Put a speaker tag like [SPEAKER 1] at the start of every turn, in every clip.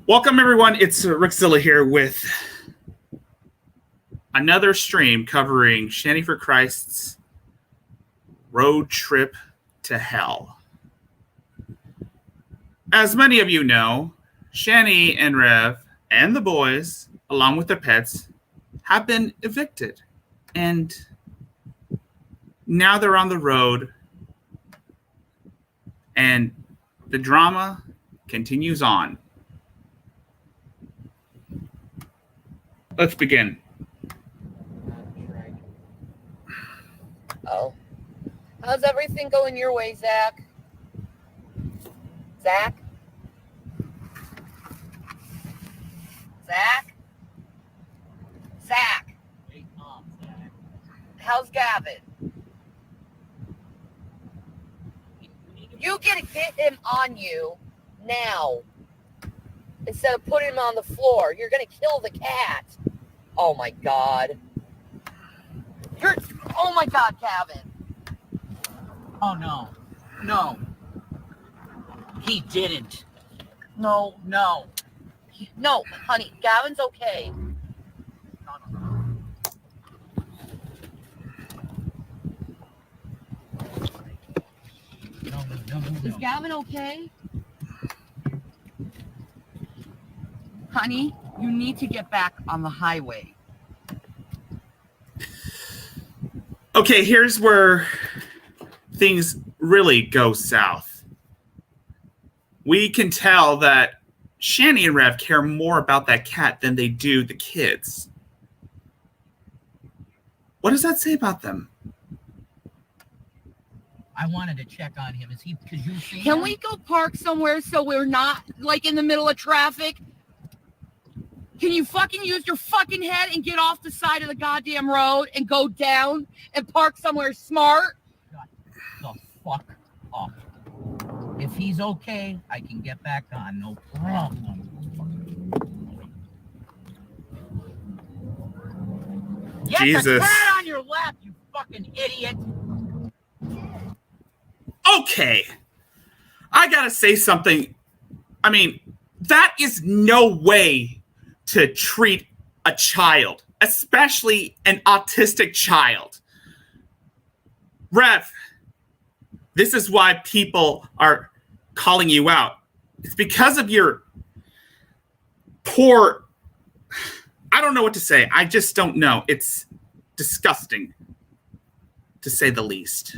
[SPEAKER 1] Welcome, everyone. It's Rickzilla here with another stream covering Shanny for Christ's road trip to hell. As many of you know, Shanny and Rev and the boys, along with their pets, have been evicted. And now they're on the road. And the drama continues on. Let's begin.
[SPEAKER 2] Oh. How's everything going your way, Zach? Zach? Zach? Zach? How's Gavin? You get him on you now. Instead of putting him on the floor. You're going to kill the cat. Oh, my God. Oh, my God, Gavin.
[SPEAKER 3] Oh, no. No. He didn't. No.
[SPEAKER 2] No, honey. Gavin's okay.
[SPEAKER 3] No.
[SPEAKER 2] Is Gavin okay? Honey, you need to get back on the highway.
[SPEAKER 1] Okay, here's where things really go south. We can tell that Shanny and Rev care more about that cat than they do the kids. What does that say about them?
[SPEAKER 3] I wanted to check on him. Is he, because you see
[SPEAKER 2] Can
[SPEAKER 3] him?
[SPEAKER 2] we go park somewhere so we're not, like, in the middle of traffic? Can you fucking use your fucking head and get off the side of the goddamn road and go down and park somewhere smart?
[SPEAKER 3] Shut the fuck up. If he's okay, I can get back on. No problem. Get
[SPEAKER 1] Jesus.
[SPEAKER 3] the cat on your lap, you fucking idiot.
[SPEAKER 1] Okay, I gotta say something. I mean, that is no way to treat a child, especially an autistic child. Rev, this is why people are calling you out. It's because of your poor, I don't know what to say. I just don't know. It's disgusting, to say the least.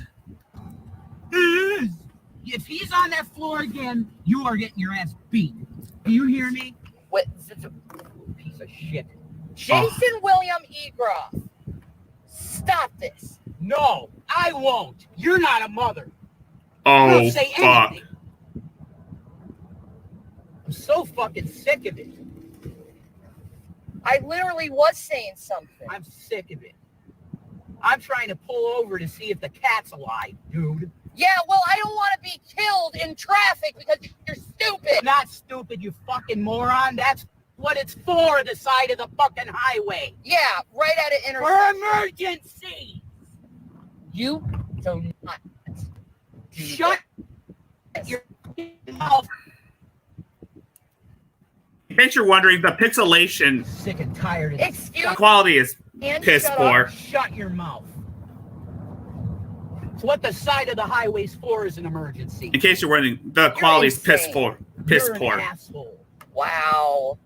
[SPEAKER 3] If he's on that floor again, you are getting your ass beat. Do you hear me?
[SPEAKER 2] What?
[SPEAKER 3] Piece of shit.
[SPEAKER 2] Jason William Egroff. Stop this.
[SPEAKER 3] No, I won't. You're not a mother.
[SPEAKER 1] Oh,
[SPEAKER 3] Don't say
[SPEAKER 1] fuck.
[SPEAKER 3] anything. I'm so fucking sick of it.
[SPEAKER 2] I literally was saying something.
[SPEAKER 3] I'm sick of it. I'm trying to pull over to see if the cat's alive, dude.
[SPEAKER 2] Yeah, well, I don't want to be killed in traffic because you're stupid.
[SPEAKER 3] Not stupid, you fucking moron. That's what it's for, the side of the fucking highway.
[SPEAKER 2] Yeah, right at an
[SPEAKER 3] For
[SPEAKER 2] intersection.
[SPEAKER 3] emergency.
[SPEAKER 2] You do not.
[SPEAKER 3] Shut your mouth.
[SPEAKER 1] In case you're wondering, the pixelation
[SPEAKER 3] Sick and tired of this.
[SPEAKER 2] Excuse me.
[SPEAKER 1] quality is
[SPEAKER 2] And
[SPEAKER 1] piss
[SPEAKER 2] shut
[SPEAKER 1] poor.
[SPEAKER 2] up.
[SPEAKER 3] Shut your mouth. It's what the side of the highway's for is an emergency.
[SPEAKER 1] In case you're wondering, the quality is piss
[SPEAKER 2] insane.
[SPEAKER 1] poor. Piss
[SPEAKER 3] You're
[SPEAKER 1] poor.
[SPEAKER 3] an asshole.
[SPEAKER 2] Wow.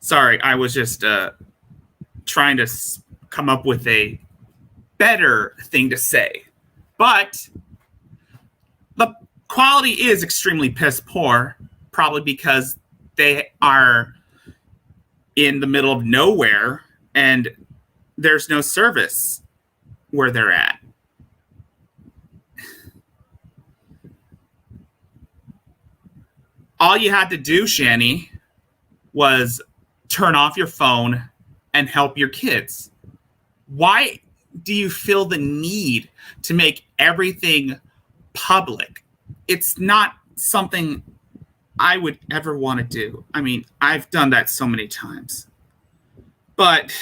[SPEAKER 1] Sorry, I was just trying to come up with a better thing to say. But the quality is extremely piss poor, probably because they are in the middle of nowhere and there's no service where they're at. All you had to do, Shanny, was turn off your phone and help your kids. Why do you feel the need to make everything public? It's not something I would ever want to do. I mean, I've done that so many times. But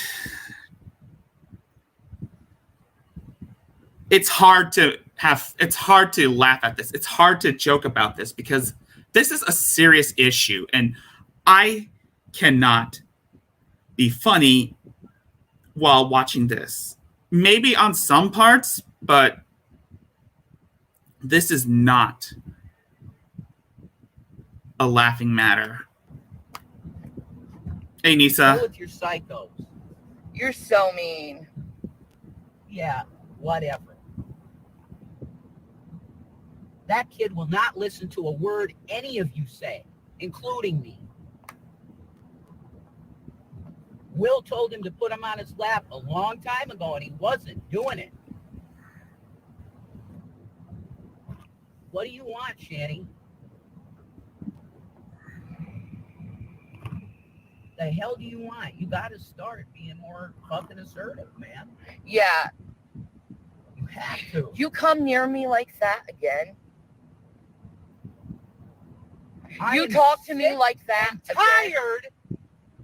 [SPEAKER 1] it's hard to laugh at this. It's hard to joke about this because This is a serious issue, and I cannot be funny while watching this. Maybe on some parts, but this is not a laughing matter. Hey,
[SPEAKER 3] Go
[SPEAKER 1] Nisa.
[SPEAKER 3] with your psychos.
[SPEAKER 2] You're so mean.
[SPEAKER 3] Yeah, whatever. That kid will not listen to a word any of you say, including me. Will told him to put him on his lap a long time ago, and he wasn't doing it. What do you want, Shanny? The hell do you want? You got to start being more fucking assertive, man.
[SPEAKER 2] Yeah,
[SPEAKER 3] You have to.
[SPEAKER 2] you come near me like that again.
[SPEAKER 3] I
[SPEAKER 2] You
[SPEAKER 3] am
[SPEAKER 2] talk to me
[SPEAKER 3] sick
[SPEAKER 2] like that
[SPEAKER 3] and
[SPEAKER 2] again.
[SPEAKER 3] tired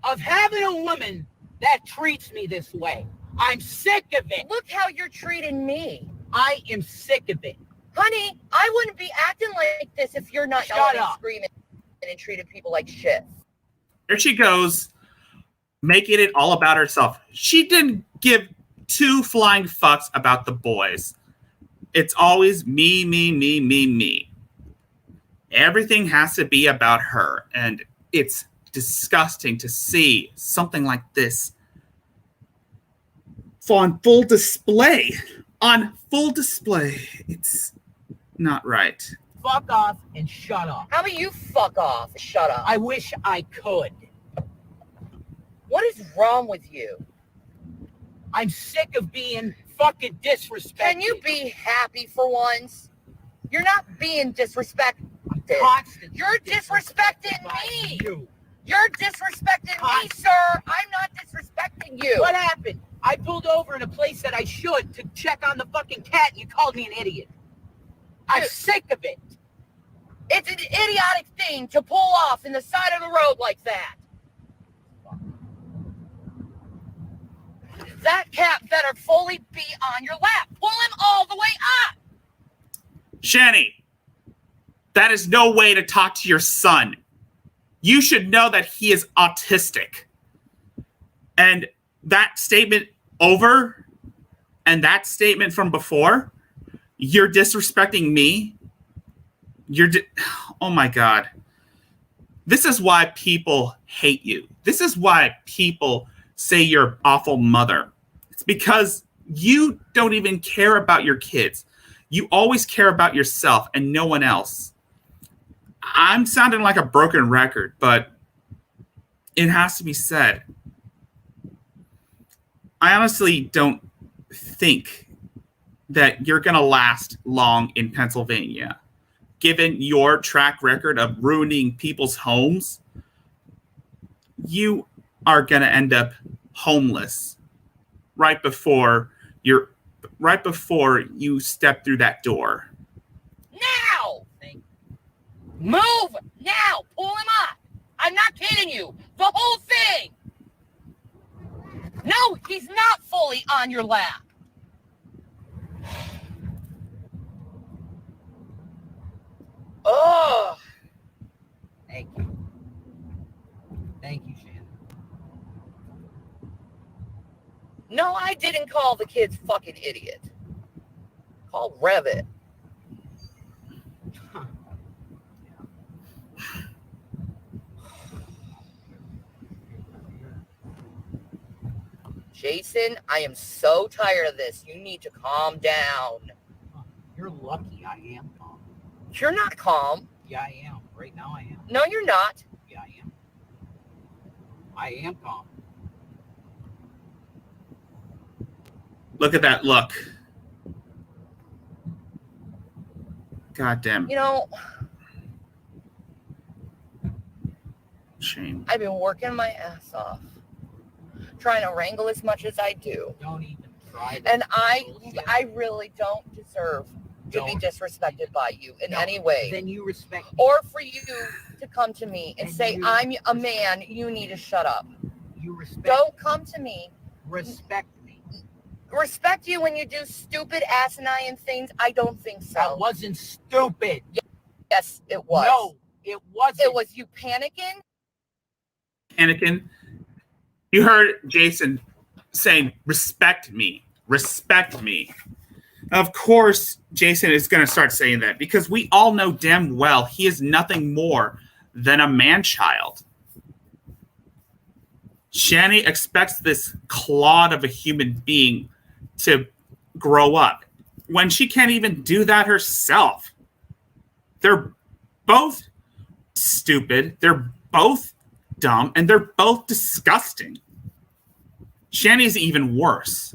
[SPEAKER 3] of having a woman that treats me this way. I'm sick of it.
[SPEAKER 2] Look how you're treating me.
[SPEAKER 3] I am sick of it.
[SPEAKER 2] Honey, I wouldn't be acting like this if you're not
[SPEAKER 3] Shut
[SPEAKER 2] yelling and
[SPEAKER 3] up.
[SPEAKER 2] screaming and treating people like shit.
[SPEAKER 1] There she goes, making it all about herself. She didn't give two flying fucks about the boys. It's always me, me, me, me, me. Everything has to be about her, and it's disgusting to see something like this on full display. On full display. It's not right.
[SPEAKER 3] Fuck off and shut up.
[SPEAKER 2] How about you fuck off? Shut up.
[SPEAKER 3] I wish I could.
[SPEAKER 2] What is wrong with you?
[SPEAKER 3] I'm sick of being fucking disrespected.
[SPEAKER 2] Can you be happy for once? You're not being disrespected.
[SPEAKER 3] Constantly
[SPEAKER 2] You're disrespecting
[SPEAKER 3] by
[SPEAKER 2] me.
[SPEAKER 3] you.
[SPEAKER 2] You're disrespecting me, sir. I'm not disrespecting you.
[SPEAKER 3] What happened? I pulled over in a place that I should to check on the fucking cat, and you called me an idiot. I'm
[SPEAKER 2] Dude.
[SPEAKER 3] sick of it.
[SPEAKER 2] It's an idiotic thing to pull off in the side of the road like that. That cat better fully be on your lap. Pull him all the way up.
[SPEAKER 1] Shanny, that is no way to talk to your son. You should know that he is autistic. And that statement over and that statement from before, you're disrespecting me. Oh my God. This is why people hate you. This is why people say you're an awful mother. It's because you don't even care about your kids. You always care about yourself and no one else. I'm sounding like a broken record, but it has to be said. I honestly don't think that you're going to last long in Pennsylvania. Given your track record of ruining people's homes, you are going to end up homeless right before you step through that door.
[SPEAKER 2] Now! Move! Now! Pull him up! I'm not kidding you! The whole thing! No, he's not fully on your lap. Ugh!
[SPEAKER 3] Thank you. Thank you, Shannon.
[SPEAKER 2] No, I didn't call the kids fucking idiot. Call Revit.
[SPEAKER 3] Huh.
[SPEAKER 2] Jason, I am so tired of this. You need to calm down.
[SPEAKER 3] You're lucky I am calm.
[SPEAKER 2] You're not calm.
[SPEAKER 3] Yeah, I am. Right now I am.
[SPEAKER 2] No, you're not.
[SPEAKER 3] Yeah, I am. I am calm.
[SPEAKER 1] Look at that look. God damn.
[SPEAKER 2] You know,
[SPEAKER 1] Shame.
[SPEAKER 2] I've been working my ass off, trying to wrangle as much as I do.
[SPEAKER 3] Don't even try.
[SPEAKER 2] And
[SPEAKER 3] bullshit.
[SPEAKER 2] I really don't deserve to be
[SPEAKER 3] Don't.
[SPEAKER 2] disrespected by you in
[SPEAKER 3] No,
[SPEAKER 2] any way.
[SPEAKER 3] Then you respect me.
[SPEAKER 2] Or for you to come to me and
[SPEAKER 3] And
[SPEAKER 2] say,
[SPEAKER 3] you
[SPEAKER 2] I'm a
[SPEAKER 3] respect
[SPEAKER 2] man, you need to shut up.
[SPEAKER 3] You respect.
[SPEAKER 2] Don't come to me.
[SPEAKER 3] Respect me.
[SPEAKER 2] Respect you when you do stupid asinine things? I don't think
[SPEAKER 3] That
[SPEAKER 2] so.
[SPEAKER 3] wasn't stupid.
[SPEAKER 2] Yes, it was.
[SPEAKER 3] No, It wasn't.
[SPEAKER 2] It was you panicking.
[SPEAKER 1] Anakin, you heard Jason saying, respect me, respect me. Of course, Jason is going to start saying that because we all know damn well he is nothing more than a man-child. Shanny expects this clod of a human being to grow up when she can't even do that herself. They're both stupid, they're both dumb, and they're both disgusting. Shanny's even worse.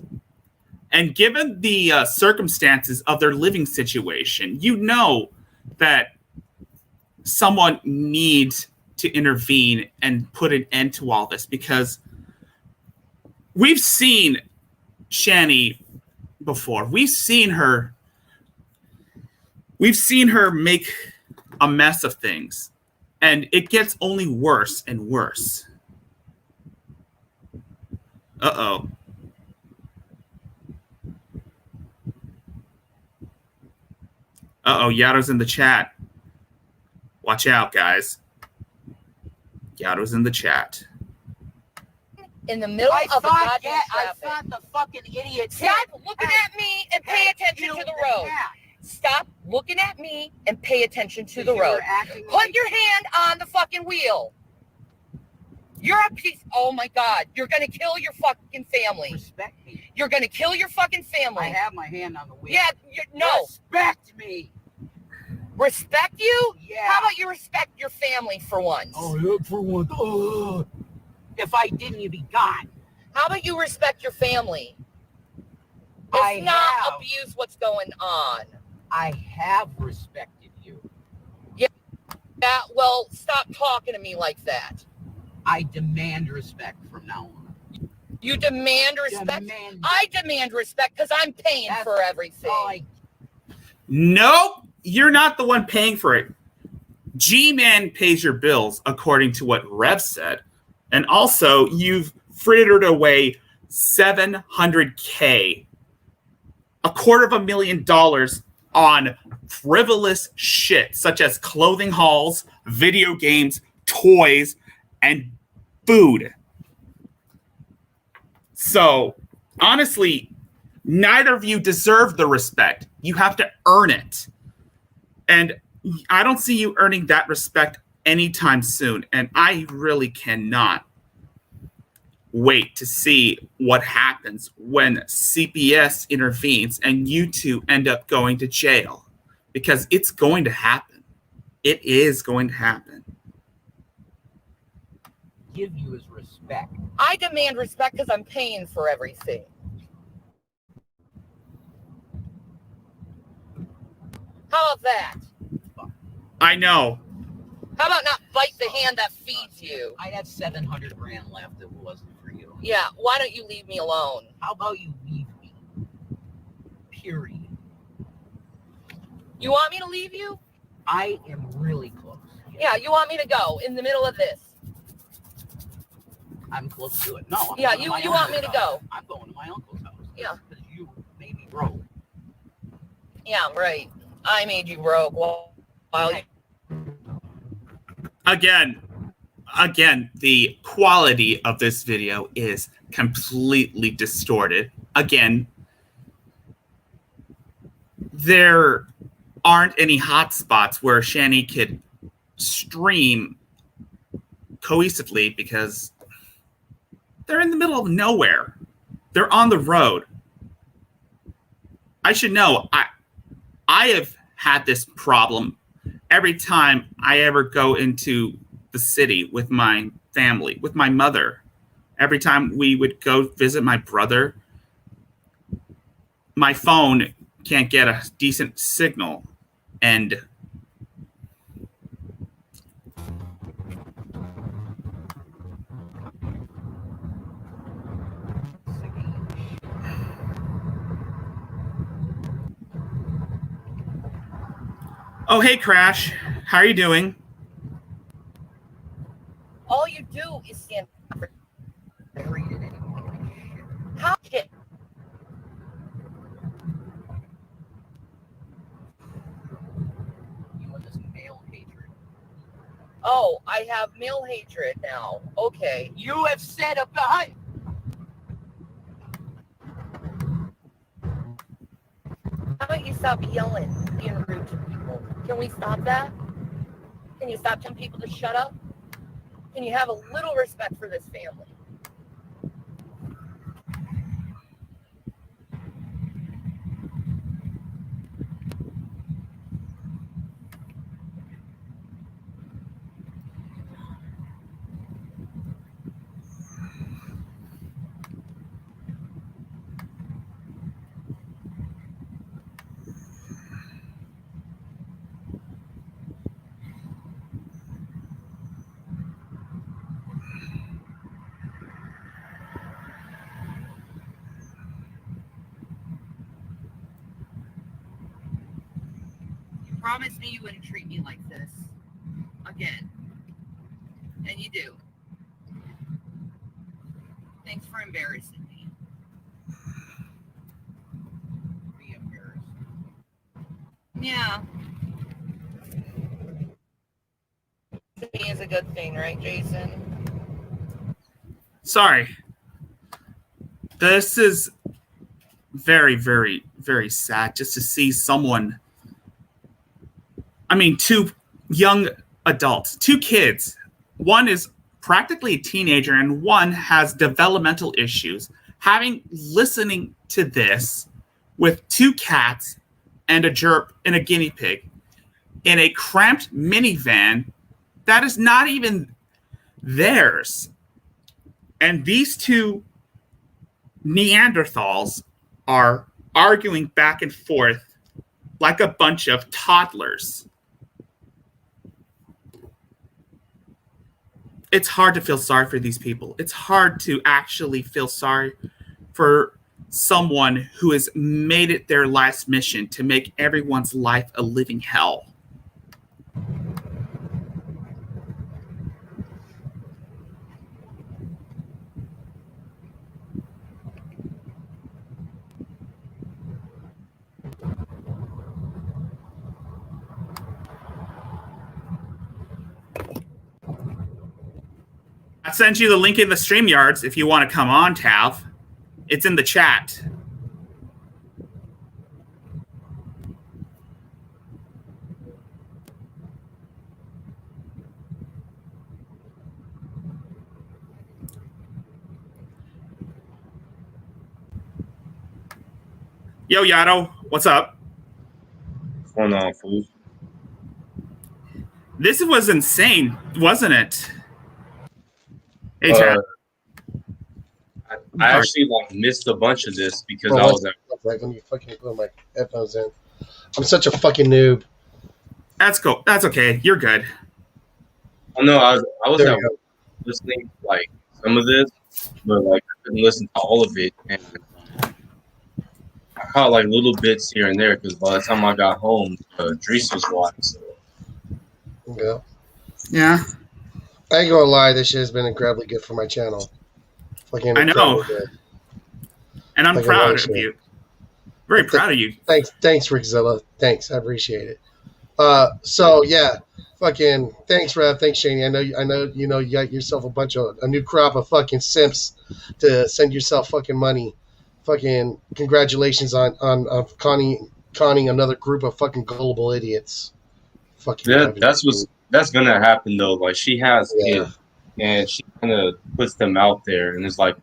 [SPEAKER 1] And given the circumstances of their living situation, you know that someone needs to intervene and put an end to all this because we've seen Shanny before. We've seen her make a mess of things, and it gets only worse and worse. Uh-oh. Uh-oh, Yato's in the chat. Watch out, guys. Yato's in the chat.
[SPEAKER 2] In the middle of the goddamn traffic.
[SPEAKER 3] I thought the fucking idiot.
[SPEAKER 2] Stop looking at me and pay attention to the road. Stop looking at me and pay attention to the road. Put your hand on the fucking wheel. You're a piece. Oh my God. You're going to kill your fucking family.
[SPEAKER 3] Respect me.
[SPEAKER 2] You're going to kill your fucking family.
[SPEAKER 3] I have my hand on the wheel.
[SPEAKER 2] Yeah, no.
[SPEAKER 3] Respect me.
[SPEAKER 2] Respect you?
[SPEAKER 3] Yeah.
[SPEAKER 2] How about you respect your family for once?
[SPEAKER 3] Oh, yeah, for once. Oh. If I didn't, you'd be gone.
[SPEAKER 2] How about you respect your family? Let's not abuse what's going on.
[SPEAKER 3] I have respected you.
[SPEAKER 2] Yeah, well, stop talking to me like that.
[SPEAKER 3] I demand respect from now on.
[SPEAKER 2] You demand respect? I demand respect because I'm paying for everything.
[SPEAKER 1] Nope, you're not the one paying for it. G-Man pays your bills, according to what Rev said. And also, you've frittered away $700K, $250,000 on frivolous shit, such as clothing hauls, video games, toys, and food. So, honestly, neither of you deserve the respect. You have to earn it. And I don't see you earning that respect anytime soon. And I really cannot wait to see what happens when CPS intervenes and you two end up going to jail. Because it's going to happen. It is going to happen.
[SPEAKER 3] Give you his respect.
[SPEAKER 2] I demand respect because I'm paying for everything. How about that?
[SPEAKER 1] I know.
[SPEAKER 2] How about not bite the hand that feeds you?
[SPEAKER 3] I had $700 grand left if it wasn't for you.
[SPEAKER 2] Yeah, why don't you leave me alone?
[SPEAKER 3] How about you leave me? Period.
[SPEAKER 2] You want me to leave you?
[SPEAKER 3] I am really close.
[SPEAKER 2] Yeah, you want me to go in the middle of this?
[SPEAKER 3] I'm close to it. No.
[SPEAKER 2] Yeah, you want me to go?
[SPEAKER 3] I'm going to my uncle's house.
[SPEAKER 2] Yeah.
[SPEAKER 3] Because you made me broke.
[SPEAKER 2] Yeah, right. I made you broke while
[SPEAKER 1] Again, the quality of this video is completely distorted. Again, there aren't any hotspots where Shanny could stream cohesively because they're in the middle of nowhere. They're on the road. I should know. I have had this problem every time I ever go into the city with my family, with my mother. Every time we would go visit my brother, my phone can't get a decent signal. And oh, hey, Crash. How are you doing?
[SPEAKER 2] all you do is stand for
[SPEAKER 3] Read it anymore.
[SPEAKER 2] how shit.
[SPEAKER 3] You and this male hatred.
[SPEAKER 2] Oh, I have male hatred now. Okay.
[SPEAKER 3] You have said about.
[SPEAKER 2] How about you stop yelling, being rude to people? Can we stop that? Can you stop telling people to shut up? Can you have a little respect for this family? You promised me you wouldn't treat me like this again. And you do. Thanks for embarrassing me.
[SPEAKER 3] Be embarrassed.
[SPEAKER 2] Yeah. To me is a good thing, right, Jason?
[SPEAKER 1] Sorry. This is very, very, very sad just to see someone. I mean, two young adults, two kids. One is practically a teenager and one has developmental issues. Listening to this with two cats and a jerk and a guinea pig in a cramped minivan that is not even theirs. And these two Neanderthals are arguing back and forth like a bunch of toddlers. It's hard to feel sorry for these people. It's hard to actually feel sorry for someone who has made it their life's mission to make everyone's life a living hell. I sent you the link in the StreamYards if you want to come on, Tav. It's in the chat. Yo, Yato, what's up?
[SPEAKER 4] What's going on, fool?
[SPEAKER 1] This was insane, wasn't it? Hey, Tav.
[SPEAKER 4] I actually missed a bunch of this because I was at.
[SPEAKER 5] Let me fucking put my headphones in. I'm such a fucking noob.
[SPEAKER 1] That's cool. That's okay. You're good.
[SPEAKER 4] Oh no, I was
[SPEAKER 5] There
[SPEAKER 4] at
[SPEAKER 5] you go.
[SPEAKER 4] listening to, some of this, but I couldn't listen to all of it, and I caught little bits here and there because by the time I got home, Dries was watching. So.
[SPEAKER 5] Yeah.
[SPEAKER 1] Yeah.
[SPEAKER 5] I ain't gonna lie, this shit has been incredibly good for my channel. Fucking
[SPEAKER 1] I know.
[SPEAKER 5] incredibly good.
[SPEAKER 1] And I'm
[SPEAKER 5] Like,
[SPEAKER 1] proud
[SPEAKER 5] emotion.
[SPEAKER 1] of you. Very proud of you.
[SPEAKER 5] Thanks, Rickzilla. Thanks, I appreciate it. So yeah, fucking thanks, Rev. Thanks, Shanny. I know, you got yourself a new crop of fucking simps to send yourself fucking money. Fucking congratulations on conning another group of fucking gullible idiots. Fucking
[SPEAKER 4] Yeah, that's gonna happen though. She has
[SPEAKER 5] Yeah.
[SPEAKER 4] kids, and she kind of puts them out there, and it's well,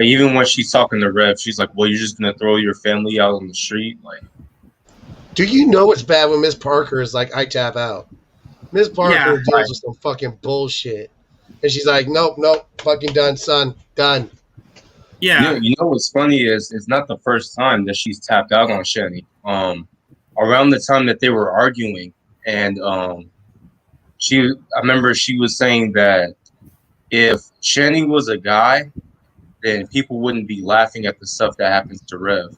[SPEAKER 4] even when she's talking to Rev, she's like, "Well, you're just gonna throw your family out on the street?"
[SPEAKER 5] Do you know it's bad when Miss Parker is like, I tap out? Miss Parker deals with some fucking bullshit. And she's like, nope, fucking done, son. Done.
[SPEAKER 1] Yeah.
[SPEAKER 4] You know what's funny is it's not the first time that she's tapped out on Shanny. Around the time that they were arguing, and I remember she was saying that if Shanny was a guy, then people wouldn't be laughing at the stuff that happens to Rev.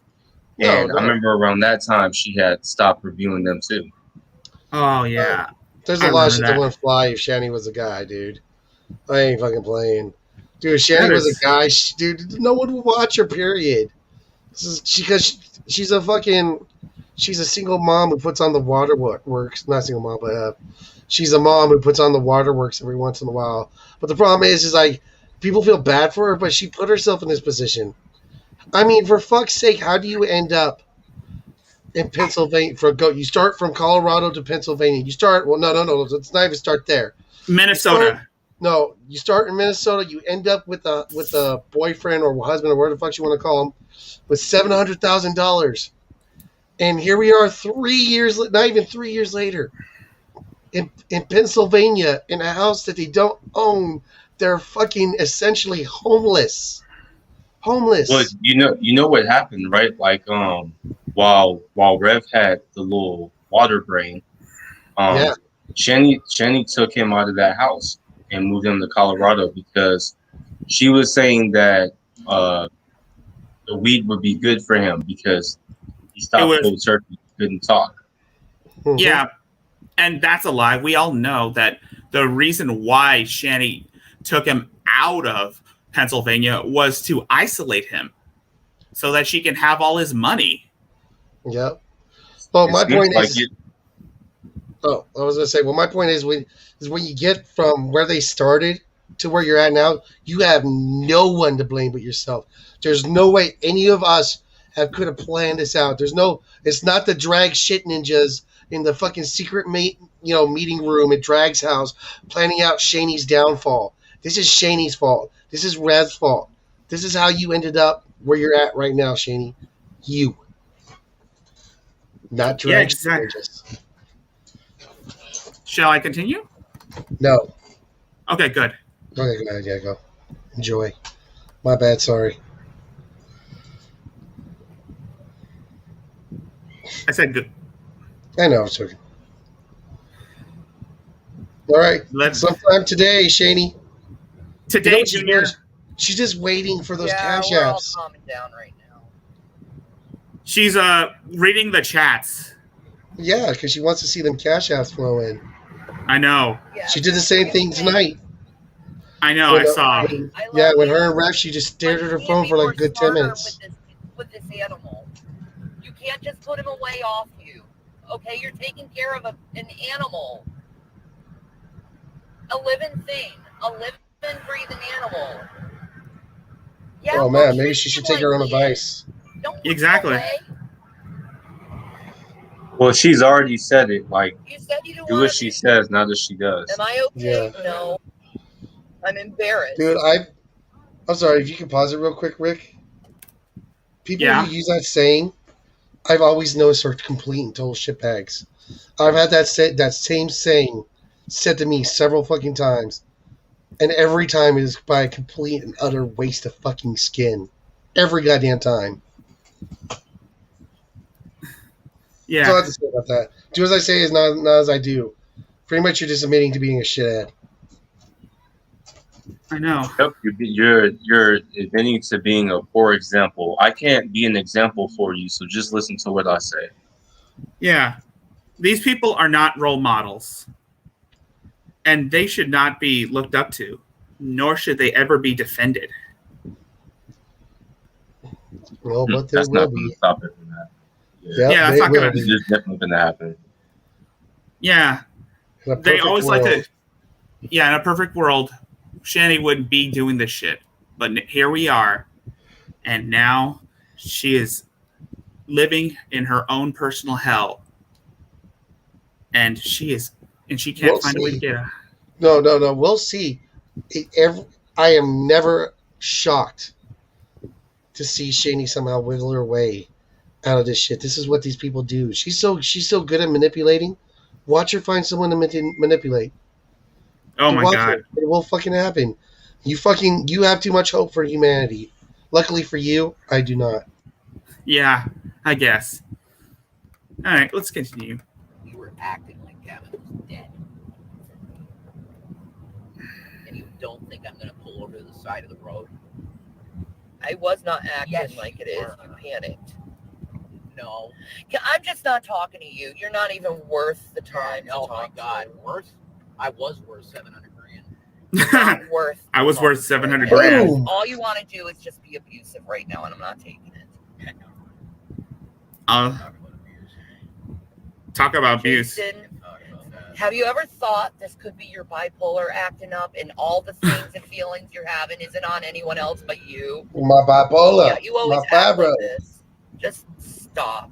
[SPEAKER 4] And I remember around that time she had stopped reviewing them too.
[SPEAKER 1] Oh yeah.
[SPEAKER 5] There's a lot of shit that wouldn't fly if Shanny was a guy, dude. I ain't fucking playing. Dude, if Shanny was a guy, dude, no one would watch her, period. Because she's a single mom who puts on the waterworks. Not single mom, but she's a mom who puts on the waterworks every once in a while. But the problem is like people feel bad for her, but she put herself in this position. I mean, for fuck's sake, how do you end up in Pennsylvania? You start from Colorado to Pennsylvania. You start no. Let's not even start there.
[SPEAKER 1] Minnesota.
[SPEAKER 5] You start in Minnesota. You end up with a boyfriend or husband or whatever the fuck you want to call him, with $700,000. And here we are 3 years, not even 3 years later, in Pennsylvania, in a house that they don't own. They're fucking essentially homeless.
[SPEAKER 4] Well, you know what happened, right? Like, while Rev had the little water brain, Shanny took him out of that house and moved him to Colorado because she was saying that the weed would be good for him because he stopped cold turkey, couldn't talk.
[SPEAKER 5] Mm-hmm.
[SPEAKER 1] Yeah, and that's a lie. We all know that the reason why Shanny took him out of Pennsylvania was to isolate him so that she can have all his money.
[SPEAKER 5] Yep. Well, my point is... Oh, I was going to say, well, my point is when you get from where they started to where you're at now, you have no one to blame but yourself. There's no way any of us could have planned this out. It's not the drag shit ninjas in the fucking secret meeting room at Drag's house planning out Shanny's downfall. This is Shanny's fault. This is Rev's fault. This is how you ended up where you're at right now, Shanny. You. Not Drag.
[SPEAKER 1] Yeah, exactly. Shall I continue?
[SPEAKER 5] No.
[SPEAKER 1] Okay, good.
[SPEAKER 5] Okay, go ahead. Yeah, go. Enjoy. My bad, sorry.
[SPEAKER 1] I said good.
[SPEAKER 5] I know, it's okay. All right. Sometime today, Shanny.
[SPEAKER 1] Today, Junior.
[SPEAKER 5] She's just waiting for those cash
[SPEAKER 2] we're all
[SPEAKER 5] apps.
[SPEAKER 2] calming down right now.
[SPEAKER 1] She's reading the chats.
[SPEAKER 5] Yeah, because she wants to see them cash apps flow in.
[SPEAKER 1] I know.
[SPEAKER 2] Yeah,
[SPEAKER 5] She did the same thing tonight.
[SPEAKER 1] I know. I saw.
[SPEAKER 5] When her and Rev, she just stared at her phone for like a good 10 minutes.
[SPEAKER 2] With this animal, you can't just put him away off you. Okay, you're taking care of an animal, a living thing, a living, breathing animal. Yeah,
[SPEAKER 5] Oh man, maybe she should take her own advice.
[SPEAKER 1] Exactly.
[SPEAKER 4] Well, she's already said it. Like,
[SPEAKER 2] You said you don't
[SPEAKER 4] do
[SPEAKER 2] want
[SPEAKER 4] what she says, not that she does.
[SPEAKER 2] Am I okay?
[SPEAKER 5] Yeah.
[SPEAKER 2] No. I'm embarrassed.
[SPEAKER 5] Dude, I'm sorry, if you can pause it real quick, Rick. People who use that saying, I've always noticed are complete and total shitbags. I've had that same saying said to me several fucking times. And every time it is by a complete and utter waste of fucking skin. Every goddamn time.
[SPEAKER 1] Yeah.
[SPEAKER 5] That's all I have to say about that. Do as I say is not as I do. Pretty much you're just admitting to being a shithead.
[SPEAKER 1] I know.
[SPEAKER 4] Yep, you're admitting to being a poor example. I can't be an example for you, so just listen to what I say.
[SPEAKER 1] Yeah. These people are not role models. And they should not be looked up to, nor should they ever be defended.
[SPEAKER 5] Well, but there
[SPEAKER 4] That's
[SPEAKER 5] will
[SPEAKER 4] not going
[SPEAKER 5] be.
[SPEAKER 4] to stop it from that.
[SPEAKER 1] Yeah, that's not going to.
[SPEAKER 4] It's definitely going to happen.
[SPEAKER 1] Yeah. They always
[SPEAKER 5] world.
[SPEAKER 1] like to. Yeah, in a perfect world, Shanny wouldn't be doing this shit. But here we are. And now she is living in her own personal hell. And she can't find a way to get her.
[SPEAKER 5] No. We'll see. I am never shocked to see Shanny somehow wiggle her way out of this shit. This is what these people do. She's so good at manipulating. Watch her find someone to manipulate.
[SPEAKER 1] Oh my God.
[SPEAKER 5] It will fucking happen. You have too much hope for humanity. Luckily for you, I do not.
[SPEAKER 1] Yeah, I guess. All right, let's continue.
[SPEAKER 3] You were acting like Gavin was dead. And you don't think I'm going to pull over to the side of the road?
[SPEAKER 2] I was not acting
[SPEAKER 3] Yes,
[SPEAKER 2] like it
[SPEAKER 3] you
[SPEAKER 2] is.
[SPEAKER 3] were.
[SPEAKER 2] You panicked.
[SPEAKER 3] No.
[SPEAKER 2] I'm just not talking to you. You're not even worth the time.
[SPEAKER 3] Oh
[SPEAKER 2] to
[SPEAKER 3] my
[SPEAKER 2] talk
[SPEAKER 3] God,
[SPEAKER 2] to.
[SPEAKER 3] worth? I was worth 700 grand.
[SPEAKER 2] You're not worth.
[SPEAKER 1] I was
[SPEAKER 2] talking
[SPEAKER 1] worth
[SPEAKER 2] to
[SPEAKER 1] 700
[SPEAKER 2] right now.
[SPEAKER 5] grand.
[SPEAKER 2] All you want to do is just be abusive right now, and I'm not taking it.
[SPEAKER 1] Talk about abuse.
[SPEAKER 2] Jason, Have you ever thought this could be your bipolar acting up and all the things and feelings you're having isn't on anyone else but you?
[SPEAKER 5] My bipolar.
[SPEAKER 2] Yeah, you always
[SPEAKER 5] my
[SPEAKER 2] act
[SPEAKER 5] fibro.
[SPEAKER 2] like this. Just stop.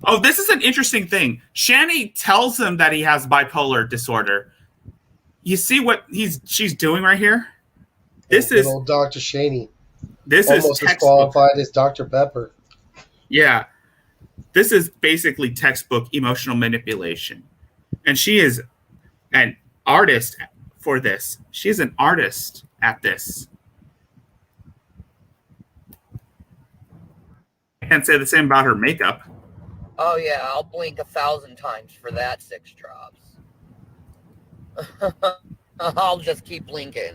[SPEAKER 1] Oh, this is an interesting thing. Shanny tells him that he has bipolar disorder. You see what she's doing right here? This
[SPEAKER 5] Good
[SPEAKER 1] is
[SPEAKER 5] old Dr. Shaney.
[SPEAKER 1] this
[SPEAKER 5] Almost
[SPEAKER 1] is
[SPEAKER 5] as qualified as Dr. Pepper.
[SPEAKER 1] Yeah. This is basically textbook emotional manipulation. And she is an artist for this. She's an artist at this. I can't say the same about her makeup.
[SPEAKER 2] Oh yeah, I'll blink 1,000 times for that 6 drops. I'll just keep blinking.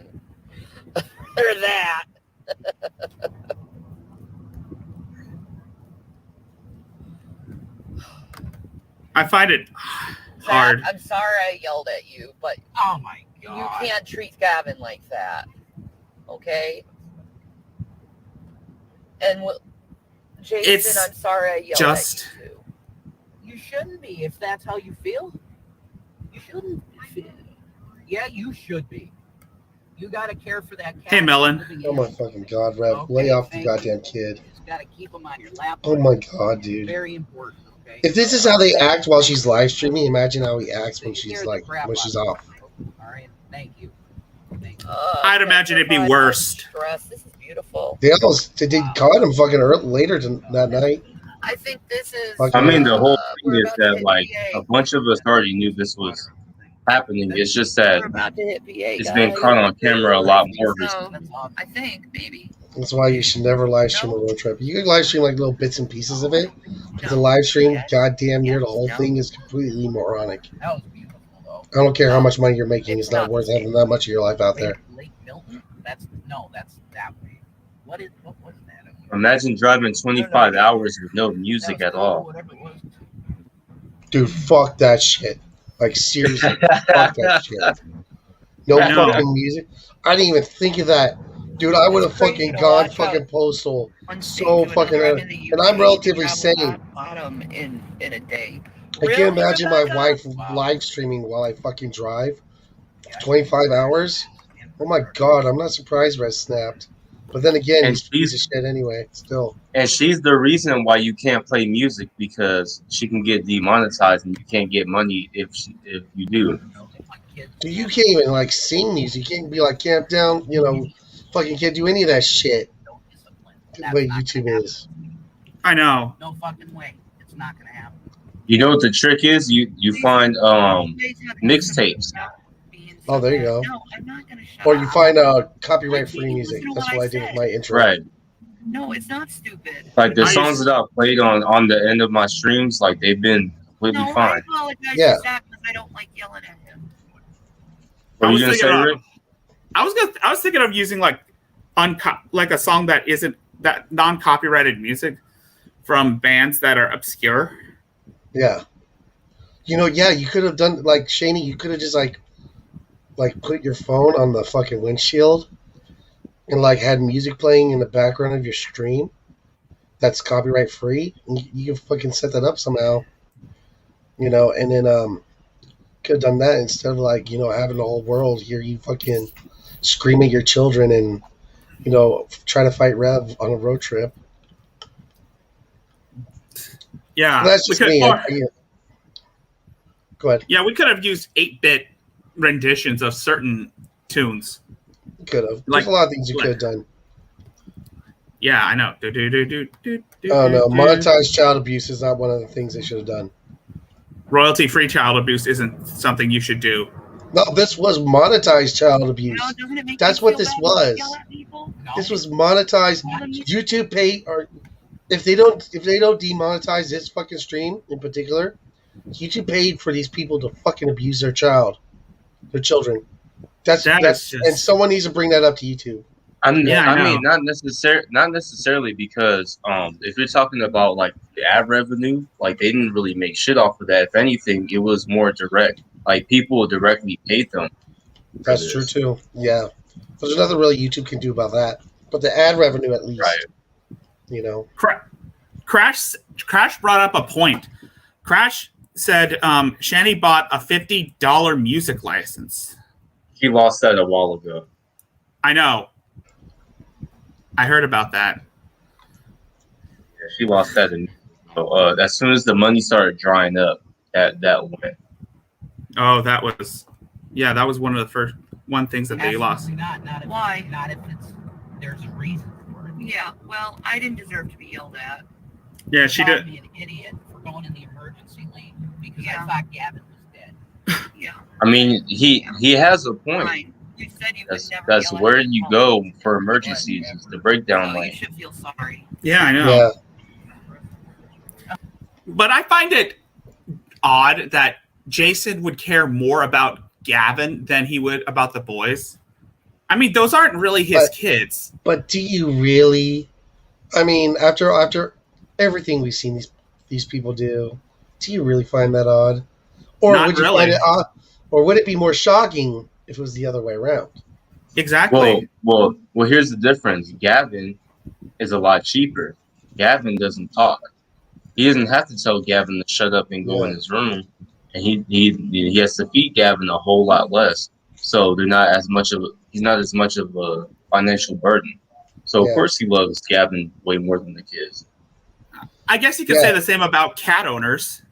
[SPEAKER 2] Or that.
[SPEAKER 1] I find it hard.
[SPEAKER 2] Zach, I'm sorry I yelled at you, but
[SPEAKER 3] Oh my
[SPEAKER 2] you
[SPEAKER 3] god.
[SPEAKER 2] can't treat Gavin like that. Okay? And Jason,
[SPEAKER 1] It's
[SPEAKER 2] I'm sorry I yelled
[SPEAKER 1] just-
[SPEAKER 2] at you too.
[SPEAKER 3] You shouldn't be if that's how you feel. You shouldn't feel. Yeah, you should be. You gotta care for that cat.
[SPEAKER 1] Hey, Melon.
[SPEAKER 3] living
[SPEAKER 5] Oh
[SPEAKER 3] in
[SPEAKER 5] my
[SPEAKER 3] you.
[SPEAKER 5] fucking god, Rev.
[SPEAKER 3] Okay,
[SPEAKER 5] Lay off the
[SPEAKER 3] thank
[SPEAKER 5] goddamn
[SPEAKER 3] you.
[SPEAKER 5] kid.
[SPEAKER 3] You just gotta keep them on your lap.
[SPEAKER 5] Oh my god, dude.
[SPEAKER 3] Very important. Okay.
[SPEAKER 5] If this is how they act while she's live streaming, imagine how he acts when she's like when she's off.
[SPEAKER 3] All right. Thank you. Thank you.
[SPEAKER 1] I'd imagine it'd be worse.
[SPEAKER 2] Stress. This is beautiful.
[SPEAKER 5] They almost they did caught him fucking later that night.
[SPEAKER 2] I think this is.
[SPEAKER 4] I mean, the whole
[SPEAKER 2] we're
[SPEAKER 4] thing is
[SPEAKER 2] about to
[SPEAKER 4] that
[SPEAKER 2] hit
[SPEAKER 4] like
[SPEAKER 2] PA.
[SPEAKER 4] a bunch of us already knew this was happening. It's just that
[SPEAKER 2] We're about to hit PA,
[SPEAKER 4] it's been
[SPEAKER 2] guys.
[SPEAKER 4] caught on camera a lot more
[SPEAKER 2] So,
[SPEAKER 4] recently.
[SPEAKER 3] That's awesome.
[SPEAKER 2] I think maybe.
[SPEAKER 5] That's why you should never live stream a road trip. You can live stream like little bits and pieces of it. But the live stream, goddamn near the whole thing is completely moronic.
[SPEAKER 3] That was beautiful though.
[SPEAKER 5] I don't care how much money you're making. It's not worth having that much of your life out there.
[SPEAKER 3] Lake Milton. That's that way. What was that?
[SPEAKER 4] Imagine driving 25 hours with no music at all.
[SPEAKER 3] Whatever it was.
[SPEAKER 5] Dude, fuck that shit. Like seriously, fuck that shit. No
[SPEAKER 1] I know.
[SPEAKER 5] fucking music. I didn't even think of that. Dude, I would have
[SPEAKER 2] It's crazy
[SPEAKER 5] fucking
[SPEAKER 2] to
[SPEAKER 5] gone
[SPEAKER 2] watch
[SPEAKER 5] fucking
[SPEAKER 2] how
[SPEAKER 5] postal.
[SPEAKER 2] one
[SPEAKER 5] So
[SPEAKER 2] state to
[SPEAKER 5] fucking
[SPEAKER 2] another,
[SPEAKER 5] early.
[SPEAKER 2] I'm in the
[SPEAKER 5] And
[SPEAKER 2] UK,
[SPEAKER 5] I'm
[SPEAKER 2] you
[SPEAKER 5] relatively
[SPEAKER 2] travel
[SPEAKER 5] sane.
[SPEAKER 2] bottom in a day.
[SPEAKER 5] I
[SPEAKER 2] Really,
[SPEAKER 5] can't imagine my
[SPEAKER 2] Rebecca?
[SPEAKER 5] wife
[SPEAKER 3] Wow.
[SPEAKER 5] live streaming while I fucking drive. 25 hours? Oh my god, I'm not surprised Red snapped. But then again,
[SPEAKER 4] And
[SPEAKER 5] he's a piece of shit anyway, still.
[SPEAKER 4] And she's the reason why you can't play music, because she can get demonetized and you can't get money if you do.
[SPEAKER 5] Dude, you can't even like sing music. You can't be like camp down, fucking can't do any of that shit.
[SPEAKER 3] No discipline.
[SPEAKER 5] The
[SPEAKER 3] That's
[SPEAKER 5] way
[SPEAKER 3] not
[SPEAKER 5] YouTube
[SPEAKER 3] gonna
[SPEAKER 5] is.
[SPEAKER 1] I know.
[SPEAKER 3] happen. No fucking way. It's not gonna happen.
[SPEAKER 4] You know what the trick is? You find mixtapes.
[SPEAKER 5] Oh, there you go.
[SPEAKER 2] No, I'm not gonna shut
[SPEAKER 5] Or you
[SPEAKER 2] up.
[SPEAKER 5] find copyright free music.
[SPEAKER 2] Listen to
[SPEAKER 5] That's
[SPEAKER 2] what
[SPEAKER 5] what
[SPEAKER 2] I
[SPEAKER 5] I did with
[SPEAKER 2] said.
[SPEAKER 5] my intro.
[SPEAKER 4] Right.
[SPEAKER 2] No, it's not stupid.
[SPEAKER 4] Like the
[SPEAKER 1] Nice.
[SPEAKER 4] songs that I've played on the end of my streams, like they've been completely
[SPEAKER 2] No, I
[SPEAKER 4] fine.
[SPEAKER 2] apologize
[SPEAKER 5] Yeah.
[SPEAKER 2] to Zach because I don't like yelling at him.
[SPEAKER 4] What
[SPEAKER 1] I
[SPEAKER 4] were
[SPEAKER 1] was
[SPEAKER 4] you gonna say,
[SPEAKER 1] thinking
[SPEAKER 4] Rick?
[SPEAKER 1] I was thinking of using like a song that isn't that non-copyrighted music from bands that are obscure.
[SPEAKER 5] Yeah. Yeah, you could have done like Shaney, you could have just like put your phone on the fucking windshield and like had music playing in the background of your stream that's copyright free. And you can fucking set that up somehow. And then could have done that instead of like, having the whole world hear you fucking scream at your children and try to fight Rev on a road trip.
[SPEAKER 1] Yeah,
[SPEAKER 5] That's
[SPEAKER 1] we
[SPEAKER 5] just
[SPEAKER 1] could,
[SPEAKER 5] me.
[SPEAKER 1] or-
[SPEAKER 5] Go ahead.
[SPEAKER 1] yeah, we could have used 8-bit renditions of certain tunes.
[SPEAKER 5] Could have.
[SPEAKER 1] Like-
[SPEAKER 5] There's a lot of things you could have done.
[SPEAKER 1] Yeah, I know.
[SPEAKER 5] Oh no, monetized child abuse is not one of the things they should have done.
[SPEAKER 1] Royalty-free child abuse isn't something you should do.
[SPEAKER 5] No, this was monetized child abuse.
[SPEAKER 2] Doesn't it make
[SPEAKER 5] That's
[SPEAKER 2] you
[SPEAKER 5] what
[SPEAKER 2] feel
[SPEAKER 5] this
[SPEAKER 2] bad
[SPEAKER 5] was.
[SPEAKER 2] to yell at people?
[SPEAKER 3] No.
[SPEAKER 5] This was monetized. YouTube pay, or if they don't demonetize this fucking stream in particular, YouTube paid for these people to fucking abuse their children. That's
[SPEAKER 1] That is just-
[SPEAKER 5] and someone needs to bring that up to YouTube.
[SPEAKER 4] I mean,
[SPEAKER 1] Yeah, I
[SPEAKER 4] I mean,
[SPEAKER 1] know.
[SPEAKER 4] not necessarily because if you're talking about like the ad revenue, like they didn't really make shit off of that. If anything, it was more direct. Like people directly paid them. for
[SPEAKER 5] That's true
[SPEAKER 4] this.
[SPEAKER 5] too. Yeah, there's nothing really YouTube can do about that. But the ad revenue, at least,
[SPEAKER 4] Right.
[SPEAKER 1] Crash brought up a point. Crash said Shanny bought a $50 music license.
[SPEAKER 4] She lost that a while ago.
[SPEAKER 1] I know. I heard about that.
[SPEAKER 4] Yeah, she lost that. As soon as the money started drying up, that went.
[SPEAKER 1] Oh, that was one of the first things that they lost.
[SPEAKER 3] Not if,
[SPEAKER 2] Why?
[SPEAKER 3] Not if there's a reason for it.
[SPEAKER 2] Yeah, well, I didn't deserve to be yelled at.
[SPEAKER 1] Yeah, she
[SPEAKER 3] Called
[SPEAKER 1] did.
[SPEAKER 3] me an idiot for going in the emergency lane because
[SPEAKER 2] Yeah.
[SPEAKER 3] I thought Gavin was dead.
[SPEAKER 2] Yeah.
[SPEAKER 4] I mean, he has a point.
[SPEAKER 2] Fine. You said you could never
[SPEAKER 4] That's
[SPEAKER 2] yell
[SPEAKER 4] where
[SPEAKER 2] at
[SPEAKER 4] you
[SPEAKER 2] me.
[SPEAKER 4] go for emergencies. Is the breakdown
[SPEAKER 2] So you
[SPEAKER 4] lane.
[SPEAKER 2] should feel sorry.
[SPEAKER 1] Yeah, I know.
[SPEAKER 5] Yeah.
[SPEAKER 1] But I find it odd that Jason would care more about Gavin than he would about the boys. I mean, those aren't really his kids.
[SPEAKER 5] But do you really? I mean, after everything we've seen these people do you really find that odd? Or
[SPEAKER 1] Not
[SPEAKER 5] would you
[SPEAKER 1] really.
[SPEAKER 5] find it odd? Or would it be more shocking if it was the other way around?
[SPEAKER 1] Exactly.
[SPEAKER 4] Well. Here's the difference. Gavin is a lot cheaper. Gavin doesn't talk. He doesn't have to tell Gavin to shut up and go in his room, and he has to feed Gavin a whole lot less. So he's not as much of a financial burden. So of course he loves Gavin way more than the kids.
[SPEAKER 1] I guess you could say the same about cat owners.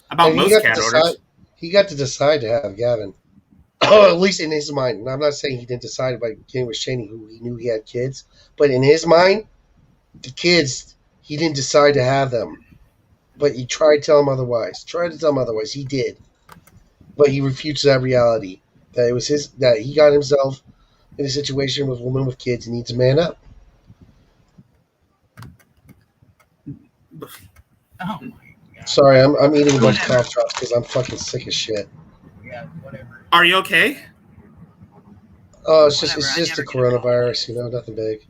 [SPEAKER 1] About
[SPEAKER 5] And
[SPEAKER 1] most cat owners.
[SPEAKER 5] He got to decide to have Gavin. Oh, at least in his mind. And I'm not saying he didn't decide by getting with Shanny, who he knew he had kids. But in his mind, the kids, he didn't decide to have them. But he tried to tell him otherwise. He did. But he refutes that reality. That it was that he got himself in a situation with a woman with kids and needs to man up.
[SPEAKER 3] Oh my god.
[SPEAKER 5] Sorry, I'm eating a bunch of cough drops because I'm fucking sick as shit.
[SPEAKER 3] Yeah, whatever.
[SPEAKER 1] Are you okay?
[SPEAKER 5] Oh, it's just the coronavirus, nothing big.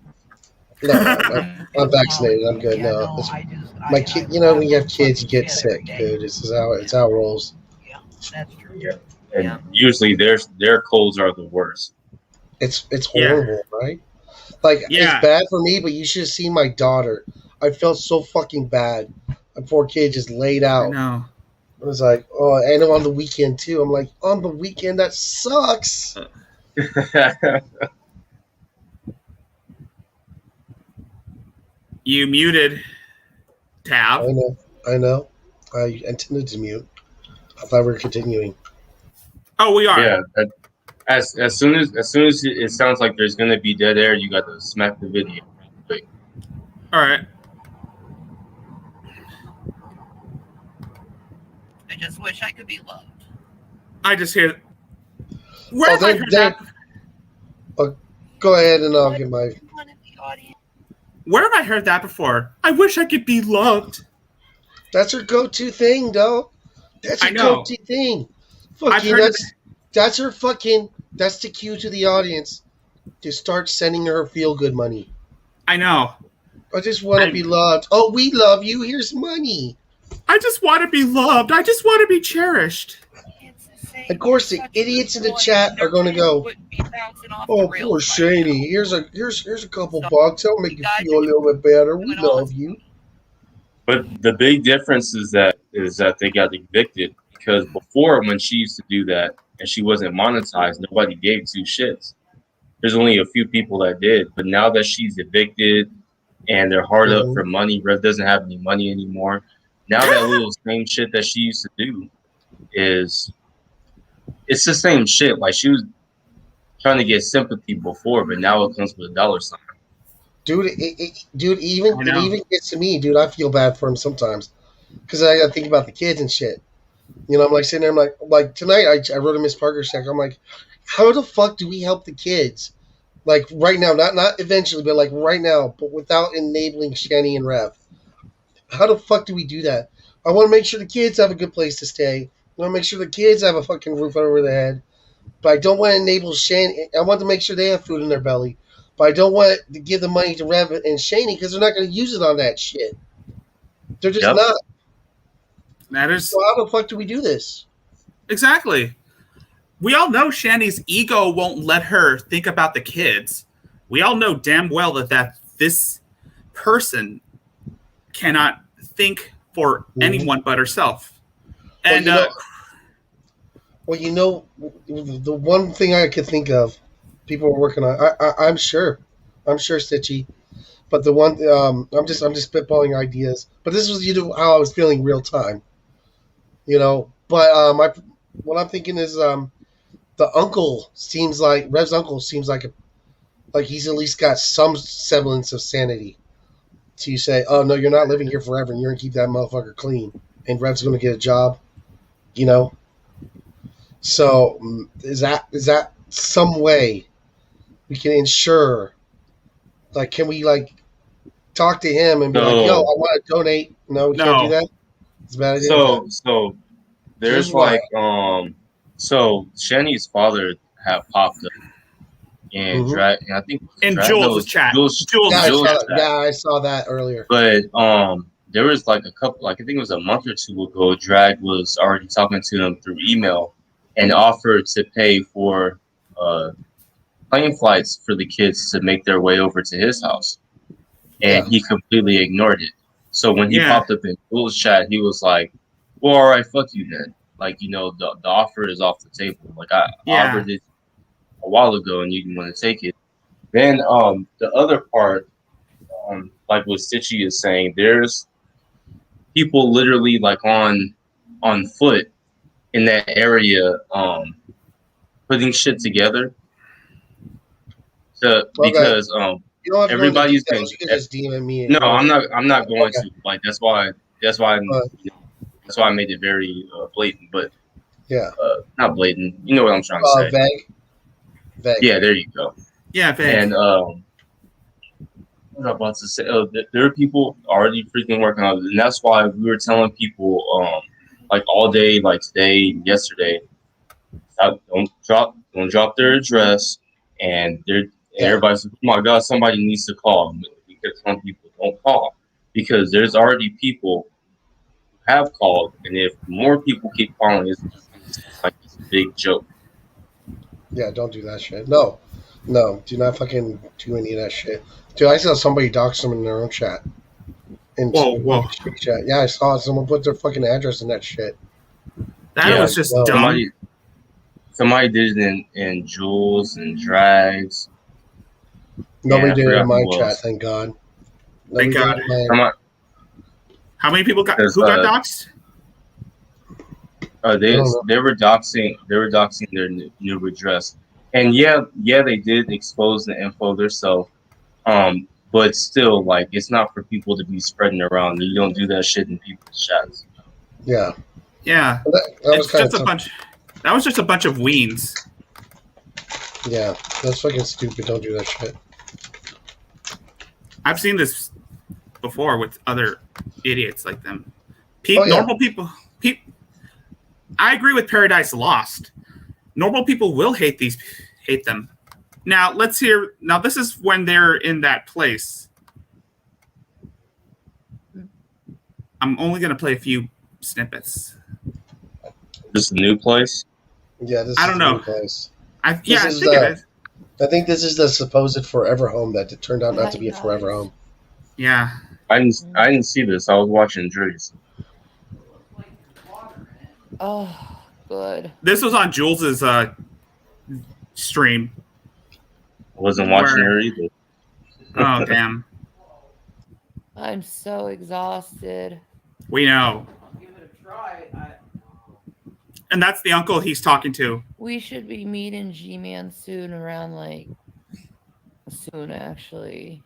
[SPEAKER 5] No, I'm vaccinated. I'm good. No, my kid. When you have kids, you get sick, dude. It's how it rolls.
[SPEAKER 3] Yeah, that's true.
[SPEAKER 4] Yeah, and usually their colds are the worst.
[SPEAKER 5] It's horrible, right? Like it's bad for me, but you should have seen my daughter. I felt so fucking bad. My poor kid just laid out.
[SPEAKER 1] No.
[SPEAKER 5] I was like, oh, and on the weekend too. I'm like, on the weekend, that sucks.
[SPEAKER 1] You muted Tab.
[SPEAKER 5] I know. I intended to mute. I thought we were continuing.
[SPEAKER 1] Oh, we are.
[SPEAKER 4] Yeah. As soon as it sounds like there's gonna be dead air, you got to smack the video.
[SPEAKER 1] All right.
[SPEAKER 2] I just wish I could be loved.
[SPEAKER 1] I just hear. Where have I heard that?
[SPEAKER 5] Go ahead and I'll get my.
[SPEAKER 1] Where have I heard that before? I wish I could be loved.
[SPEAKER 5] That's her go-to thing, though. That's her go-to thing. Fucking, that's her fucking. That's the cue to the audience to start sending her feel-good money.
[SPEAKER 1] I know.
[SPEAKER 5] I just want to be loved. Oh, we love you. Here's money.
[SPEAKER 1] I just want to be loved. I just want to be cherished.
[SPEAKER 5] Of course, the idiots in the chat are going to go, "Oh, poor Shanny. Here's a couple bucks. That'll make you feel a little bit better. We love you."
[SPEAKER 4] But the big difference is that they got evicted, because before, when she used to do that and she wasn't monetized, nobody gave two shits. There's only a few people that did. But now that she's evicted and they're hard up for money, Rev doesn't have any money anymore. Now that little same shit that she used to do it's the same shit. Like, she was trying to get sympathy before, but now it comes with a dollar sign.
[SPEAKER 5] Dude, it even gets to me, dude. I feel bad for him sometimes because I got to think about the kids and shit. I'm like sitting there, I'm like tonight I wrote a Miss Parker check. I'm like, how the fuck do we help the kids? Like right now, not eventually, but like right now, but without enabling Shanny and Rev. How the fuck do we do that? I want to make sure the kids have a good place to stay. I want to make sure the kids have a fucking roof over their head. But I don't want to enable Shanny. I want to make sure they have food in their belly. But I don't want to give the money to Rev and Shanny because they're not going to use it on that shit. They're just not.
[SPEAKER 1] That is.
[SPEAKER 5] So how the fuck do we do this?
[SPEAKER 1] Exactly. We all know Shanny's ego won't let her think about the kids. We all know damn well that this person cannot think for anyone but herself. And
[SPEAKER 5] the one thing I could think of, people are working on. I'm sure, Stitchy. But the one, I'm just spitballing ideas. But this was how I was feeling real time. But what I'm thinking is the uncle seems like Rev's uncle seems like he's at least got some semblance of sanity. So you say, oh no, you're not living here forever, and you're gonna keep that motherfucker clean, and Rev's gonna get a job. So is that some way we can ensure? Like, can we talk to him and be like, yo, I want to donate? No, we can't do that. It's a bad idea.
[SPEAKER 4] So there's so Shanny's father had popped up and I think
[SPEAKER 1] in Jules' chat.
[SPEAKER 5] I saw that earlier.
[SPEAKER 4] But there was a couple, I think it was a month or two ago, Drag was already talking to him through email and offered to pay for plane flights for the kids to make their way over to his house. And he completely ignored it. So when he popped up in Jules' chat, he was like, well, all right, fuck you then. The offer is off the table. I offered it a while ago and you didn't want to take it. Then the other part, like what Stitchy is saying, there's people literally on foot in that area putting shit together. Because everybody's been.
[SPEAKER 5] You can just DM me.
[SPEAKER 4] No, I'm not going to. That's why I made it very blatant. But not blatant. You know what I'm trying to say.
[SPEAKER 5] Vague.
[SPEAKER 4] Yeah, there you go.
[SPEAKER 1] Yeah, vague.
[SPEAKER 4] And what was I about to say? There are people already freaking working on it, and that's why we were telling people all day, today and yesterday, don't drop their address, and everybody's like, oh my god, somebody needs to call, because some people don't call, because there's already people who have called, and if more people keep calling, it's a big joke.
[SPEAKER 5] Yeah, don't do that shit. No, do not fucking do any of that shit. Dude, I saw somebody dox them in their own chat.
[SPEAKER 1] Whoa.
[SPEAKER 5] Chat. Yeah, I saw someone put their fucking address in that shit.
[SPEAKER 1] That was just dumb.
[SPEAKER 4] Somebody did it in Jules and Drags.
[SPEAKER 5] Nobody did it in my chat, thank God.
[SPEAKER 1] Thank God. How many people got doxxed?
[SPEAKER 4] They were doxing their new address, and they did expose the info themselves. But still, it's not for people to be spreading around. You don't do that shit in people's chats.
[SPEAKER 5] Yeah.
[SPEAKER 1] Yeah. That was just a bunch of weens.
[SPEAKER 5] Yeah, that's fucking stupid. Don't do that shit.
[SPEAKER 1] I've seen this before with other idiots like them. Normal people. I agree with Paradise Lost. Normal people will hate them. Now let's hear. Now this is when they're in that place. I'm only going to play a few snippets.
[SPEAKER 4] This is a new place?
[SPEAKER 5] Yeah, this
[SPEAKER 1] I don't
[SPEAKER 5] is
[SPEAKER 1] know.
[SPEAKER 5] a new place.
[SPEAKER 1] I think it is.
[SPEAKER 5] I think this is the supposed forever home that turned out not to be a forever home.
[SPEAKER 1] Yeah.
[SPEAKER 4] I didn't see this. I was watching Dre's.
[SPEAKER 2] Oh, good.
[SPEAKER 1] This was on Jules's stream.
[SPEAKER 4] I wasn't watching her either.
[SPEAKER 1] Oh, damn.
[SPEAKER 2] I'm so exhausted.
[SPEAKER 1] We know.
[SPEAKER 3] I'll give it a try.
[SPEAKER 1] And that's the uncle he's talking to.
[SPEAKER 2] We should be meeting G-Man soon, soon actually.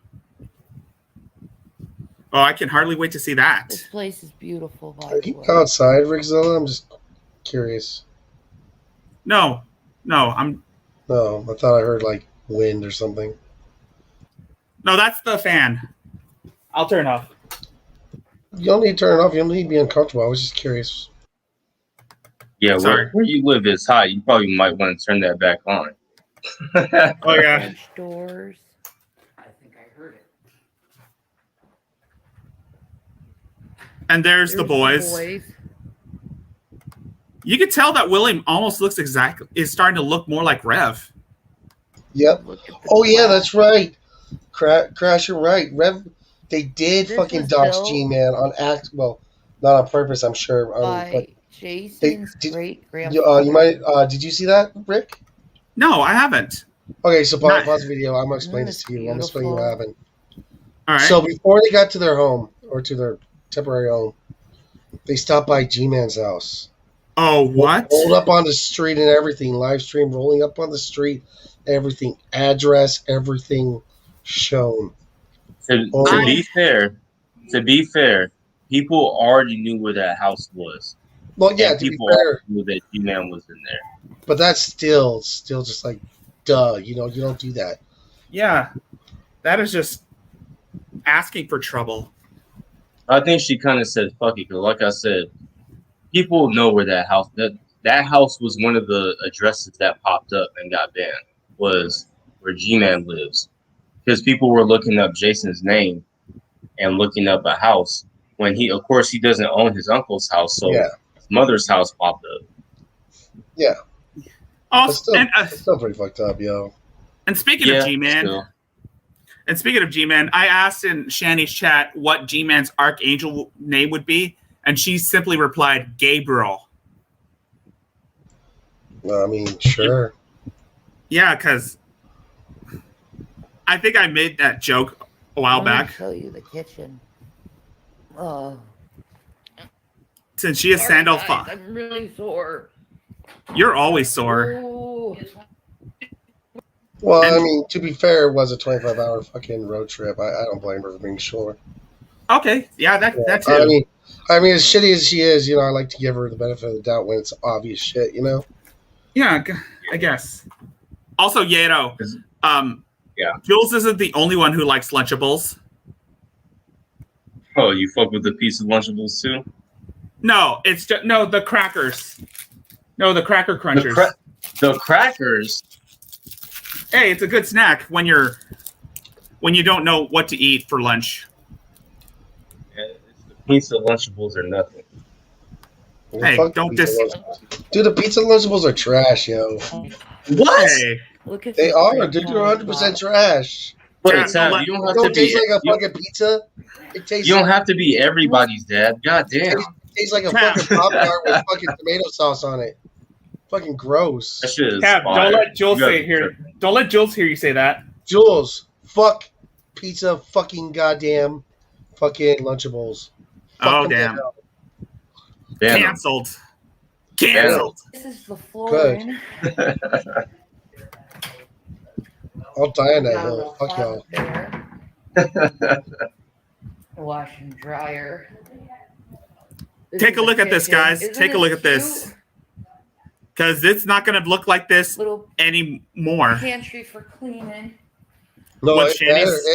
[SPEAKER 1] Oh, I can hardly wait to see that.
[SPEAKER 2] This place is beautiful, by
[SPEAKER 5] Are
[SPEAKER 2] the
[SPEAKER 5] you
[SPEAKER 2] way.
[SPEAKER 5] outside, Rickzilla? I'm just curious.
[SPEAKER 1] No,
[SPEAKER 5] No, I thought I heard wind or something.
[SPEAKER 1] No, that's the fan. I'll turn off.
[SPEAKER 5] You don't need to turn it off. You don't need to be uncomfortable. I was just curious.
[SPEAKER 4] Yeah, where you live is hot. You probably might want to turn that back on.
[SPEAKER 1] Oh, yeah.
[SPEAKER 2] French doors.
[SPEAKER 3] I think I heard it.
[SPEAKER 1] And there's the boys. You can tell that William almost is starting to look more like Rev.
[SPEAKER 5] Yep. Oh, yeah, that's right. Crash, you're right. Rev, they did fucking dox G-Man on act. Well, not on purpose, I'm sure.
[SPEAKER 2] By Jason's
[SPEAKER 5] did
[SPEAKER 2] great
[SPEAKER 5] you
[SPEAKER 2] grandfather.
[SPEAKER 5] might did you see that, Rick?
[SPEAKER 1] No, I haven't.
[SPEAKER 5] Okay, so
[SPEAKER 1] Not-
[SPEAKER 5] pause the video. I'm gonna explain
[SPEAKER 2] Isn't
[SPEAKER 5] this
[SPEAKER 2] this
[SPEAKER 5] to you. I'm gonna explain what
[SPEAKER 2] beautiful?
[SPEAKER 5] happened.
[SPEAKER 1] All right.
[SPEAKER 5] So before they got to their home or to their temporary home, they stopped by G-Man's house.
[SPEAKER 1] Oh, what?
[SPEAKER 5] Rolled up on the street and everything. Live stream rolling up on the street, everything. Address, everything shown.
[SPEAKER 4] To
[SPEAKER 5] Oh,
[SPEAKER 4] be fair, people already knew where that house was.
[SPEAKER 5] well, yeah.
[SPEAKER 4] And
[SPEAKER 5] To be
[SPEAKER 4] people
[SPEAKER 5] fair,
[SPEAKER 4] already knew that G-Man was in there.
[SPEAKER 5] but that's still just like, duh. You don't do that.
[SPEAKER 1] Yeah, that is just asking for trouble.
[SPEAKER 4] I think she kind of said, fuck it, because like I said, people know where that house was one of the addresses that popped up and got banned, was where G-Man lives. Because people were looking up Jason's name and looking up a house when of course, he doesn't own his uncle's house, so
[SPEAKER 5] Yeah.
[SPEAKER 4] his mother's house popped up.
[SPEAKER 5] Yeah.
[SPEAKER 1] Also,
[SPEAKER 5] It's still pretty fucked up, yo.
[SPEAKER 1] and speaking of G-Man, I asked in Shanny's chat what G-Man's archangel name would be, and she simply replied, Gabriel.
[SPEAKER 5] I mean, sure.
[SPEAKER 1] Yeah, because I think I made that joke a while
[SPEAKER 2] Let me
[SPEAKER 1] back.
[SPEAKER 2] show you the kitchen. Oh,
[SPEAKER 1] Since she is
[SPEAKER 2] sorry,
[SPEAKER 1] Sandal
[SPEAKER 2] guys,
[SPEAKER 1] Fa.
[SPEAKER 2] I'm really sore.
[SPEAKER 1] You're always sore.
[SPEAKER 2] Ooh.
[SPEAKER 5] Well,
[SPEAKER 1] And-
[SPEAKER 5] I mean, to be fair, it was a 25-hour fucking road trip. I don't blame her for being sore.
[SPEAKER 1] Okay, yeah, that too.
[SPEAKER 5] I mean, as shitty as she is, I like to give her the benefit of the doubt when it's obvious shit,
[SPEAKER 1] Yeah, I guess. Also, Yero,
[SPEAKER 4] Yeah.
[SPEAKER 1] Jules isn't the only one who likes Lunchables.
[SPEAKER 4] Oh, you fuck with the piece of Lunchables too?
[SPEAKER 1] No, it's just the crackers. No, the cracker crunchers.
[SPEAKER 4] The crackers.
[SPEAKER 1] Hey, it's a good snack when you don't know what to eat for lunch.
[SPEAKER 4] The piece of Lunchables or nothing.
[SPEAKER 1] Hey,
[SPEAKER 5] Fuck
[SPEAKER 1] don't
[SPEAKER 5] pizza Lunchables. Dude, the pizza Lunchables are trash, yo.
[SPEAKER 4] What?
[SPEAKER 1] Hey,
[SPEAKER 2] Look at
[SPEAKER 5] They
[SPEAKER 2] this
[SPEAKER 5] are,
[SPEAKER 2] great
[SPEAKER 5] dude. They're 100%
[SPEAKER 2] grandfather.
[SPEAKER 5] trash.
[SPEAKER 4] But
[SPEAKER 1] Yeah,
[SPEAKER 4] Tab,
[SPEAKER 1] no,
[SPEAKER 4] you don't
[SPEAKER 5] It
[SPEAKER 4] have
[SPEAKER 5] don't
[SPEAKER 4] to
[SPEAKER 5] taste
[SPEAKER 4] be.
[SPEAKER 5] like a fucking pizza. It tastes,
[SPEAKER 4] You don't have to be everybody's dad. God damn.
[SPEAKER 5] tastes like a
[SPEAKER 1] Crap.
[SPEAKER 5] fucking Pop Tart with fucking tomato sauce on it. Fucking gross.
[SPEAKER 4] That shit is
[SPEAKER 1] Tab,
[SPEAKER 4] fire.
[SPEAKER 1] don't let Jules
[SPEAKER 4] You gotta
[SPEAKER 1] say
[SPEAKER 4] be
[SPEAKER 1] here.
[SPEAKER 4] careful.
[SPEAKER 1] Don't let Jules hear you say that.
[SPEAKER 5] Jules, fuck pizza fucking goddamn fucking Lunchables. Fuck
[SPEAKER 1] Oh
[SPEAKER 5] them
[SPEAKER 1] damn!
[SPEAKER 5] down.
[SPEAKER 4] Damn.
[SPEAKER 1] Canceled. Canceled.
[SPEAKER 2] This is the flooring.
[SPEAKER 5] I'll die on that
[SPEAKER 2] Got a
[SPEAKER 5] hill.
[SPEAKER 2] little
[SPEAKER 5] Fuck y'all.
[SPEAKER 2] closet there. Wash and dryer. This
[SPEAKER 1] Take
[SPEAKER 2] is
[SPEAKER 1] a look
[SPEAKER 2] the
[SPEAKER 1] at this,
[SPEAKER 2] kitchen.
[SPEAKER 1] guys.
[SPEAKER 2] Isn't
[SPEAKER 1] Take a look at
[SPEAKER 2] cute?
[SPEAKER 1] this. Because it's not going to look like this
[SPEAKER 2] Little
[SPEAKER 1] anymore.
[SPEAKER 2] pantry for cleaning.
[SPEAKER 5] No,
[SPEAKER 1] What,
[SPEAKER 5] it better.
[SPEAKER 1] Shanny's-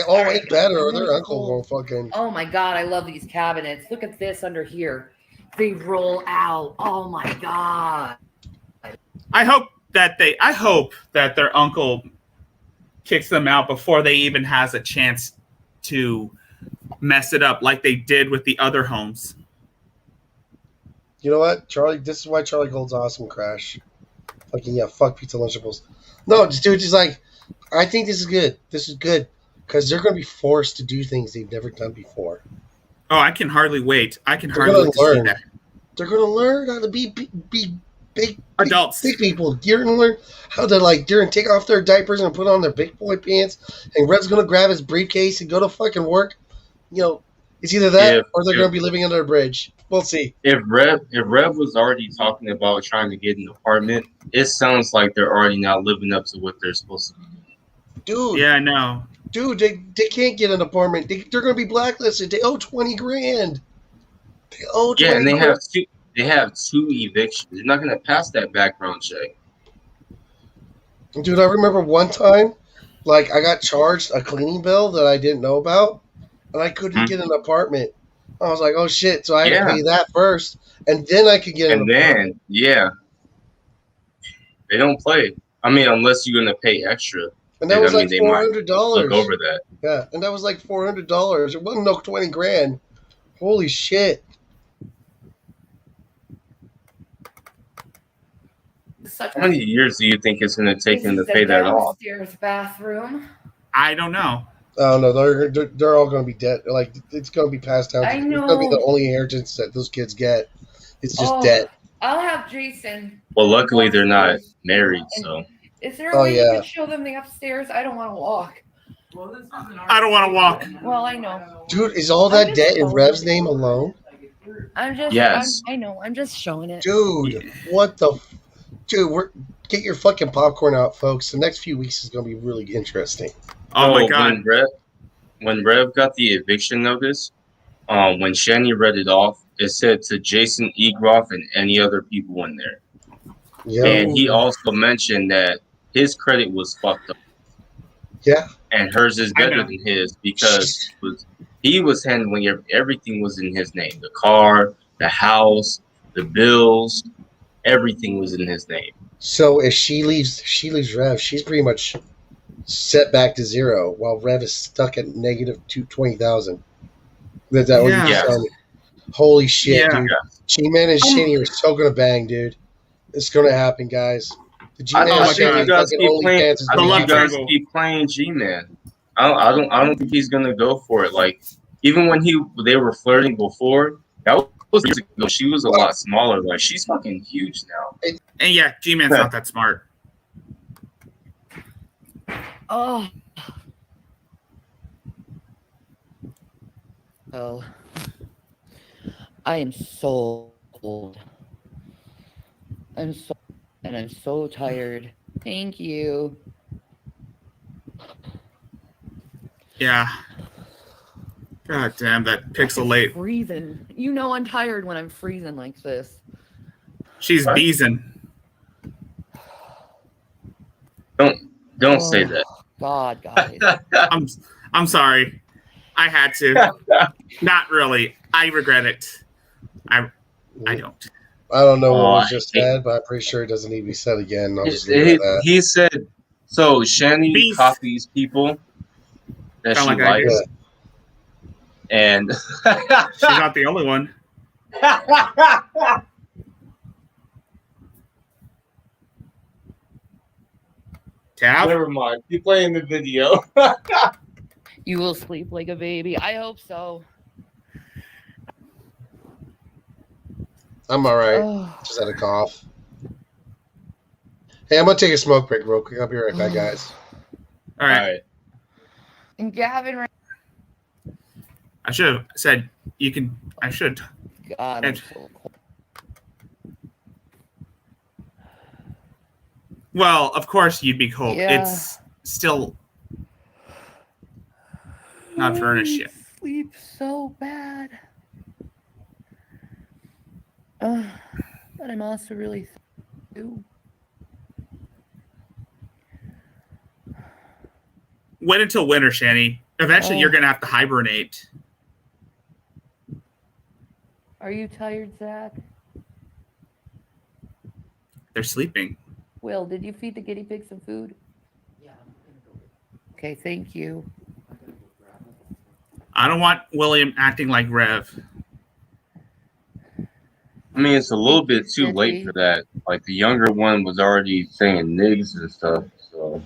[SPEAKER 5] It better, or their
[SPEAKER 2] Really
[SPEAKER 5] uncle
[SPEAKER 2] cool.
[SPEAKER 5] won't fucking.
[SPEAKER 2] Oh my god, I love these cabinets. Look at this under here. They roll out. Oh my god.
[SPEAKER 1] I hope that their uncle kicks them out before they even has a chance to mess it up like they did with the other homes.
[SPEAKER 5] You know what, Charlie? This is why Charlie Gold's awesome. Crash. Fucking yeah, fuck pizza Lunchables. No, just like, I think this is good. This is good because they're going to be forced to do things they've never done before.
[SPEAKER 1] Oh, I can hardly wait. I can
[SPEAKER 5] They're
[SPEAKER 1] hardly
[SPEAKER 5] gonna
[SPEAKER 1] wait to see
[SPEAKER 5] learn.
[SPEAKER 1] that.
[SPEAKER 5] They're going to learn how to be big
[SPEAKER 1] Adults.
[SPEAKER 5] big people. You're going to learn how to take off their diapers and put on their big boy pants. And Red's going to grab his briefcase and go to fucking work. It's either that or they're going to be living under a bridge. We'll see.
[SPEAKER 4] If Rev was already talking about trying to get an apartment, it sounds like they're already now living up to what they're supposed to be.
[SPEAKER 5] Dude,
[SPEAKER 1] Yeah, I know.
[SPEAKER 5] dude, they can't get an apartment. They're going to be blacklisted. They owe $20,000. They owe $20,000.
[SPEAKER 4] Yeah, and they have two evictions. They're not gonna pass that background check.
[SPEAKER 5] Dude, I remember one time, I got charged a cleaning bill that I didn't know about, and I couldn't get an apartment. I was like, oh shit! So I had to pay that first, and then I could get an apartment.
[SPEAKER 4] They don't play. I mean, unless you're gonna pay extra.
[SPEAKER 5] And that was like
[SPEAKER 4] they might
[SPEAKER 5] $400.
[SPEAKER 4] Look over that.
[SPEAKER 5] Yeah, and that was like $400. It wasn't no $20,000. Holy shit!
[SPEAKER 2] Such
[SPEAKER 4] How many years do you think it's gonna take him to pay that off?
[SPEAKER 2] Downstairs bathroom.
[SPEAKER 1] I don't know.
[SPEAKER 5] Oh no, they're all going to be dead. Like, it's going to be passed down.
[SPEAKER 2] I
[SPEAKER 5] It's going to be
[SPEAKER 2] know.
[SPEAKER 5] the only inheritance that those kids get. It's just
[SPEAKER 2] Oh,
[SPEAKER 5] debt.
[SPEAKER 2] I'll have Jason.
[SPEAKER 4] Well, luckily they're not
[SPEAKER 2] upstairs.
[SPEAKER 4] married, so.
[SPEAKER 2] Is there a
[SPEAKER 5] Oh,
[SPEAKER 2] way you
[SPEAKER 5] yeah.
[SPEAKER 2] could show them the upstairs? I don't want to walk.
[SPEAKER 1] I don't want to walk.
[SPEAKER 2] Well, I know.
[SPEAKER 5] Dude, is all that debt in Rev's name alone?
[SPEAKER 2] I'm just.
[SPEAKER 4] Yes.
[SPEAKER 2] I know. I'm just showing it.
[SPEAKER 5] Dude, what the? Dude, get your fucking popcorn out, folks. The next few weeks is going to be really interesting.
[SPEAKER 1] Oh my
[SPEAKER 4] So
[SPEAKER 1] god.
[SPEAKER 4] When Rev got the eviction notice, when Shanny read it off, it said to Jason Egroff and any other people in there.
[SPEAKER 5] Yeah.
[SPEAKER 4] And he also mentioned that his credit was fucked up.
[SPEAKER 5] Yeah.
[SPEAKER 4] And hers is
[SPEAKER 1] I
[SPEAKER 4] better
[SPEAKER 1] know.
[SPEAKER 4] than his because he was handling everything was in his name. The car, the house, the bills, everything was in his name.
[SPEAKER 5] So if she leaves Rev, she's pretty much set back to zero, while Rev is stuck at negative 20,000. That's that what you
[SPEAKER 1] Yeah.
[SPEAKER 5] just told me? Holy shit,
[SPEAKER 1] Yeah.
[SPEAKER 5] dude! G-Man and Shanny are so gonna bang, dude. It's gonna happen, guys. The G-Man
[SPEAKER 1] Oh
[SPEAKER 5] and
[SPEAKER 1] my
[SPEAKER 5] Shanny
[SPEAKER 1] God.
[SPEAKER 4] you guys
[SPEAKER 5] fucking
[SPEAKER 4] keep playing.
[SPEAKER 5] OnlyFans is
[SPEAKER 4] I
[SPEAKER 5] gonna
[SPEAKER 1] The
[SPEAKER 4] think
[SPEAKER 1] love
[SPEAKER 4] you
[SPEAKER 5] happen.
[SPEAKER 4] guys
[SPEAKER 1] triangle.
[SPEAKER 4] keep playing G-Man. I don't think he's gonna go for it. Like even when they were flirting before, that was years ago. She was a lot smaller. Like she's fucking huge now.
[SPEAKER 1] And yeah, G-Man's not that smart.
[SPEAKER 2] Oh. Well, I am so old. I'm so tired. Thank you.
[SPEAKER 1] Yeah. God damn, that pixelate.
[SPEAKER 2] Freezing. You know I'm tired when I'm freezing like this.
[SPEAKER 1] She's
[SPEAKER 4] What?
[SPEAKER 1] beezing.
[SPEAKER 4] Don't say that.
[SPEAKER 2] God, guys.
[SPEAKER 1] I'm sorry. I had to. Not really. I regret it. I don't.
[SPEAKER 5] I don't know what
[SPEAKER 4] Oh,
[SPEAKER 5] was just
[SPEAKER 4] I hate-
[SPEAKER 5] said, but I'm pretty sure it doesn't need to be said again. I'll just leave it at that.
[SPEAKER 4] He said so. Shanny
[SPEAKER 1] Beast.
[SPEAKER 4] copies people that
[SPEAKER 1] Sound
[SPEAKER 4] she
[SPEAKER 1] like I
[SPEAKER 4] likes,
[SPEAKER 1] do.
[SPEAKER 4] and
[SPEAKER 1] She's not the only one. Tab?
[SPEAKER 4] Never mind. Keep playing the video.
[SPEAKER 2] You will sleep like a baby. I hope so.
[SPEAKER 5] I'm all right.
[SPEAKER 2] Oh.
[SPEAKER 5] Just had a cough. Hey, I'm gonna take a smoke break real quick. I'll be right back, guys.
[SPEAKER 1] All right.
[SPEAKER 2] And Gavin,
[SPEAKER 1] I should have said you can. I should.
[SPEAKER 2] God, I'm
[SPEAKER 1] And-
[SPEAKER 2] so cold.
[SPEAKER 1] Well, of course you'd be cold.
[SPEAKER 2] Yeah.
[SPEAKER 1] It's still not furnished yet.
[SPEAKER 2] Sleep so bad. But I'm also really too.
[SPEAKER 1] Wait until winter, Shanny. Eventually,
[SPEAKER 2] Oh.
[SPEAKER 1] you're gonna have to hibernate.
[SPEAKER 2] Are you tired, Zach?
[SPEAKER 1] They're sleeping.
[SPEAKER 2] Will, did you feed the guinea pig some food? Yeah. Okay, thank you.
[SPEAKER 1] I don't want William acting like Rev.
[SPEAKER 4] I mean, it's a little bit too
[SPEAKER 2] City.
[SPEAKER 4] late for that. Like the younger one was already saying niggas and stuff. So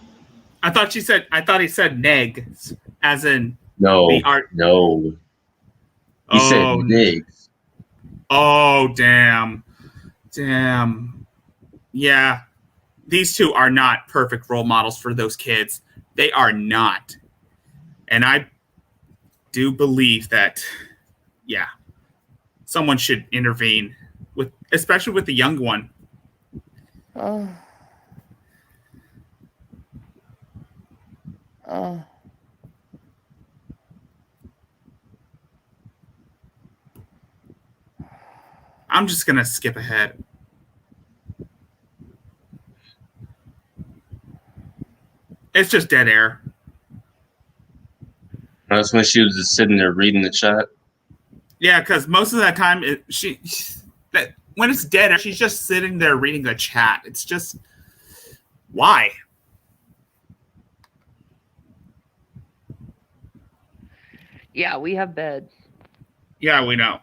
[SPEAKER 1] I thought he said negs, as in
[SPEAKER 4] no,
[SPEAKER 1] the art.
[SPEAKER 4] no. He said
[SPEAKER 1] Oh,
[SPEAKER 4] niggas.
[SPEAKER 1] oh, damn. Yeah, these two are not perfect role models for those kids. They are not, and I do believe that. Yeah, someone should intervene especially with the young one.
[SPEAKER 2] Oh. Oh.
[SPEAKER 1] I'm just gonna skip ahead. It's just dead air.
[SPEAKER 4] That's when she was just sitting there reading the chat.
[SPEAKER 1] Yeah, because most of that time, when it's dead air, she's just sitting there reading the chat. It's just why?
[SPEAKER 2] Yeah, we have beds.
[SPEAKER 1] Yeah, we know.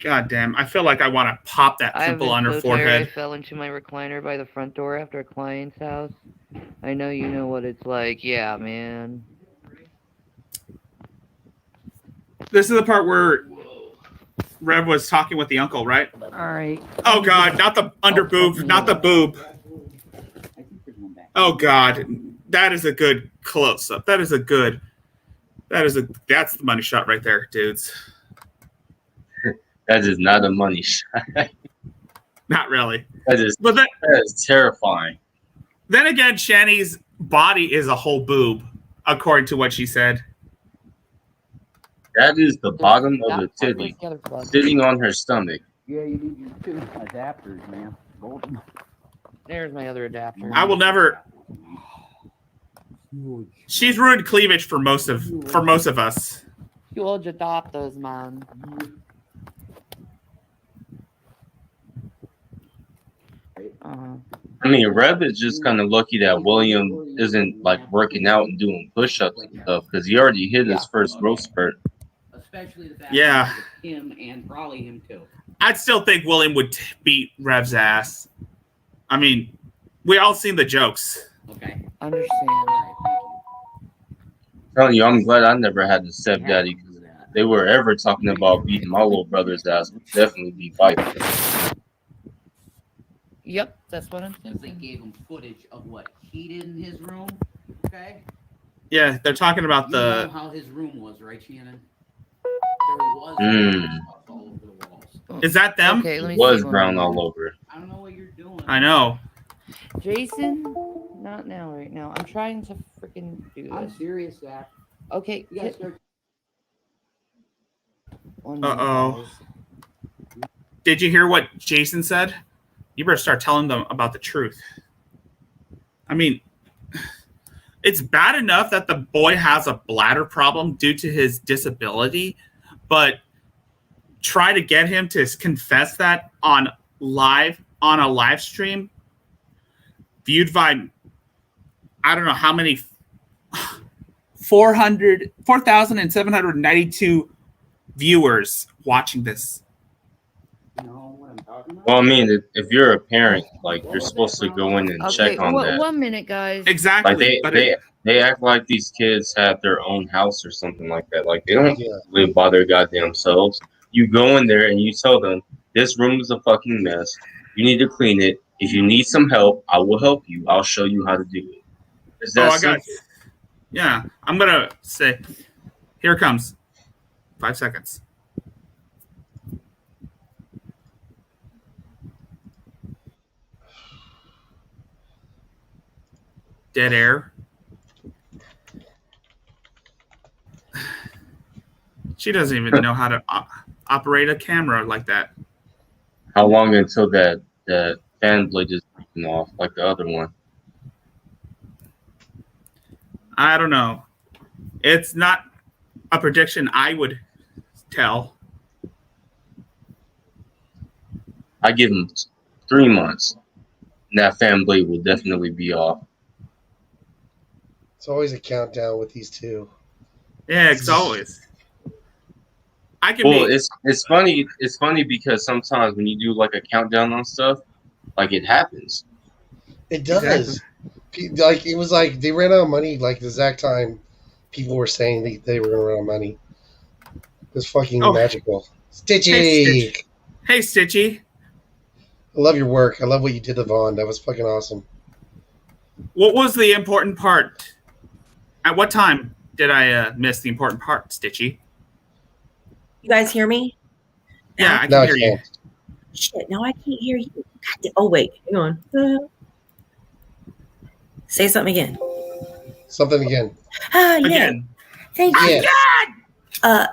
[SPEAKER 1] God damn, I feel like I want to pop that
[SPEAKER 2] I've
[SPEAKER 1] pimple
[SPEAKER 2] been
[SPEAKER 1] on her
[SPEAKER 2] so tired. I
[SPEAKER 1] forehead.
[SPEAKER 2] fell into my recliner by the front door after a client's house. I know you know what it's like. Yeah, man.
[SPEAKER 1] This is the part where Rev was talking with the uncle, right?
[SPEAKER 2] All right.
[SPEAKER 1] Oh God, not the under boob, not the boob. Oh God, that is a good close up. That's the money shot right there, dudes.
[SPEAKER 4] That is not a money shot.
[SPEAKER 1] Not really.
[SPEAKER 4] That is terrifying.
[SPEAKER 1] Then again, Shanny's body is a whole boob, according to what she said.
[SPEAKER 4] That is the bottom of the titty
[SPEAKER 2] The other plug?
[SPEAKER 4] sitting on her stomach.
[SPEAKER 3] Yeah, you need your two adapters, man. Both of them.
[SPEAKER 2] There's my other adapter.
[SPEAKER 1] I will never. She's ruined cleavage for most of us.
[SPEAKER 2] You will adopt those, man.
[SPEAKER 4] I mean, Rev is just kind of lucky that William isn't like working out and doing push-ups and stuff because he already hit his first growth spurt.
[SPEAKER 3] Especially the fact
[SPEAKER 1] Yeah.
[SPEAKER 3] that him and probably him too.
[SPEAKER 1] I'd still think William would beat Rev's ass. I mean, we all seen the jokes.
[SPEAKER 3] Okay.
[SPEAKER 2] Understand.
[SPEAKER 3] All right,
[SPEAKER 4] I'm telling you, I'm glad I never had a stepdaddy.
[SPEAKER 3] thank you.
[SPEAKER 4] If they were ever talking about beating my little brother's ass, would definitely be fighting.
[SPEAKER 2] Yep, that's what I'm
[SPEAKER 3] Because they
[SPEAKER 2] thinking.
[SPEAKER 3] gave him footage of what he did in his room. Okay.
[SPEAKER 1] Yeah, they're talking about
[SPEAKER 3] You know
[SPEAKER 1] the.
[SPEAKER 3] how his room was, right, Shannon? There was stuff all over the walls.
[SPEAKER 1] Is that them?
[SPEAKER 2] Okay, let me
[SPEAKER 4] It was
[SPEAKER 2] see one
[SPEAKER 4] brown
[SPEAKER 2] more.
[SPEAKER 4] all over.
[SPEAKER 3] I don't know what you're doing.
[SPEAKER 1] I know.
[SPEAKER 2] Jason, not now, right now. I'm trying to freaking do
[SPEAKER 3] I'm
[SPEAKER 2] this.
[SPEAKER 3] serious, Zach.
[SPEAKER 2] Okay.
[SPEAKER 3] You gotta start.
[SPEAKER 1] Uh-oh. Did you hear what Jason said? You better start telling them about the truth. I mean, it's bad enough that the boy has a bladder problem due to his disability, but try to get him to confess that on a live stream viewed by I don't know how many 4,792 viewers watching this.
[SPEAKER 3] You know what I'm talking about?
[SPEAKER 4] Well, I mean, if you're a parent, like you're supposed to go in and
[SPEAKER 2] Okay,
[SPEAKER 4] check on that.
[SPEAKER 2] 1 minute, guys.
[SPEAKER 1] Exactly.
[SPEAKER 4] Like they act like these kids have their own house or something like that. Like they don't
[SPEAKER 5] Yeah.
[SPEAKER 4] live by their goddamn selves. You go in there and you tell them this room is a fucking mess. You need to clean it. If you need some help, I will help you. I'll show you how to do it. It's that
[SPEAKER 1] I got.
[SPEAKER 4] simple.
[SPEAKER 1] Yeah, I'm gonna say, here it comes. 5 seconds. Dead air. She doesn't even know how to operate a camera like that.
[SPEAKER 4] How long until that fan blade is taken off like the other one?
[SPEAKER 1] I don't know. It's not a prediction I would tell.
[SPEAKER 4] I give them 3 months. And that fan blade will definitely be off.
[SPEAKER 5] It's always a countdown with these two.
[SPEAKER 1] Yeah, it's always. I can
[SPEAKER 4] Well,
[SPEAKER 1] be.
[SPEAKER 4] it's funny. It's funny because sometimes when you do like a countdown on stuff, like it happens.
[SPEAKER 5] It does. Like it was like they ran out of money. Like the exact time people were saying they were gonna run out of money. It was fucking magical. Stitchy.
[SPEAKER 1] Hey, Stitch. Hey, Stitchy.
[SPEAKER 5] I love your work. I love what you did to Vaughn. That was fucking awesome.
[SPEAKER 1] What was the important part? At what time did I miss the important part, Stitchy?
[SPEAKER 6] You guys hear me?
[SPEAKER 1] Yeah, I
[SPEAKER 5] No,
[SPEAKER 1] can hear you.
[SPEAKER 5] can't.
[SPEAKER 6] Shit, no, I can't hear you. Oh, wait, hang on. Say something again.
[SPEAKER 5] Something again.
[SPEAKER 6] Yeah.
[SPEAKER 1] Again.
[SPEAKER 6] Thank you.
[SPEAKER 5] Yeah.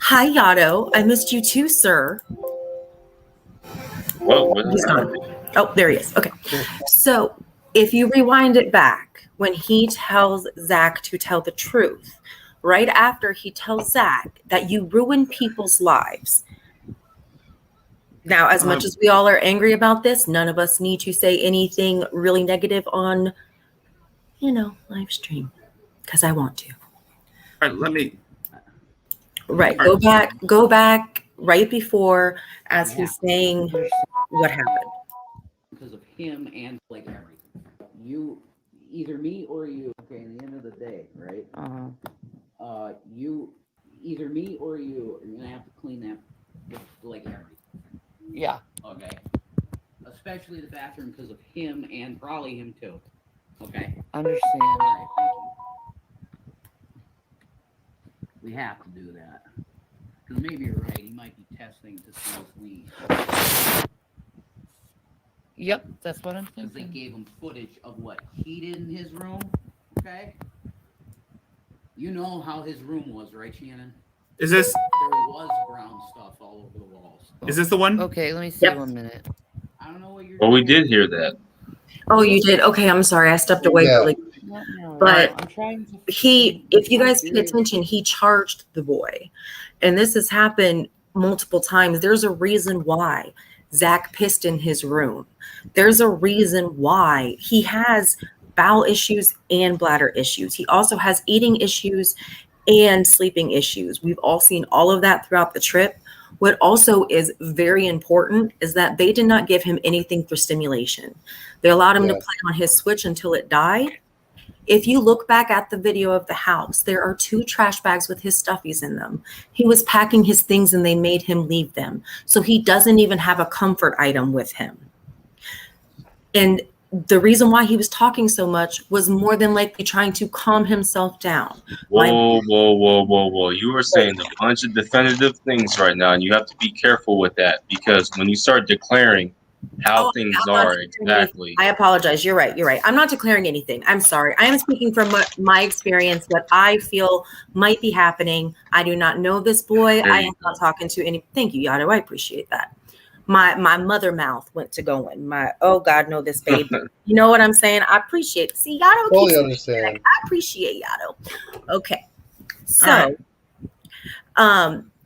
[SPEAKER 6] Hi, Yado. I missed you too, sir.
[SPEAKER 4] What
[SPEAKER 6] He's gone. Oh, there he is. Okay. So if you rewind it back, when he tells Zach to tell the truth, right after he tells Zach that you ruin people's lives. Now, as much as we all are angry about this, none of us need to say anything really negative on, live stream, because I want to.
[SPEAKER 1] All right, let me.
[SPEAKER 6] Right. Go back right before as he's saying what happened.
[SPEAKER 3] Because of him and like everything. You, either me or you. Okay, at the end of the day, right? You, either me or you are gonna have to clean that
[SPEAKER 7] like everything.
[SPEAKER 2] Yeah.
[SPEAKER 7] Okay. Especially the bathroom because of him and probably him too. Okay.
[SPEAKER 2] Understand.
[SPEAKER 7] All right. Thank you. We have to do that because maybe you're right. He might be testing to see if we.
[SPEAKER 2] Yep, that's what I'm
[SPEAKER 7] Because they
[SPEAKER 2] thinking.
[SPEAKER 7] gave him footage of what he did in his room. Okay. You know how his room was, right, Shannon?
[SPEAKER 1] Is this
[SPEAKER 7] There was brown stuff all over the walls.
[SPEAKER 1] the one?
[SPEAKER 2] Okay, let me see
[SPEAKER 6] Yep.
[SPEAKER 2] 1 minute.
[SPEAKER 7] I don't know what you're.
[SPEAKER 4] Well, we did hear that.
[SPEAKER 6] Oh, you did? Okay, I'm sorry. I stepped away
[SPEAKER 5] Yeah.
[SPEAKER 6] really.
[SPEAKER 2] Not now.
[SPEAKER 6] But
[SPEAKER 2] I'm trying to.
[SPEAKER 6] if you guys pay attention, he charged the boy. And this has happened multiple times. There's a reason why Zach pissed in his room. There's a reason why he has bowel issues and bladder issues. He also has eating issues and sleeping issues. We've all seen all of that throughout the trip. What also is very important is that they did not give him anything for stimulation. They allowed him to play on his Switch until it died. If you look back at the video of the house, there are 2 trash bags with his stuffies in them. He was packing his things and they made him leave them. So he doesn't even have a comfort item with him. And the reason why he was talking so much was more than likely trying to calm himself down.
[SPEAKER 4] Whoa. You were saying a bunch of definitive things right now, and you have to be careful with that because when you start declaring how things are exactly.
[SPEAKER 6] I apologize. You're right. I'm not declaring anything. I'm sorry. I am speaking from my experience, what I feel might be happening. I do not know this boy. I am not talking to any. Thank you, Yado. I appreciate that. My mother mouth went to going. Oh God, no, this baby. You know what I'm saying? I appreciate. See, Yado.
[SPEAKER 5] Totally understand.
[SPEAKER 6] I appreciate Yado. Okay, so,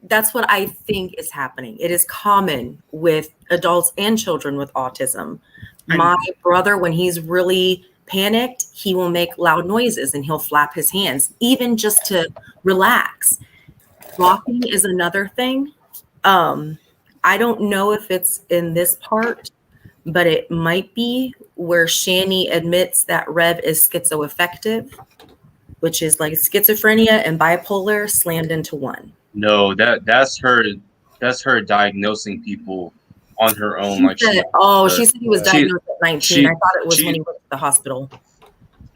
[SPEAKER 6] that's what I think is happening. It is common with adults and children with autism. My brother, when he's really panicked, he will make loud noises and he'll flap his hands, even just to relax. Walking is another thing. I don't know if it's in this part, but it might be where Shanny admits that Rev is schizoaffective, which is like schizophrenia and bipolar slammed into one.
[SPEAKER 4] No, that's her diagnosing people on her own.
[SPEAKER 6] She said he was diagnosed at 19. I thought it was when he went to the hospital.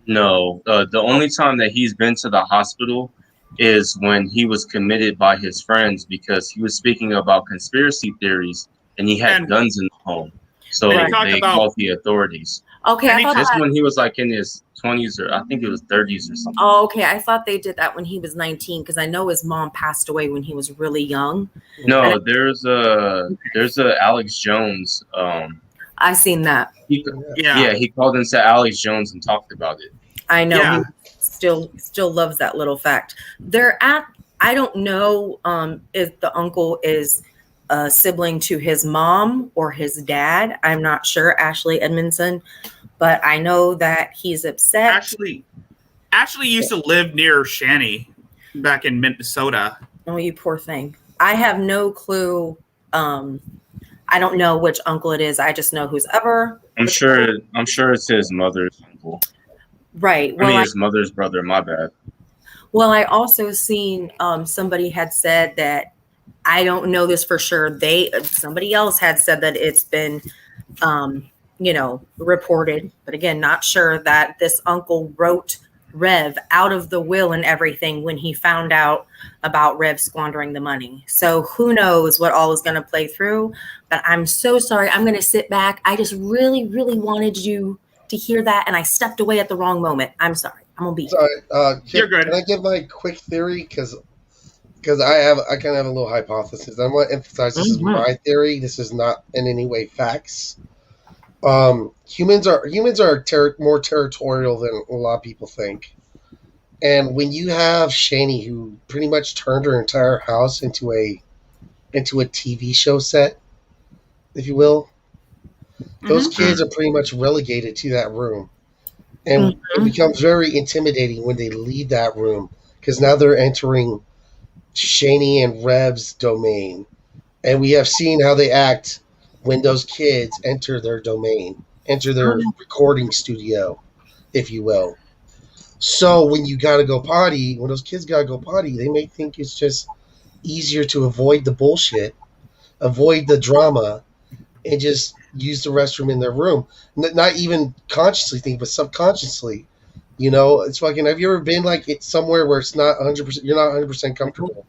[SPEAKER 4] No, the only time that he's been to the hospital is when he was committed by his friends because he was speaking about conspiracy theories and he had guns in the home. So they called the authorities.
[SPEAKER 6] Okay, I thought
[SPEAKER 4] this when he was like in his 20s or I think it was 30s or something.
[SPEAKER 6] Oh, okay. I thought they did that when he was 19 because I know his mom passed away when he was really young.
[SPEAKER 4] No, there's a Alex Jones.
[SPEAKER 6] I seen that.
[SPEAKER 4] He called into Alex Jones and talked about it.
[SPEAKER 6] I know. Yeah. He still loves that little fact. I don't know if the uncle is a sibling to his mom or his dad. I'm not sure, Ashley Edmondson, but I know that he's upset.
[SPEAKER 1] Ashley used to live near Shanny back in Minnesota.
[SPEAKER 6] Oh, you poor thing. I have no clue. I don't know which uncle it is. I just know who's ever.
[SPEAKER 4] I'm sure it's his mother's uncle.
[SPEAKER 6] Right.
[SPEAKER 4] Well, his mother's brother. My bad.
[SPEAKER 6] Well, I also seen somebody had said that I don't know this for sure. Somebody else had said that it's been, reported, but again, not sure that this uncle wrote Rev out of the will and everything when he found out about Rev squandering the money. So who knows what all is going to play through, but I'm so sorry. I'm going to sit back. I just really, really wanted you to hear that. And I stepped away at the wrong moment. I'm sorry. I'm going to be
[SPEAKER 5] sorry.
[SPEAKER 1] You're good.
[SPEAKER 5] Can I give my quick theory? Because I kind of have a little hypothesis. I want to emphasize this is my theory. This is not in any way facts. Humans are more territorial than a lot of people think. And when you have Shanny, who pretty much turned her entire house into a TV show set, if you will, those kids are pretty much relegated to that room. And it becomes very intimidating when they leave that room because now they're entering Shanny and Rev's domain. And we have seen how they act when those kids enter their domain, enter their recording studio, if you will. So when you gotta go potty, when those kids gotta go potty, they may think it's just easier to avoid the bullshit avoid the drama, and just use the restroom in their room. Not even consciously think, but subconsciously. You know, it's fucking. Have you ever been like it's somewhere where it's not 100%? You're not 100% comfortable.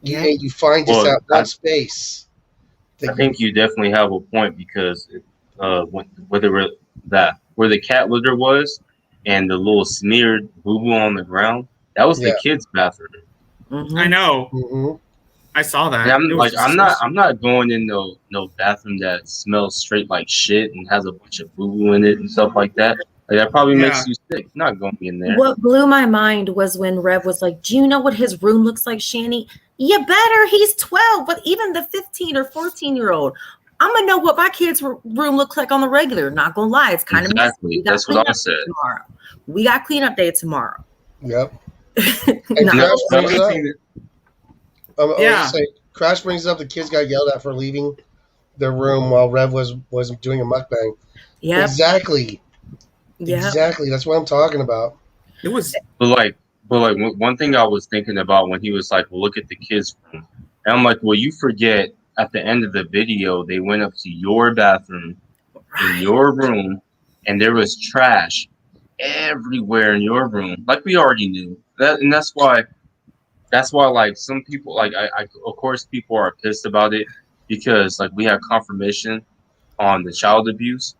[SPEAKER 6] Yeah.
[SPEAKER 5] You find just
[SPEAKER 4] Well,
[SPEAKER 5] that one space.
[SPEAKER 4] I think you definitely have a point because whether that where the cat litter was and the little smeared boo boo on the ground, that was the
[SPEAKER 5] Yeah.
[SPEAKER 4] kids' bathroom.
[SPEAKER 6] Mhm.
[SPEAKER 1] I know.
[SPEAKER 5] Mm-hmm.
[SPEAKER 1] I saw that.
[SPEAKER 4] And I'm
[SPEAKER 1] It was
[SPEAKER 4] like,
[SPEAKER 1] disgusting.
[SPEAKER 4] I'm not going in no bathroom that smells straight like shit and has a bunch of boo boo in it and stuff like that. Like that probably
[SPEAKER 1] Yeah.
[SPEAKER 4] makes you sick. I'm not going in there.
[SPEAKER 6] What blew my mind was when Rev was like, "Do you know what his room looks like, Shanny? You better. He's 12, but even the 15 or 14-year-old, I'm gonna know what my kid's room looks like on the regular. Not gonna lie, it's kind of
[SPEAKER 4] Exactly.
[SPEAKER 6] messy.
[SPEAKER 4] That's what I said.
[SPEAKER 6] Tomorrow. We got cleanup day tomorrow.
[SPEAKER 5] Yep.
[SPEAKER 6] Not
[SPEAKER 5] And
[SPEAKER 4] No,
[SPEAKER 5] Crash
[SPEAKER 4] the
[SPEAKER 5] brings
[SPEAKER 4] only
[SPEAKER 5] it up.
[SPEAKER 4] thing that-
[SPEAKER 5] I was
[SPEAKER 1] Yeah.
[SPEAKER 5] just saying, Crash brings up the kids got yelled at for leaving their room while Rev was doing a mukbang.
[SPEAKER 6] Yep.
[SPEAKER 5] Exactly.
[SPEAKER 6] Yep.
[SPEAKER 5] Exactly. That's what I'm talking about.
[SPEAKER 1] It was.
[SPEAKER 4] But one thing I was thinking about when he was like, well, look at the kids' room. And I'm like, well, you forget at the end of the video, they went up to your bathroom in your room and there was trash everywhere in your room. Like we already knew that. And that's why like some people, like I of course people are pissed about it because like we have confirmation on the child abuse.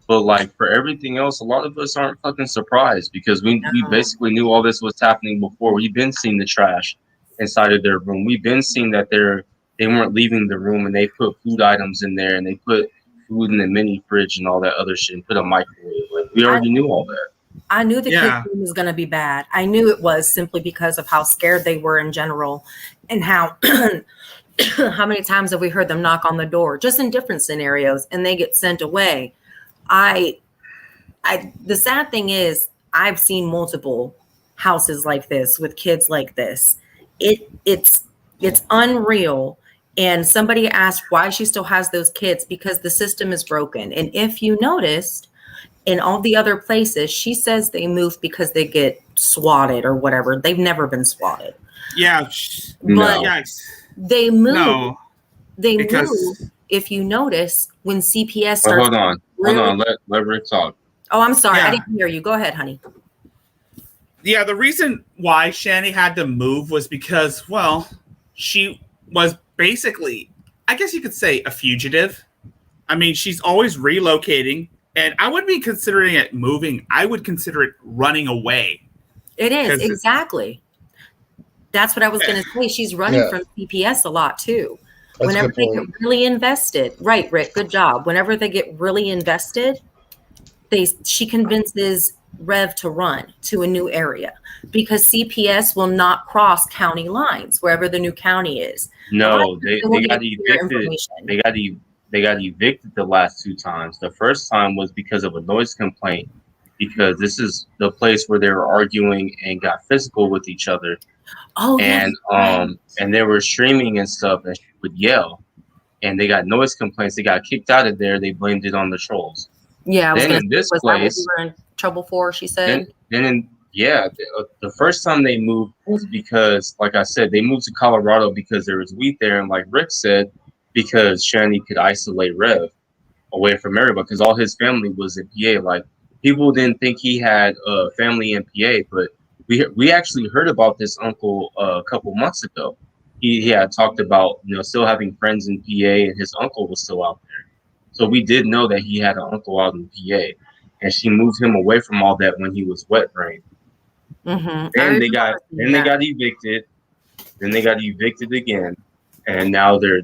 [SPEAKER 4] But like for everything else, a lot of us aren't fucking surprised because we basically knew all this was happening before. We've been seeing the trash inside of their room. We've been seeing that they weren't leaving the room and they put food items in there and they put food in the mini fridge and all that other shit and put a microwave. Like we already knew all that.
[SPEAKER 6] I knew the
[SPEAKER 1] Yeah.
[SPEAKER 6] kids' room was going to be bad. I knew it was simply because of how scared they were in general and how how many times have we heard them knock on the door just in different scenarios and they get sent away. The sad thing is I've seen multiple houses like this with kids like this. It's unreal. And somebody asked why she still has those kids because the system is broken. And if you noticed, in all the other places, she says they move because they get swatted or whatever. They've never been swatted.
[SPEAKER 1] Yeah.
[SPEAKER 6] But
[SPEAKER 1] Yikes.
[SPEAKER 6] they move.
[SPEAKER 1] No.
[SPEAKER 6] They
[SPEAKER 1] because-
[SPEAKER 6] move. If you notice, when CPS
[SPEAKER 4] But
[SPEAKER 6] starts.
[SPEAKER 4] hold on. Let Rick talk.
[SPEAKER 6] Oh, I'm sorry. I
[SPEAKER 1] Yeah.
[SPEAKER 6] didn't hear you. Go ahead, honey.
[SPEAKER 1] Yeah, the reason why Shanny had to move was because, well, she was basically, I guess you could say, a fugitive. I mean, she's always relocating, and I wouldn't be considering it moving. I would consider it running away.
[SPEAKER 6] It is
[SPEAKER 1] 'Cause
[SPEAKER 6] exactly. That's what I was going to say. She's running
[SPEAKER 5] Yeah.
[SPEAKER 6] from CPS a lot too.
[SPEAKER 5] That's a
[SPEAKER 6] Whenever
[SPEAKER 5] good
[SPEAKER 6] they
[SPEAKER 5] point.
[SPEAKER 6] get really invested, right, Rick? Good job. Whenever they get really invested, she convinces Rev to run to a new area because CPS will not cross county lines wherever the new county is.
[SPEAKER 4] No, they
[SPEAKER 6] want to
[SPEAKER 4] got
[SPEAKER 6] get clear
[SPEAKER 4] evicted.
[SPEAKER 6] information.
[SPEAKER 4] They got evicted the last two times. The first time was because of a noise complaint, because this is the place where they were arguing and got physical with each other.
[SPEAKER 6] Oh,
[SPEAKER 4] And and they were streaming and stuff, and she would yell, and they got noise complaints. They got kicked out of there. They blamed it on the trolls.
[SPEAKER 6] yeah. I was
[SPEAKER 4] Then
[SPEAKER 6] gonna
[SPEAKER 4] in
[SPEAKER 6] say,
[SPEAKER 4] this
[SPEAKER 6] was that what
[SPEAKER 4] place,
[SPEAKER 6] we were in trouble for? She said.
[SPEAKER 4] The first time they moved was because, like I said, they moved to Colorado because there was wheat there, and like Rick said, because Shanny could isolate Rev away from everybody, because all his family was in PA. Like people didn't think he had a family in PA, but we actually heard about this uncle a couple months ago. He had talked about still having friends in PA, and his uncle was still out there. So we did know that he had an uncle out in PA, and she moved him away from all that when he was wet brain.
[SPEAKER 6] Mm-hmm.
[SPEAKER 4] Then they got evicted. Then they got evicted again, and now they're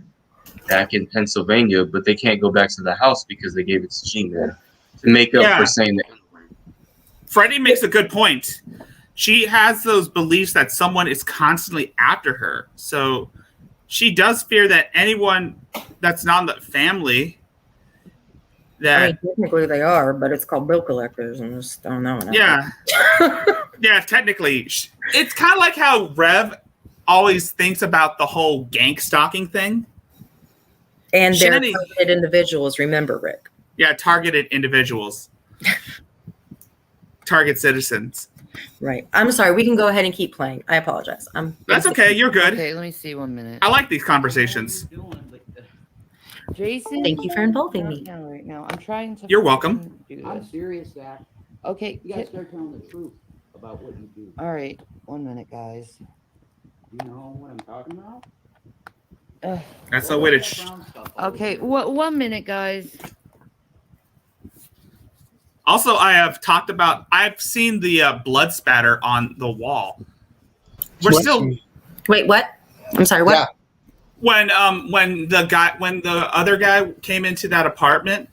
[SPEAKER 4] back in Pennsylvania, but they can't go back to the house because they gave it to G-Man to make up for saying that.
[SPEAKER 1] Freddie makes a good point. She has those beliefs that someone is constantly after her. So she does fear that anyone that's not in the family that
[SPEAKER 6] I mean, technically they are, but it's called bill collectors, and just don't know.
[SPEAKER 1] Yeah. Yeah, technically. It's kind of like how Rev always thinks about the whole gank stalking thing.
[SPEAKER 6] And they're
[SPEAKER 1] Shanny-
[SPEAKER 6] targeted individuals, remember, Rick.
[SPEAKER 1] Yeah, targeted individuals. Target citizens.
[SPEAKER 6] Right. I'm sorry. We can go ahead and keep playing. I apologize.
[SPEAKER 1] That's okay. You're good.
[SPEAKER 8] Okay, let me see 1 minute.
[SPEAKER 1] I like these conversations.
[SPEAKER 2] Jason.
[SPEAKER 6] Thank you for involving me.
[SPEAKER 2] No, right now. I'm trying to.
[SPEAKER 1] You're welcome.
[SPEAKER 2] Do
[SPEAKER 7] I'm
[SPEAKER 2] this.
[SPEAKER 7] serious, Zach.
[SPEAKER 2] Okay.
[SPEAKER 7] You gotta start telling the truth about what you do.
[SPEAKER 2] All right. 1 minute, guys.
[SPEAKER 7] You know what I'm talking about?
[SPEAKER 1] That's
[SPEAKER 7] What
[SPEAKER 1] the way to.
[SPEAKER 7] about that brown stuff over
[SPEAKER 2] Okay.
[SPEAKER 7] there?
[SPEAKER 2] 1 minute, guys.
[SPEAKER 1] Also, I've seen the blood spatter on the wall. We're
[SPEAKER 5] What?
[SPEAKER 1] still
[SPEAKER 6] Wait, what? I'm sorry, what?
[SPEAKER 5] Yeah.
[SPEAKER 1] when the other guy came into that apartment,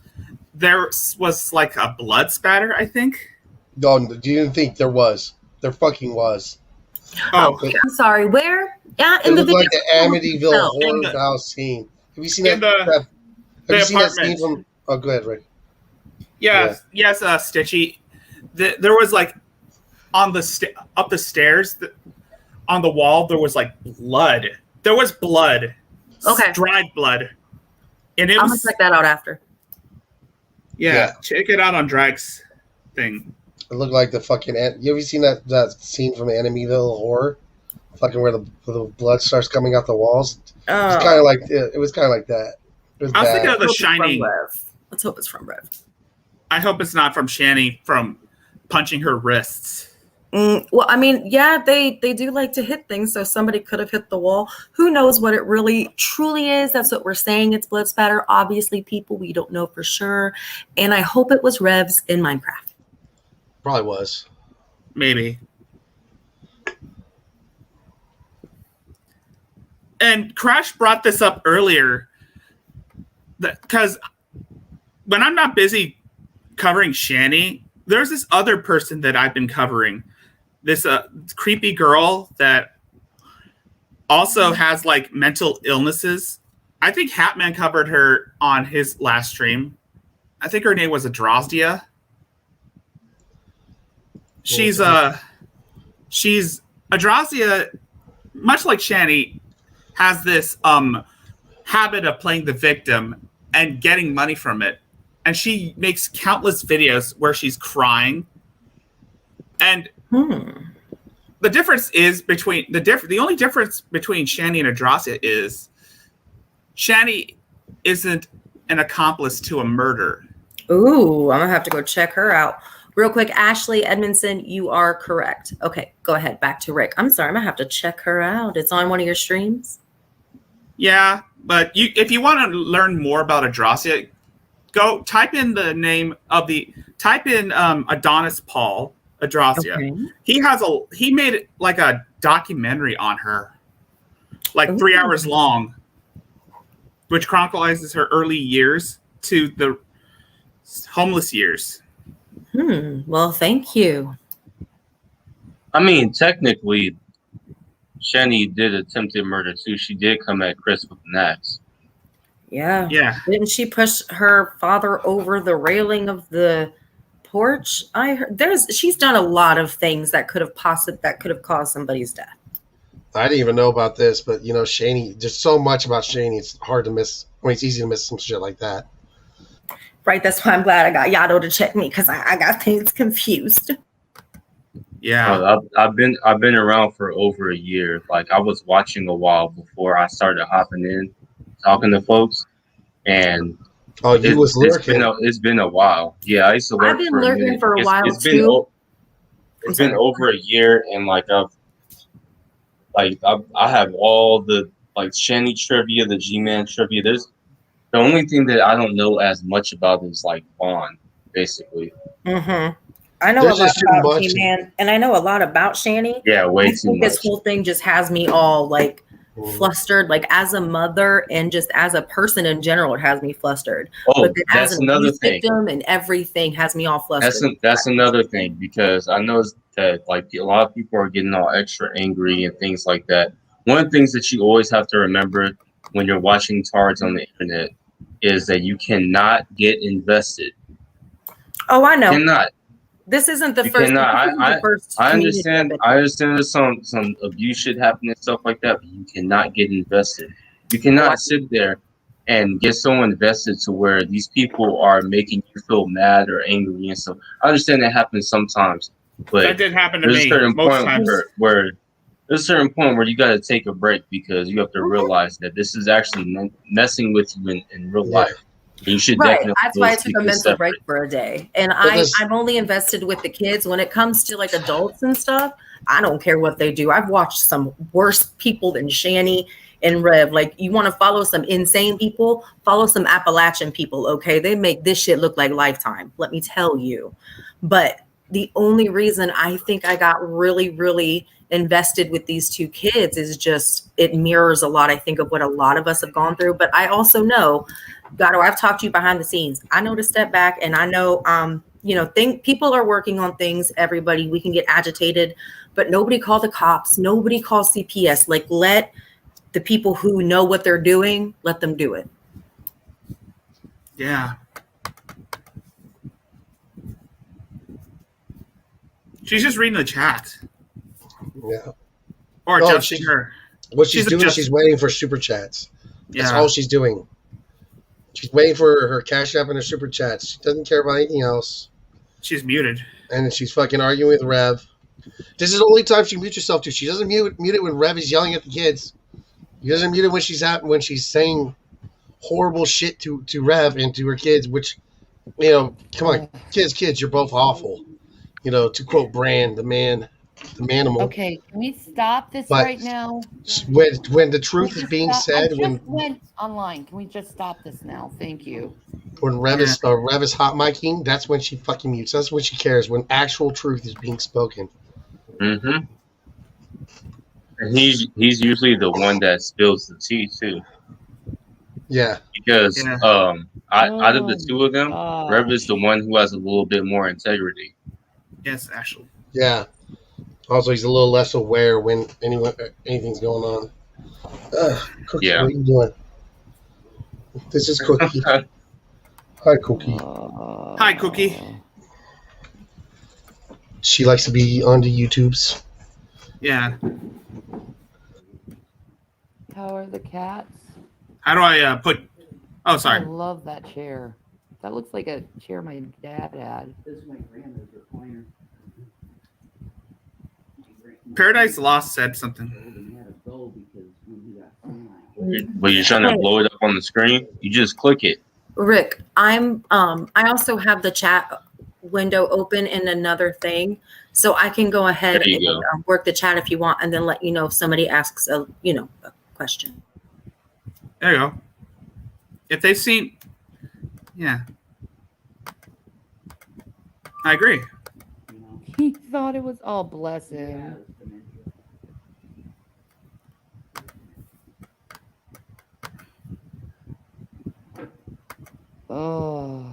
[SPEAKER 1] there was like a blood spatter, I think.
[SPEAKER 5] No, you didn't think there was. There fucking was.
[SPEAKER 1] Oh,
[SPEAKER 6] I'm sorry. Where? Yeah,
[SPEAKER 5] It
[SPEAKER 6] in the
[SPEAKER 5] looked like
[SPEAKER 6] video.
[SPEAKER 5] the Amityville
[SPEAKER 6] No.
[SPEAKER 5] horror
[SPEAKER 1] In the-
[SPEAKER 5] house scene. Have you seen
[SPEAKER 1] in
[SPEAKER 5] that?
[SPEAKER 1] the-
[SPEAKER 5] Have
[SPEAKER 1] the
[SPEAKER 5] you seen that scene
[SPEAKER 1] apartment.
[SPEAKER 5] from? Oh, go ahead, Rick.
[SPEAKER 1] yes, Stitchy. There was like on the up the stairs on the wall. There was like blood. There was blood.
[SPEAKER 6] Okay.
[SPEAKER 1] Dried blood, and it
[SPEAKER 6] I'm gonna
[SPEAKER 1] was
[SPEAKER 6] check that out after.
[SPEAKER 1] yeah. Check it out on Drag's thing.
[SPEAKER 5] It looked like the fucking. You ever seen that scene from Amityville horror? Fucking where the blood starts coming out the walls. It was kind of like it was kind of like that. It was
[SPEAKER 1] I was
[SPEAKER 5] bad.
[SPEAKER 1] thinking of The
[SPEAKER 6] Let's hope it's from
[SPEAKER 1] Shining.
[SPEAKER 6] Rev. Let's hope it's from Rev.
[SPEAKER 1] I hope it's not from Shanny from punching her wrists.
[SPEAKER 6] Well, I mean, yeah, they do like to hit things, so somebody could have hit the wall. Who knows what it really truly is? That's what we're saying. It's blood spatter. Obviously, people, we don't know for sure. And I hope it was Revs in Minecraft.
[SPEAKER 5] Probably was.
[SPEAKER 1] Maybe. And Crash brought this up earlier because when I'm not busy covering Shanny, there's this other person that I've been covering. This creepy girl that also has like mental illnesses. I think Hatman covered her on his last stream. I think her name was Adrosdia. She's Adrosdia, much like Shanny, has this habit of playing the victim and getting money from it. And she makes countless videos where she's crying. And the difference is the only difference between Shanny and Adrosdia is Shanny isn't an accomplice to a murder.
[SPEAKER 6] Ooh, I'm gonna have to go check her out. Real quick, Ashley Edmondson, you are correct. Okay, go ahead. Back to Rick. I'm sorry, I'm gonna have to check her out. It's on one of your streams.
[SPEAKER 1] Yeah, but if you want to learn more about Adrosdia, go type in the name of type in Adonis Paul Adrosdia.
[SPEAKER 6] Okay.
[SPEAKER 1] He made like a documentary on her, like 3 hours long, which chronicles her early years to the homeless years.
[SPEAKER 6] Well, thank you.
[SPEAKER 4] I mean, technically, Shanny did attempted murder too. She did come at Chris with an axe.
[SPEAKER 6] Yeah.
[SPEAKER 1] Yeah.
[SPEAKER 6] Didn't she push her father over the railing of the porch? I heard she's done a lot of things that could have caused somebody's death.
[SPEAKER 5] I didn't even know about this, but you know, Shanny. There's so much about Shanny. It's hard to miss. I mean, it's easy to miss some shit like that.
[SPEAKER 6] Right. That's why I'm glad I got Yado to check me because I got things confused.
[SPEAKER 1] Yeah.
[SPEAKER 4] I've been around for over a year. Like I was watching a while before I started hopping in, talking to folks, and it's been a while. Yeah, I used to lurk.
[SPEAKER 6] I've been lurking for a while
[SPEAKER 4] it's
[SPEAKER 6] too.
[SPEAKER 4] It's been over a year, and I have all the like Shanny trivia, the G-Man trivia. There's the only thing that I don't know as much about is like Vaughn, basically.
[SPEAKER 6] Mm-hmm. I know a lot about G-Man, and I know a lot about Shanny.
[SPEAKER 4] Yeah, way too much.
[SPEAKER 6] This whole thing just has me all like flustered, like as a mother and just as a person in general, it has me flustered.
[SPEAKER 4] Oh,
[SPEAKER 6] but
[SPEAKER 4] that's another thing.
[SPEAKER 6] Victim and everything has me all flustered.
[SPEAKER 4] That's another thing because I know that like a lot of people are getting all extra angry and things like that. One of the things that you always have to remember when you're watching tards on the internet is that you cannot get invested.
[SPEAKER 6] Oh, I know.
[SPEAKER 4] You cannot.
[SPEAKER 6] This isn't the
[SPEAKER 4] You
[SPEAKER 6] first.
[SPEAKER 4] cannot. I understand. I understand there's some abuse shit happening and stuff like that, but you cannot get invested. You cannot sit there and get so invested to where these people are making you feel mad or angry and stuff. I understand that happens sometimes, but
[SPEAKER 1] that did happen to
[SPEAKER 4] there's
[SPEAKER 1] me
[SPEAKER 4] a certain
[SPEAKER 1] most
[SPEAKER 4] point
[SPEAKER 1] times.
[SPEAKER 4] where there's a certain point where you got to take a break because you have to realize that this is actually messing with you in real
[SPEAKER 5] Yeah.
[SPEAKER 4] life. You should
[SPEAKER 6] Right.
[SPEAKER 4] definitely
[SPEAKER 6] That's why I took
[SPEAKER 4] keep
[SPEAKER 6] a
[SPEAKER 4] this
[SPEAKER 6] mental break
[SPEAKER 4] separate.
[SPEAKER 6] for a day. And
[SPEAKER 5] this-
[SPEAKER 6] I'm only invested with the kids. When it comes to like adults and stuff, I don't care what they do. I've watched some worse people than Shanny and Rev. Like, you want to follow some insane people, follow some Appalachian people, okay? They make this shit look like Lifetime, let me tell you. But the only reason I think I got really, really invested with these two kids is just it mirrors a lot, I think, of what a lot of us have gone through. But I also know, Gato, I've talked to you behind the scenes. I know to step back, and I know, think people are working on things. Everybody, we can get agitated, but nobody call the cops. Nobody call CPS. Like, let the people who know what they're doing, let them do it.
[SPEAKER 1] Yeah. She's just reading the chat.
[SPEAKER 5] Yeah.
[SPEAKER 1] Or
[SPEAKER 5] Oh,
[SPEAKER 1] adjusting
[SPEAKER 5] she's-
[SPEAKER 1] her.
[SPEAKER 5] What she's doing,
[SPEAKER 1] adjusting.
[SPEAKER 5] she's waiting for super chats. That's
[SPEAKER 1] Yeah.
[SPEAKER 5] all she's doing. She's waiting for her Cash App and her super chats. She doesn't care about anything else.
[SPEAKER 1] She's muted.
[SPEAKER 5] And then she's fucking arguing with Rev. This is the only time she mutes herself to. She doesn't mute it when Rev is yelling at the kids. She doesn't mute it when she's saying horrible shit to Rev and to her kids, which, come on, kids, you're both awful. To quote Brand, the manimal.
[SPEAKER 2] Okay, can we stop this
[SPEAKER 5] But-
[SPEAKER 2] right now?
[SPEAKER 5] When the truth
[SPEAKER 2] Can we
[SPEAKER 5] is being
[SPEAKER 2] stop?
[SPEAKER 5] said,
[SPEAKER 2] I
[SPEAKER 5] when
[SPEAKER 2] just went online. Can we just stop this now? Thank you.
[SPEAKER 5] Rev is hot micing, that's when she fucking mutes. That's when she cares. When actual truth is being spoken.
[SPEAKER 4] Mm-hmm. And he's usually the one that spills the tea too,
[SPEAKER 5] Yeah.
[SPEAKER 4] because
[SPEAKER 1] Yeah.
[SPEAKER 4] out of the two of them,
[SPEAKER 2] gosh.
[SPEAKER 4] Rev is the one who has a little bit more integrity.
[SPEAKER 1] Yes, Ashley.
[SPEAKER 5] Yeah. Also, he's a little less aware when anything's going on. Cookie,
[SPEAKER 4] Yeah.
[SPEAKER 5] what are you doing? This is Cookie. Hi, Cookie.
[SPEAKER 1] Hi, Cookie.
[SPEAKER 5] She likes to be on the YouTubes.
[SPEAKER 1] Yeah.
[SPEAKER 2] How are the cats?
[SPEAKER 1] How do I put... Oh,
[SPEAKER 2] I
[SPEAKER 1] sorry.
[SPEAKER 2] love that chair. That looks like a chair my dad had.
[SPEAKER 7] This is my grandmother's recliner.
[SPEAKER 1] Paradise Lost said something.
[SPEAKER 7] And had to go because when he got senile.
[SPEAKER 4] But you're trying to blow it up on the screen, you just click it.
[SPEAKER 6] Rick, I also have the chat window open in another thing, so I can go ahead
[SPEAKER 4] There you
[SPEAKER 6] and work the chat if you want, and then let you know if somebody asks a question.
[SPEAKER 1] There you go. If they've seen... Yeah. I agree.
[SPEAKER 7] You know?
[SPEAKER 2] He thought it was all bless him.
[SPEAKER 7] it's dementia.
[SPEAKER 2] Oh.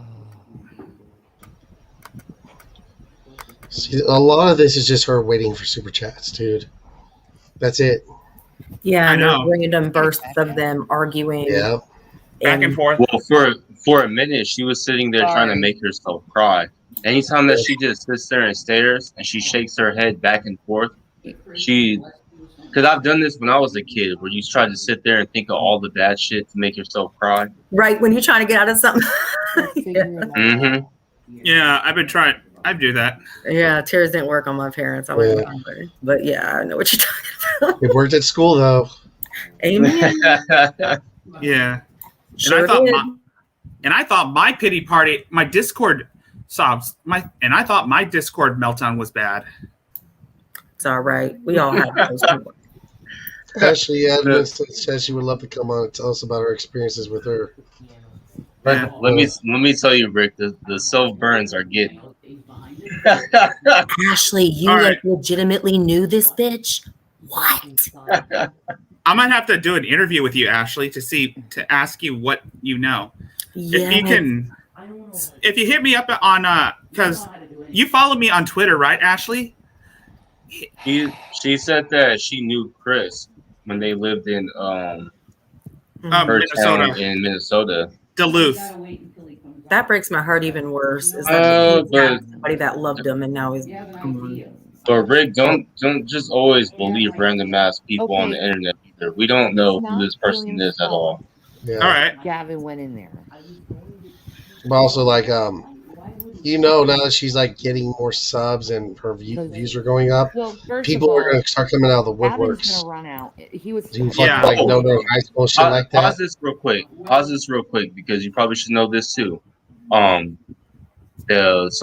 [SPEAKER 5] See, a lot of this is just her waiting for super chats, dude. That's it.
[SPEAKER 6] Yeah,
[SPEAKER 1] I
[SPEAKER 6] and
[SPEAKER 1] know.
[SPEAKER 6] random bursts of them arguing.
[SPEAKER 5] Yeah.
[SPEAKER 1] Back and forth.
[SPEAKER 4] Well, for a minute, she was sitting there trying to
[SPEAKER 2] Sorry.
[SPEAKER 4] make herself cry. Anytime that she just sits there and stares and she shakes her head back and forth, because I've done this when I was a kid, where you try to sit there and think of all the bad shit to make yourself cry.
[SPEAKER 6] Right when you're trying to get out of something.
[SPEAKER 2] Figure it out.
[SPEAKER 4] Mm-hmm.
[SPEAKER 1] Yeah, I've been trying. I do that.
[SPEAKER 6] Yeah, tears didn't work on my parents. I wouldn't remember. But yeah, I know what you're talking about.
[SPEAKER 5] It worked at school, though.
[SPEAKER 6] Amen.
[SPEAKER 1] Yeah.
[SPEAKER 6] Sure
[SPEAKER 1] and I thought
[SPEAKER 6] did.
[SPEAKER 1] I thought my pity party, my Discord sobs, I thought my Discord meltdown was bad.
[SPEAKER 6] It's all right. We all have those people.
[SPEAKER 5] Ashley Edmonds says she would love to come on and tell us about her experiences with her.
[SPEAKER 1] Yeah.
[SPEAKER 4] Let me tell you, Rick, the self burns are getting.
[SPEAKER 6] Ashley, you
[SPEAKER 1] All
[SPEAKER 6] like
[SPEAKER 1] right.
[SPEAKER 6] legitimately knew this bitch? What?
[SPEAKER 1] I might have to do an interview with you, Ashley, to ask you what you know.
[SPEAKER 6] Yeah.
[SPEAKER 1] If you hit me up on because you follow me on Twitter, right, Ashley?
[SPEAKER 4] She said that she knew Chris when they lived in her town
[SPEAKER 1] Minnesota,
[SPEAKER 4] in Minnesota.
[SPEAKER 1] Duluth.
[SPEAKER 6] That breaks my heart even worse. Is
[SPEAKER 4] Oh,
[SPEAKER 6] that
[SPEAKER 4] but-
[SPEAKER 6] somebody that loved him and now he's gone.
[SPEAKER 4] But Rick, don't just always believe random ass people on the internet either. We don't know who this person is at all.
[SPEAKER 5] Yeah.
[SPEAKER 1] All right.
[SPEAKER 2] Gavin went in there.
[SPEAKER 5] But also, like, now that she's like getting more subs and her views are going up,
[SPEAKER 2] Well, first
[SPEAKER 5] people
[SPEAKER 2] of all,
[SPEAKER 5] are gonna start coming out of the
[SPEAKER 2] Adam's
[SPEAKER 5] woodworks.
[SPEAKER 2] gonna run out. He was
[SPEAKER 5] Do fucking
[SPEAKER 1] Yeah.
[SPEAKER 5] like no high school shit like that.
[SPEAKER 4] Pause this real quick. Because you probably should know this too. Some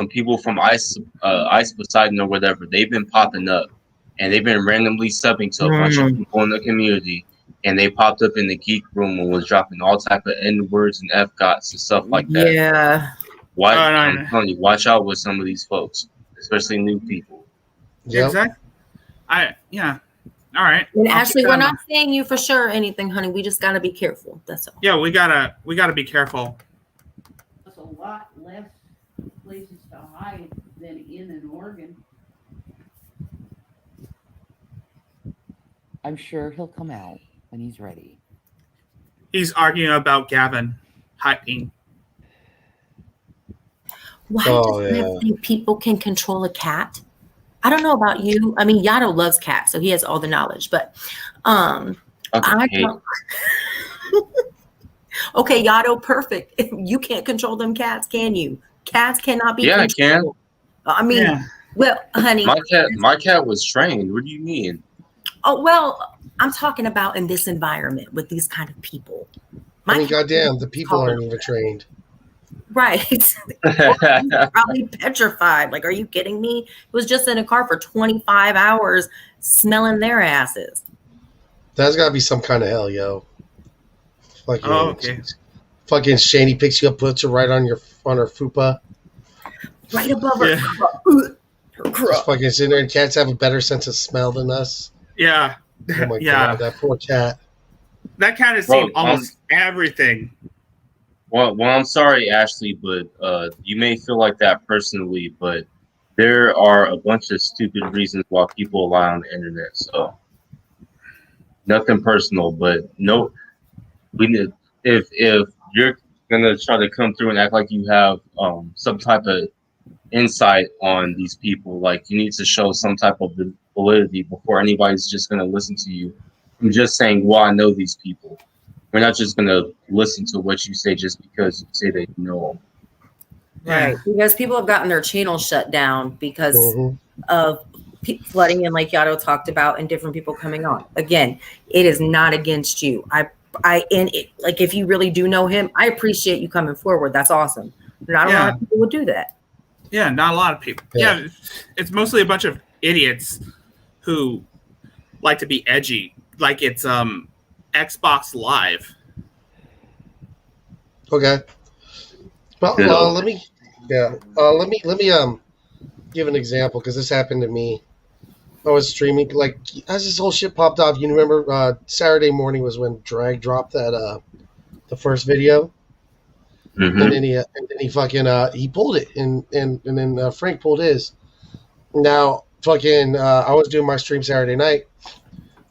[SPEAKER 4] people from Ice Poseidon or whatever, they've been popping up, and they've been randomly subbing to a bunch of people in the community, and they popped up in the geek room and was dropping all type of N words and F gots and stuff like that.
[SPEAKER 6] Yeah.
[SPEAKER 4] I'm telling you, watch out with some of these folks, especially new people.
[SPEAKER 5] Yep.
[SPEAKER 1] Exactly. All right.
[SPEAKER 6] And
[SPEAKER 1] I'll
[SPEAKER 6] Ashley,
[SPEAKER 1] keep
[SPEAKER 6] we're
[SPEAKER 1] that in
[SPEAKER 6] not
[SPEAKER 1] mind.
[SPEAKER 6] saying you for sure or anything, honey. We just gotta be careful. That's all.
[SPEAKER 1] Yeah, we gotta be careful.
[SPEAKER 7] There's a lot less places to hide than in an Oregon.
[SPEAKER 2] I'm sure he'll come out when he's ready.
[SPEAKER 1] He's arguing about Gavin hiding.
[SPEAKER 6] Why
[SPEAKER 5] Oh,
[SPEAKER 6] does Rev
[SPEAKER 5] yeah.
[SPEAKER 6] think people can control a cat? I don't know about you. I mean, Yato loves cats, so he has all the knowledge. But I don't. Okay, Yato, perfect. You can't control them cats, can you? Cats cannot be
[SPEAKER 4] Yeah, I
[SPEAKER 6] controlled. I mean,
[SPEAKER 1] Yeah.
[SPEAKER 6] well, honey.
[SPEAKER 4] My cat was trained. What do you mean?
[SPEAKER 6] Oh, well, I'm talking about in this environment with these kind of people.
[SPEAKER 5] I mean, goddamn, the people aren't even trained.
[SPEAKER 6] Right. They're probably petrified. Like, are you kidding me? It was just in a car for 25 hours smelling their asses.
[SPEAKER 5] That's got to be some kind of hell, yo. Fucking,
[SPEAKER 1] okay.
[SPEAKER 5] Fucking Shanny picks you up, puts you right on her fupa.
[SPEAKER 6] Right above her.
[SPEAKER 1] Yeah.
[SPEAKER 6] Her
[SPEAKER 5] Just
[SPEAKER 6] crop.
[SPEAKER 5] fucking sitting there, and cats have a better sense of smell than us.
[SPEAKER 1] Yeah.
[SPEAKER 5] Oh my
[SPEAKER 1] Yeah.
[SPEAKER 5] god, that poor cat.
[SPEAKER 1] That cat has seen almost everything.
[SPEAKER 4] Well, I'm sorry, Ashley, but you may feel like that personally, but there are a bunch of stupid reasons why people lie on the internet. So nothing personal, but no, we need if you're gonna try to come through and act like you have some type of insight on these people, like you need to show some type of validity before anybody's just gonna listen to you. I'm just saying, well, I know these people. We're not just going to listen to what you say just because you say that you know them.
[SPEAKER 6] Right. Because people have gotten their channels shut down because
[SPEAKER 5] Mhm.
[SPEAKER 6] of flooding in, like Yato talked about, and different people coming on. Again, it is not against you. Like, if you really do know him, I appreciate you coming forward. That's awesome. Not a lot of people would do that.
[SPEAKER 1] Yeah, not a lot of people. Yeah, it's mostly a bunch of idiots who like to be edgy, like it's Xbox Live.
[SPEAKER 5] Okay. Well, let me give an example because this happened to me. I was streaming, like, as this whole shit popped off. You remember Saturday morning was when Drag dropped that the first video,
[SPEAKER 4] Mm-hmm.
[SPEAKER 5] and then he fucking he pulled it, and then Frank pulled his. Now fucking I was doing my stream Saturday night,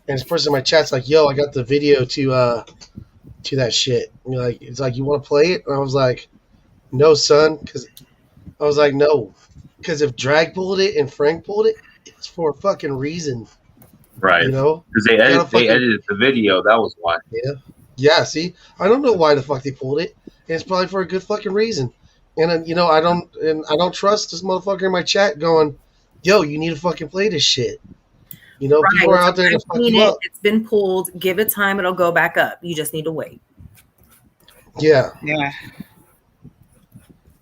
[SPEAKER 5] and this person in my chat's like, "Yo, I got the video to that shit." And you're like, it's like, you want to play it? And I was like, no, son, because I was like, no, because if Drag pulled it and Frank pulled it, it's for a fucking reason,
[SPEAKER 4] Right.
[SPEAKER 5] you know?
[SPEAKER 4] Because they edited the video. That was why.
[SPEAKER 5] Yeah. See, I don't know why the fuck they pulled it, and it's probably for a good fucking reason. And I don't trust this motherfucker in my chat going, "Yo, you need to fucking play this shit." People are out there to fuck you up.
[SPEAKER 6] It's been pulled. Give it time. It'll go back up. You just need to wait.
[SPEAKER 5] Yeah.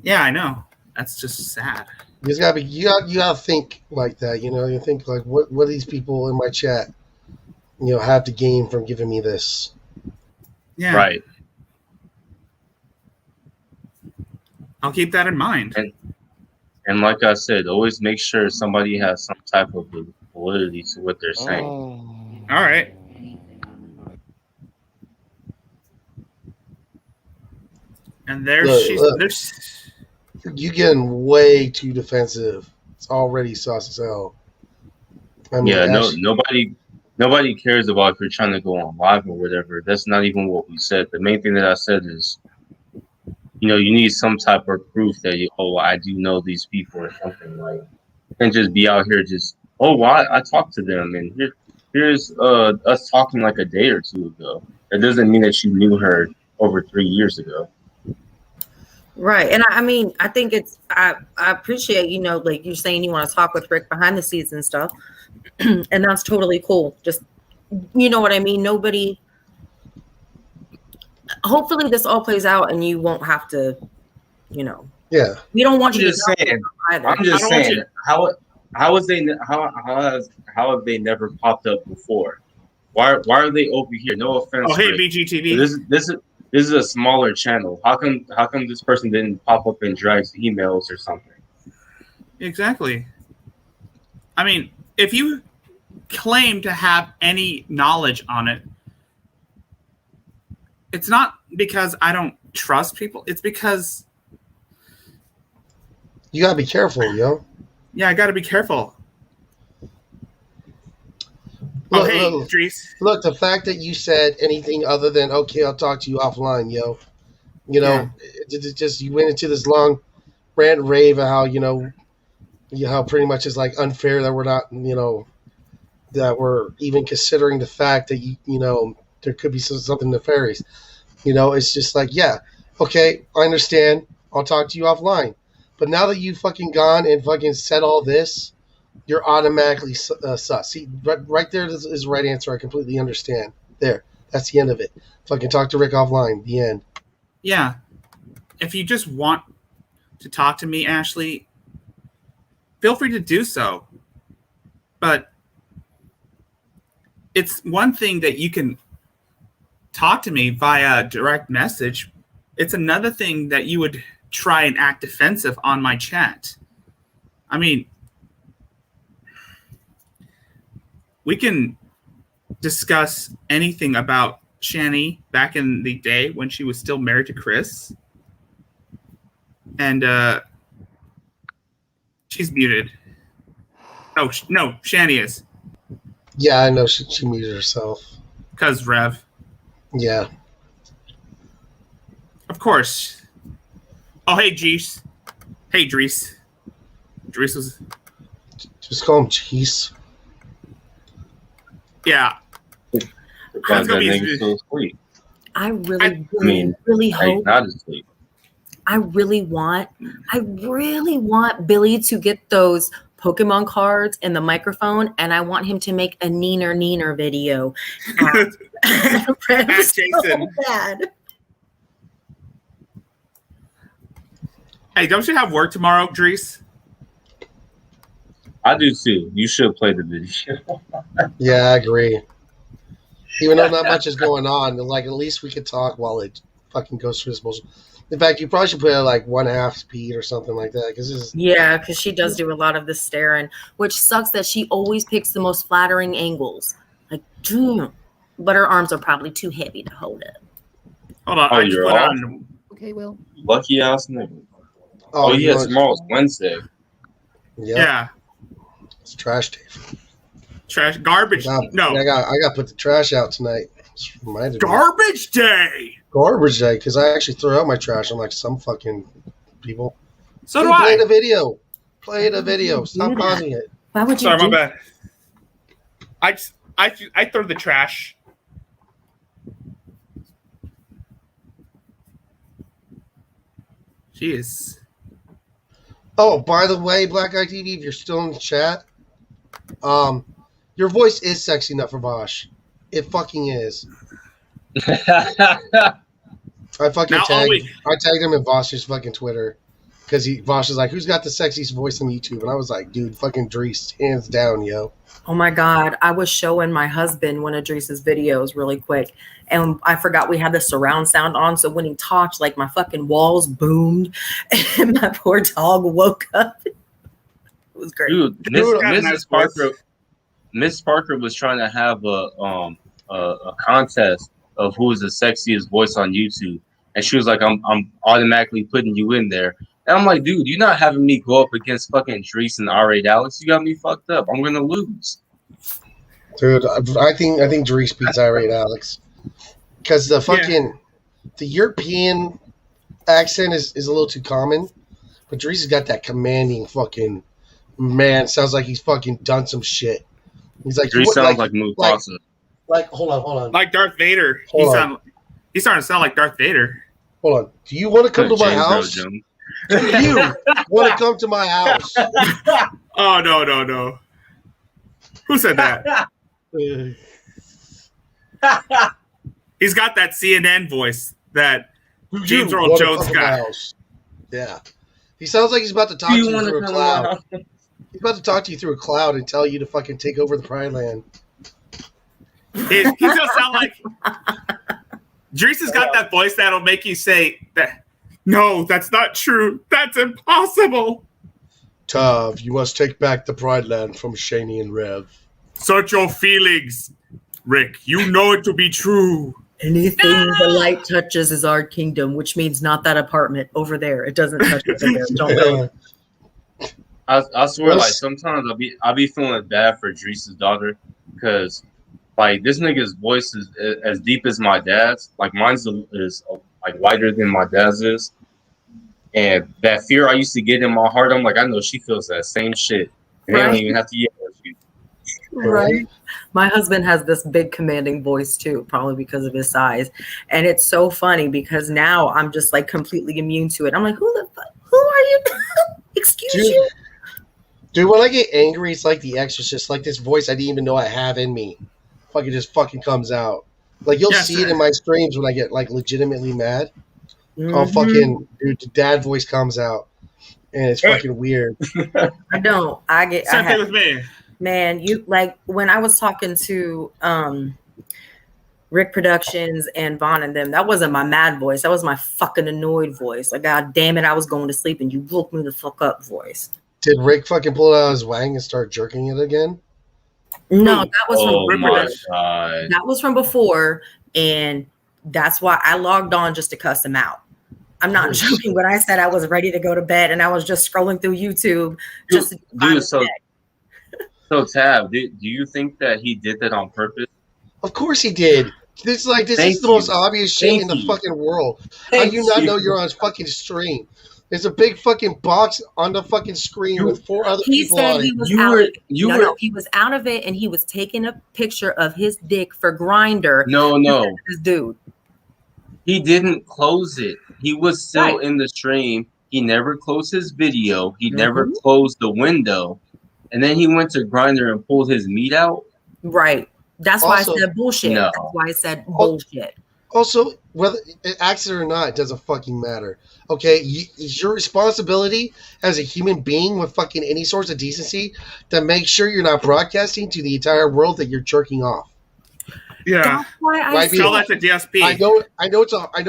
[SPEAKER 1] Yeah, I know. That's just sad.
[SPEAKER 5] You just gotta be. You gotta think like that. You think like, what do these people in my chat, have to gain from giving me this?
[SPEAKER 1] Yeah.
[SPEAKER 4] Right.
[SPEAKER 1] I'll keep that in mind.
[SPEAKER 4] And like I said, always make sure somebody has some type of validity to what they're saying.
[SPEAKER 1] All right. And there's
[SPEAKER 5] You getting way too defensive. It's already sauce as hell. I mean,
[SPEAKER 4] nobody cares about if you're trying to go on live or whatever. That's not even what we said. The main thing that I said is, you need some type of proof that I do know these people or something, like, and just be out here just, I talked to them, and here's us talking like a day or two ago. That doesn't mean that you knew her over 3 years ago.
[SPEAKER 6] Right. And I mean, I think I appreciate, like you're saying you want to talk with Rick behind the scenes and stuff. And that's totally cool. Just, you know what I mean? Hopefully this all plays out and you won't have to,
[SPEAKER 5] Yeah.
[SPEAKER 6] we don't want
[SPEAKER 4] I'm
[SPEAKER 6] you
[SPEAKER 4] just
[SPEAKER 6] to
[SPEAKER 4] saying.
[SPEAKER 6] either.
[SPEAKER 4] I'm just
[SPEAKER 1] I don't want
[SPEAKER 4] saying. How have they never popped up before? Why are they over here? No offense.
[SPEAKER 1] Oh, hey,
[SPEAKER 4] Rick.
[SPEAKER 1] BGTV.
[SPEAKER 4] This is a smaller channel. How come this person didn't pop up in Dragg's emails or something?
[SPEAKER 1] Exactly. I mean, if you claim to have any knowledge on it, it's not because I don't trust people. It's because
[SPEAKER 5] You gotta be careful, yo.
[SPEAKER 1] yeah, I got to be careful. Oh,
[SPEAKER 5] Look,
[SPEAKER 1] hey,
[SPEAKER 5] look,
[SPEAKER 1] Dries.
[SPEAKER 5] look, the fact that you said anything other than okay, I'll talk to you offline, yo. You know, it just you went into this long rant and rave of how how pretty much it's like unfair that we're not, that we're even considering the fact that there could be something nefarious. It's just like, yeah, okay, I understand. I'll talk to you offline. But now that you've fucking gone and fucking said all this, you're automatically sus. See, right there is the right answer. I completely understand. There, that's the end of it. Fucking talk to Rick offline. The end.
[SPEAKER 1] Yeah. If you just want to talk to me, Ashley, feel free to do so. But it's one thing that you can talk to me via direct message. It's another thing that you would try and act defensive on my chat. I mean, we can discuss anything about Shanny back in the day when she was still married to Chris. And she's muted. Oh, no, Shanny is.
[SPEAKER 5] Yeah, I know she muted herself.
[SPEAKER 1] Because Rev.
[SPEAKER 5] Yeah.
[SPEAKER 1] Of course. Oh, hey, Dries. Hey, Dries. Dries was...
[SPEAKER 5] Just call him Cheese.
[SPEAKER 1] Yeah.
[SPEAKER 4] Because that nigga's so sweet.
[SPEAKER 6] I really hope.
[SPEAKER 4] Not asleep.
[SPEAKER 6] I really want Billy to get those Pokemon cards and the microphone, and I want him to make a Neener video. At
[SPEAKER 1] Jason.
[SPEAKER 6] So bad.
[SPEAKER 1] Hey, don't you have work tomorrow, Dries?
[SPEAKER 4] I do too. You should play the video.
[SPEAKER 5] Yeah, I agree. Even though not much is going on, like at least we could talk while it fucking goes through this bullshit. In fact, you probably should put it at like 1/2 speed or something like that,
[SPEAKER 6] because she does do a lot of the staring, which sucks that she always picks the most flattering angles. Like, but her arms are probably too heavy to hold it.
[SPEAKER 1] Hold on, I just put on.
[SPEAKER 2] Okay, Will.
[SPEAKER 4] Lucky ass nigga. Oh yeah, tomorrow's Wednesday.
[SPEAKER 1] Yeah.
[SPEAKER 5] It's trash day.
[SPEAKER 1] Trash garbage. No.
[SPEAKER 5] I got to put the trash out tonight.
[SPEAKER 1] Garbage day.
[SPEAKER 5] Garbage day, because I actually threw out my trash unlike some fucking people.
[SPEAKER 1] So do I.
[SPEAKER 5] Play the video. Play the video. Stop pausing it.
[SPEAKER 6] Why would you?
[SPEAKER 1] Sorry, my bad. I throw the trash. Jeez.
[SPEAKER 5] Oh, by the way, Black Eye TV, if you're still in the chat, your voice is sexy enough for Vosh. It fucking is. I tagged him in Vosh's fucking Twitter because Vosh is like, who's got the sexiest voice on YouTube? And I was like, dude, fucking Dries, hands down, yo.
[SPEAKER 6] Oh my God. I was showing my husband one of Dries' videos really quick. And I forgot we had the surround sound on. So when he talked, like my fucking walls boomed and my poor dog woke up. It was great.
[SPEAKER 4] Dude, Miss Parker was trying to have a contest of who is the sexiest voice on YouTube. And she was like, I'm automatically putting you in there. And I'm like, dude, you're not having me go up against fucking Dries and R8 Alex. You got me fucked up. I'm gonna lose.
[SPEAKER 5] Dude, I think Dries beats R8 Alex. Because the European accent is a little too common. But Dries has got that commanding fucking man. Sounds like he's fucking done some shit. He's like
[SPEAKER 4] Dries sounds like Mufasa.
[SPEAKER 5] Like hold on.
[SPEAKER 1] Like Darth Vader. He's starting to sound like Darth Vader.
[SPEAKER 5] Hold on. Do you want to come to my
[SPEAKER 4] James Earl
[SPEAKER 5] house?
[SPEAKER 4] Jones.
[SPEAKER 5] Do you want to come to my house?
[SPEAKER 1] Oh, no. Who said that? He's got that CNN voice that
[SPEAKER 5] Do
[SPEAKER 1] James
[SPEAKER 5] you
[SPEAKER 1] Earl
[SPEAKER 5] want to
[SPEAKER 1] Jones
[SPEAKER 5] come to my
[SPEAKER 1] got.
[SPEAKER 5] house? Yeah. He sounds like he's about to talk
[SPEAKER 4] Do
[SPEAKER 5] to
[SPEAKER 4] you
[SPEAKER 5] you
[SPEAKER 4] want
[SPEAKER 5] through
[SPEAKER 4] to
[SPEAKER 5] a
[SPEAKER 4] come to my
[SPEAKER 5] cloud.
[SPEAKER 4] house?
[SPEAKER 5] He's about to talk to you through a cloud and tell you to fucking take over the Pride Land.
[SPEAKER 1] He's gonna sound like Drees has got that voice that'll make you say that. No, that's not true. That's impossible.
[SPEAKER 5] Tav, you must take back the Pride Land from Shanny and Rev.
[SPEAKER 1] Search your feelings, Rick. You know it to be true.
[SPEAKER 6] Anything the light touches is our kingdom, which means not that apartment over there. It doesn't touch over there. Don't go.
[SPEAKER 4] I swear, like sometimes I'll be feeling bad for Drees' daughter because like this nigga's voice is as deep as my dad's. Like mine's is like lighter than my dad's is, and that fear I used to get in my heart, I'm like, I know she feels that same shit, and they don't even have to yell at you.
[SPEAKER 6] Right. My husband has this big commanding voice too, probably because of his size. And it's so funny because now I'm just like completely immune to it. I'm like, who are you? Excuse you?
[SPEAKER 5] Dude, when I get angry, it's like The Exorcist. Like this voice I didn't even know I have in me. Fucking just fucking comes out. Like you'll see it in my streams when I get like legitimately mad. Oh fucking dude, the dad voice comes out. And it's fucking weird.
[SPEAKER 6] I don't.
[SPEAKER 1] Same thing with me.
[SPEAKER 6] Man, you like when I was talking to Rick Productions and Vaughn and them, that wasn't my mad voice. That was my fucking annoyed voice. Like, God damn it, I was going to sleep and you woke me the fuck up voice.
[SPEAKER 5] Did Rick fucking pull it out of his wang and start jerking it again?
[SPEAKER 6] No, that was from
[SPEAKER 4] my God.
[SPEAKER 6] That was from before, and that's why I logged on just to cuss him out. I'm not joking when I said I was ready to go to bed and I was just scrolling through YouTube just to find
[SPEAKER 4] So Tab, do you think that he did that on purpose?
[SPEAKER 5] Of course he did. This is the most obvious shit in the fucking world. How do you not know you're on his fucking stream? There's a big fucking box on the fucking screen with 4 other people on it.
[SPEAKER 6] He was out of it and he was taking a picture of his dick for Grindr.
[SPEAKER 4] No.
[SPEAKER 6] This dude.
[SPEAKER 4] He didn't close it. He was still in the stream. He never closed his video. He never closed the window. And then he went to Grindr and pulled his meat out. Right.
[SPEAKER 6] That's why I said bullshit.
[SPEAKER 4] No.
[SPEAKER 6] That's why I said bullshit.
[SPEAKER 5] Also, whether it accident or not, it doesn't fucking matter. Okay, it's your responsibility as a human being with fucking any sorts of decency to make sure you're not broadcasting to the entire world that you're jerking off.
[SPEAKER 1] Yeah.
[SPEAKER 6] That's why I
[SPEAKER 1] tell that to DSP.
[SPEAKER 5] I know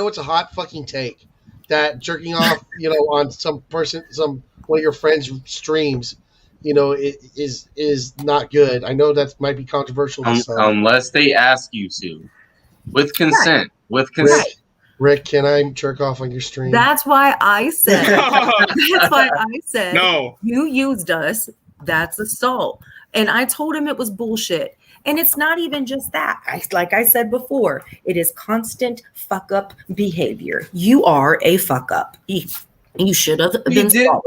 [SPEAKER 5] it's a hot fucking take that jerking off, on one of your friends' streams, is not good. I know that might be controversial to some.
[SPEAKER 4] Unless they ask you to. With consent. With consent.
[SPEAKER 5] Rick, can I jerk off on your stream?
[SPEAKER 6] That's why I said.
[SPEAKER 1] No.
[SPEAKER 6] You used us. That's assault. And I told him it was bullshit. And it's not even just that. Like I said before, it is constant fuck up behavior. You are a fuck up. You should have been swallowed.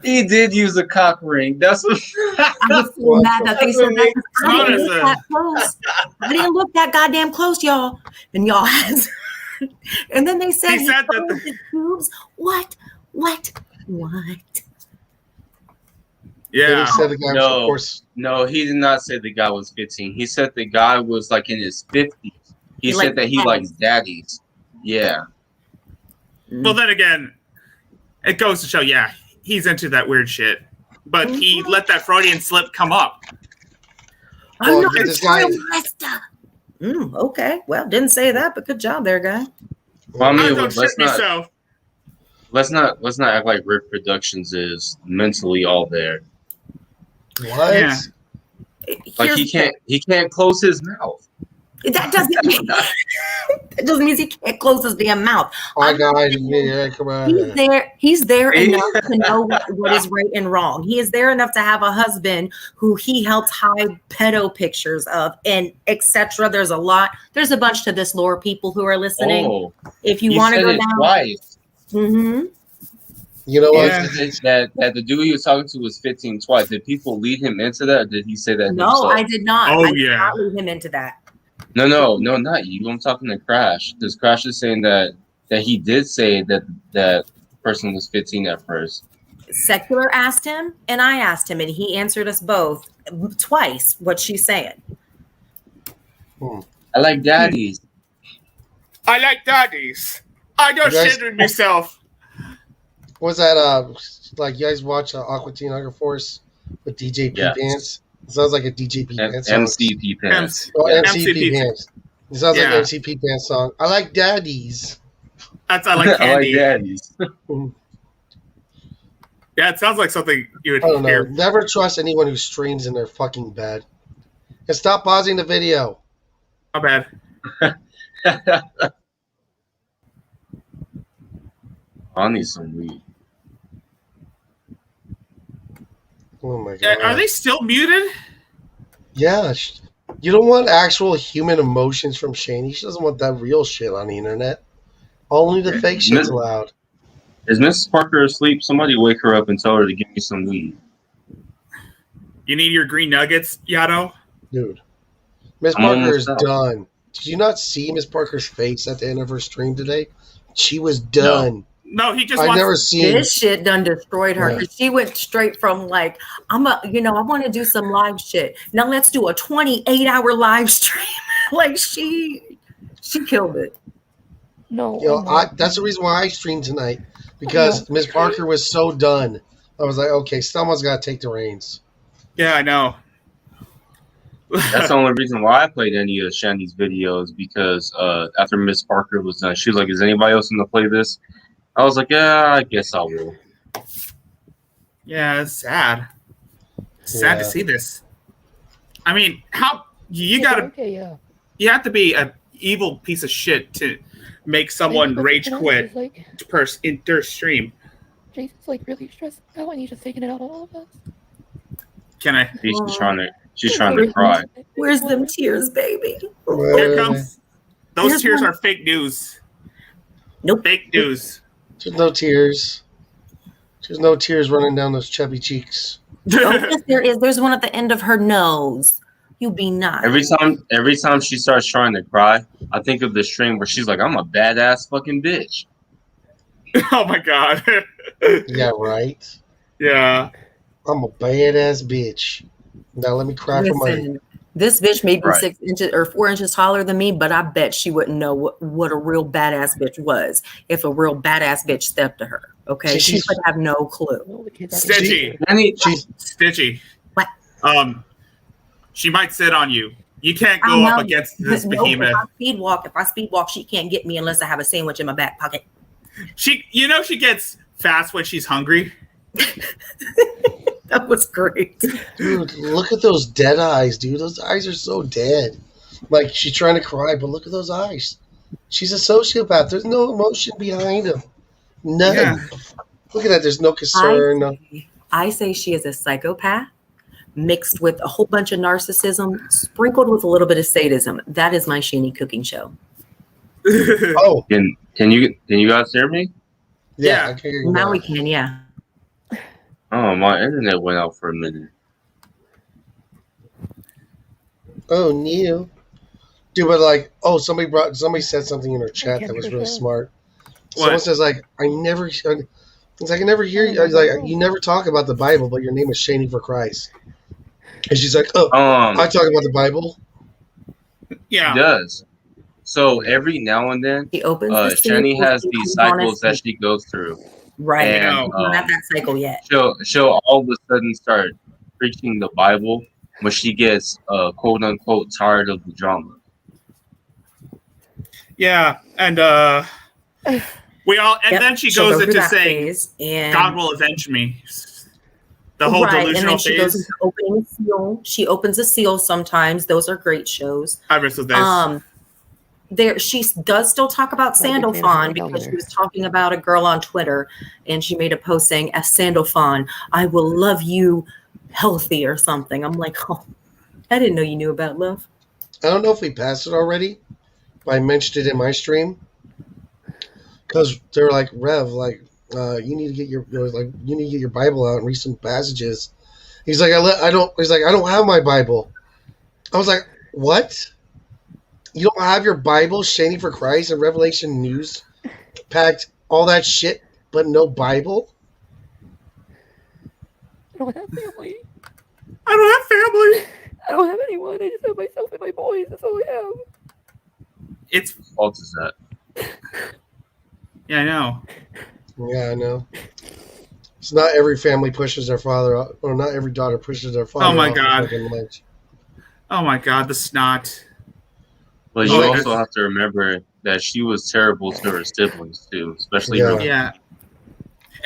[SPEAKER 4] He did use a cock ring. That's what
[SPEAKER 6] I was so mad that they said that. I didn't look that close. I didn't look that goddamn close, y'all. And y'all has. And then they said
[SPEAKER 1] he said that
[SPEAKER 6] his boobs. What?
[SPEAKER 1] Yeah.
[SPEAKER 5] He said the guy was, of course.
[SPEAKER 4] No, he did not say the guy was 15. He said the guy was like in his 50s. He said that he likes daddies. Yeah.
[SPEAKER 1] Well, then again, it goes to show, he's into that weird shit. But he let that Freudian slip come up.
[SPEAKER 6] I'm not okay. Well, didn't say that, but good job there, guy.
[SPEAKER 4] Well, I mean, let's not act like Rick Productions is mentally all there.
[SPEAKER 5] What?
[SPEAKER 1] Yeah.
[SPEAKER 4] Like he can't close his mouth.
[SPEAKER 6] That doesn't mean he can't close his damn mouth.
[SPEAKER 5] Come on.
[SPEAKER 6] He's there enough to know what is right and wrong. He is there enough to have a husband who he helped hide pedo pictures of, and etc. There's a bunch to this lore, people who are listening.
[SPEAKER 4] Oh,
[SPEAKER 6] if you want to go down
[SPEAKER 4] twice.
[SPEAKER 5] You know what?
[SPEAKER 4] That the dude he was talking to was 15 twice. Did people lead him into that? Or did he say that?
[SPEAKER 6] No,
[SPEAKER 4] himself?
[SPEAKER 6] I did not.
[SPEAKER 1] Oh,
[SPEAKER 6] I did not lead him into that.
[SPEAKER 4] No, not you. I'm talking to Crash. Because Crash is saying that that he did say that that person was 15 at first.
[SPEAKER 6] Secular asked him, and I asked him, and he answered us both twice what she's saying.
[SPEAKER 4] I like daddies.
[SPEAKER 1] I like daddies. I don't
[SPEAKER 5] You guys-
[SPEAKER 1] shit in myself.
[SPEAKER 5] Was that like you guys watch Aqua Teen Hunger Force with DJ P
[SPEAKER 4] Yeah.
[SPEAKER 5] Pants? It sounds like a DJ P Pants song.
[SPEAKER 4] MCP pants.
[SPEAKER 5] Oh,
[SPEAKER 1] Yeah.
[SPEAKER 5] MCP Pants. It sounds like
[SPEAKER 1] Yeah.
[SPEAKER 5] an MCP Pants song. I like daddies.
[SPEAKER 1] That's I like
[SPEAKER 4] I like
[SPEAKER 1] candy.
[SPEAKER 4] daddies.
[SPEAKER 1] Yeah, it sounds like something you would
[SPEAKER 5] I don't know.
[SPEAKER 1] hear.
[SPEAKER 5] Never trust anyone who streams in their fucking bed. And stop pausing the video.
[SPEAKER 1] My bad.
[SPEAKER 4] I need some weed.
[SPEAKER 5] Oh my god.
[SPEAKER 1] Are they still muted?
[SPEAKER 5] Yeah. You don't want actual human emotions from Shanny. She doesn't want that real shit on the internet. Only the fake shit's allowed.
[SPEAKER 4] Is Mrs. Parker asleep? Somebody wake her up and tell her to give me some weed.
[SPEAKER 1] You need your green nuggets, Yato?
[SPEAKER 5] Dude. Miss
[SPEAKER 4] I'm
[SPEAKER 5] Parker
[SPEAKER 4] almost
[SPEAKER 5] is
[SPEAKER 4] out.
[SPEAKER 5] done. Did you not see Miss Parker's face at the end of her stream today? She was done.
[SPEAKER 1] No, he just
[SPEAKER 5] I've
[SPEAKER 1] wants
[SPEAKER 5] never seen.
[SPEAKER 6] This shit done destroyed her.
[SPEAKER 5] Yeah.
[SPEAKER 6] 'Cause she went straight from like, I want to do some live shit. Now let's do a 28-hour live stream. Like she killed it.
[SPEAKER 2] No.
[SPEAKER 5] You know, that's the reason why I streamed tonight, because Miss Parker was so done. I was like, okay, someone's got to take the reins.
[SPEAKER 1] Yeah, I know.
[SPEAKER 4] That's the only reason why I played any of Shanny's videos, because after Miss Parker was done, she was like, "Is anybody else going to play this?" I was like, "Yeah, I guess I will."
[SPEAKER 1] Yeah, it's sad. Sad to
[SPEAKER 5] Yeah.
[SPEAKER 1] see this. I mean, how you gotta
[SPEAKER 2] Okay, yeah.
[SPEAKER 1] you have to be an evil piece of shit to make someone rage quit
[SPEAKER 2] Like,
[SPEAKER 1] in their stream.
[SPEAKER 2] Jason's like really stressed out and he's just taking it out on all of us.
[SPEAKER 1] Can I?
[SPEAKER 4] She's trying to cry.
[SPEAKER 6] Where's them tears, baby?
[SPEAKER 1] Here comes. Those
[SPEAKER 6] Here's
[SPEAKER 1] tears
[SPEAKER 6] one.
[SPEAKER 1] are fake news.
[SPEAKER 6] Nope.
[SPEAKER 1] Fake news.
[SPEAKER 5] There's no tears. There's no tears running down those chubby cheeks.
[SPEAKER 6] Oh, yes, there is. There's one at the end of her nose. You be nice.
[SPEAKER 4] Every time she starts trying to cry, I think of the stream where she's like, "I'm a badass fucking bitch."
[SPEAKER 1] Oh my god.
[SPEAKER 5] Yeah, right.
[SPEAKER 1] Yeah.
[SPEAKER 5] I'm a badass bitch. Now let me cry for money.
[SPEAKER 6] Listen, this bitch may be
[SPEAKER 4] Right.
[SPEAKER 6] 6 inches or 4 inches taller than me, but I bet she wouldn't know what a real badass bitch was if a real badass bitch stepped to her. Okay, she
[SPEAKER 5] She's-
[SPEAKER 6] would have no clue.
[SPEAKER 2] No, the kids are
[SPEAKER 1] Stitchy.
[SPEAKER 5] She's
[SPEAKER 1] Stitchy.
[SPEAKER 6] What?
[SPEAKER 1] She might sit on you. You can't
[SPEAKER 6] I
[SPEAKER 1] go up
[SPEAKER 6] know.
[SPEAKER 1] against this
[SPEAKER 6] Nope,
[SPEAKER 1] behemoth.
[SPEAKER 6] if I speed walk, she can't get me unless I have a sandwich in my back pocket.
[SPEAKER 1] She gets fast when she's hungry.
[SPEAKER 6] That was great.
[SPEAKER 5] dude, look at those dead eyes, dude. Those eyes are so dead. Like she's trying to cry, but look at those eyes. She's a sociopath. There's no emotion behind them. None.
[SPEAKER 1] Yeah.
[SPEAKER 5] Look at that. There's no concern. No.
[SPEAKER 6] I say she is a psychopath mixed with a whole bunch of narcissism, sprinkled with a little bit of sadism. That is my Shanny cooking show.
[SPEAKER 5] Oh,
[SPEAKER 4] Can you guys hear me?
[SPEAKER 5] yeah.
[SPEAKER 1] Yeah.
[SPEAKER 5] I can hear you
[SPEAKER 6] Now
[SPEAKER 5] now.
[SPEAKER 6] we can, yeah.
[SPEAKER 4] Oh, my internet went out for a minute.
[SPEAKER 5] Oh, no. Dude, but like, somebody said something in her chat that was really smart. Someone
[SPEAKER 1] What?
[SPEAKER 5] says like, I never hear you. I was like, you never talk about the Bible, but your name is Shanny for Christ. And she's like, oh, I talk about the Bible.
[SPEAKER 1] Yeah.
[SPEAKER 4] He does. So every now and then,
[SPEAKER 6] She opens the
[SPEAKER 4] Shanny
[SPEAKER 6] seal,
[SPEAKER 4] has
[SPEAKER 6] she
[SPEAKER 4] these
[SPEAKER 6] comes on
[SPEAKER 4] cycles
[SPEAKER 6] it.
[SPEAKER 4] that she goes through.
[SPEAKER 6] Right.
[SPEAKER 4] And,
[SPEAKER 6] We're not that cycle yet.
[SPEAKER 4] She'll all of a sudden start preaching the Bible when she gets quote unquote tired of the drama.
[SPEAKER 1] Yeah. And
[SPEAKER 6] Yep,
[SPEAKER 1] then she
[SPEAKER 6] she'll
[SPEAKER 1] goes
[SPEAKER 6] go through
[SPEAKER 1] into
[SPEAKER 6] that
[SPEAKER 1] saying,
[SPEAKER 6] phase, and
[SPEAKER 1] God will avenge me. The whole
[SPEAKER 6] right, and
[SPEAKER 1] delusional
[SPEAKER 6] then she goes
[SPEAKER 1] phase.
[SPEAKER 6] into opening a seal. She opens a seal sometimes. Those are great shows.
[SPEAKER 1] I wrestled this.
[SPEAKER 6] She does still talk about Sandalphon because she was talking about a girl on Twitter, and she made a post saying, "As Sandalphon, I will love you healthy" or something. I'm like, oh, I didn't know you knew about love.
[SPEAKER 5] I don't know if we passed it already, but I mentioned it in my stream because they're like, Rev, like, you need to get your Bible out and read some passages. He's like, I don't have my Bible. I was like, what? You don't have your Bible, Shanny for Christ, and Revelation News packed all that shit, but no Bible?
[SPEAKER 8] I don't have family.
[SPEAKER 1] I don't have family.
[SPEAKER 8] I don't have anyone. I just have myself and my boys. That's all I have.
[SPEAKER 1] It's
[SPEAKER 4] Whose fault is that?
[SPEAKER 1] yeah, I know.
[SPEAKER 5] Yeah, I know. It's not every family pushes their father out, or not every daughter pushes their father
[SPEAKER 1] Oh my
[SPEAKER 5] off the
[SPEAKER 1] God.
[SPEAKER 5] fucking ledge.
[SPEAKER 1] Oh my God, the snot.
[SPEAKER 4] But
[SPEAKER 1] Oh,
[SPEAKER 4] you
[SPEAKER 1] I
[SPEAKER 4] also
[SPEAKER 1] guess-
[SPEAKER 4] have to remember that she was terrible to her siblings too, especially
[SPEAKER 5] Yeah.
[SPEAKER 4] her.
[SPEAKER 1] Yeah.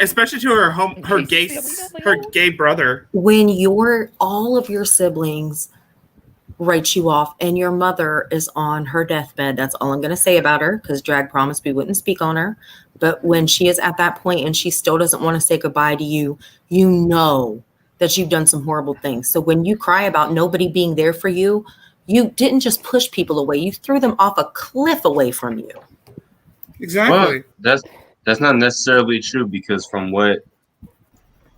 [SPEAKER 1] Especially to her gay brother.
[SPEAKER 6] When all of your siblings write you off and your mother is on her deathbed, that's all I'm going to say about her, because Drag promised we wouldn't speak on her. But when she is at that point and she still doesn't want to say goodbye to you, you know that you've done some horrible things. So when you cry about nobody being there for you, you didn't just push people away, you threw them off a cliff away from you.
[SPEAKER 1] Exactly.
[SPEAKER 4] Well, that's not necessarily true, because from what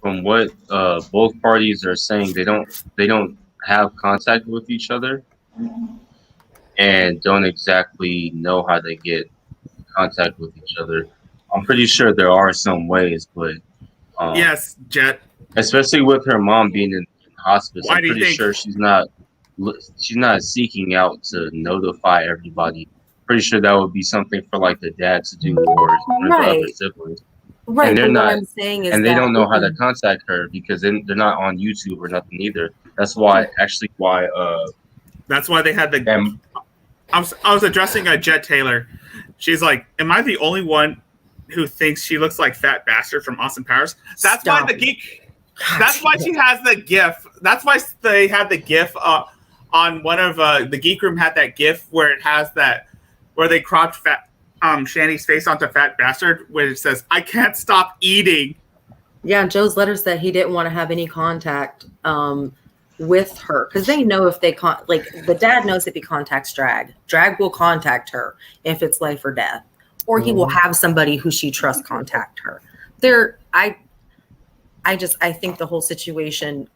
[SPEAKER 4] both parties are saying, they don't have contact with each other and don't exactly know how to get in contact with each other. I'm pretty sure there are some ways, but
[SPEAKER 1] Yes, Jet.
[SPEAKER 4] especially with her mom being in hospice,
[SPEAKER 1] Why
[SPEAKER 4] I'm
[SPEAKER 1] do you
[SPEAKER 4] pretty
[SPEAKER 1] think-
[SPEAKER 4] sure she's not seeking out to notify everybody. Pretty sure that would be something for like the dad to do, or one of the
[SPEAKER 6] Right.
[SPEAKER 4] other siblings.
[SPEAKER 6] Right.
[SPEAKER 4] And they're
[SPEAKER 6] but
[SPEAKER 4] not-
[SPEAKER 6] what I'm saying is
[SPEAKER 4] And they
[SPEAKER 6] that
[SPEAKER 4] don't know how to
[SPEAKER 6] when-
[SPEAKER 4] contact her because they're not on YouTube or nothing either. That's why
[SPEAKER 1] That's why they had the.
[SPEAKER 4] them
[SPEAKER 1] I was addressing a Jet Taylor. She's like, "Am I the only one who thinks she looks like Fat Bastard from Austin Powers?" That's
[SPEAKER 6] Stop
[SPEAKER 1] why the
[SPEAKER 6] it.
[SPEAKER 1] geek. That's why she has the GIF. That's why they had the GIF on one of the Geek Room had that GIF where it has that where they cropped Shanny's face onto Fat Bastard, where it says, "I can't stop eating."
[SPEAKER 6] Yeah, Joe's letter said he didn't want to have any contact with her because they know if they the dad knows if he contacts Drag will contact her if it's life or death, or he will have somebody who she trusts contact her. I think the whole situation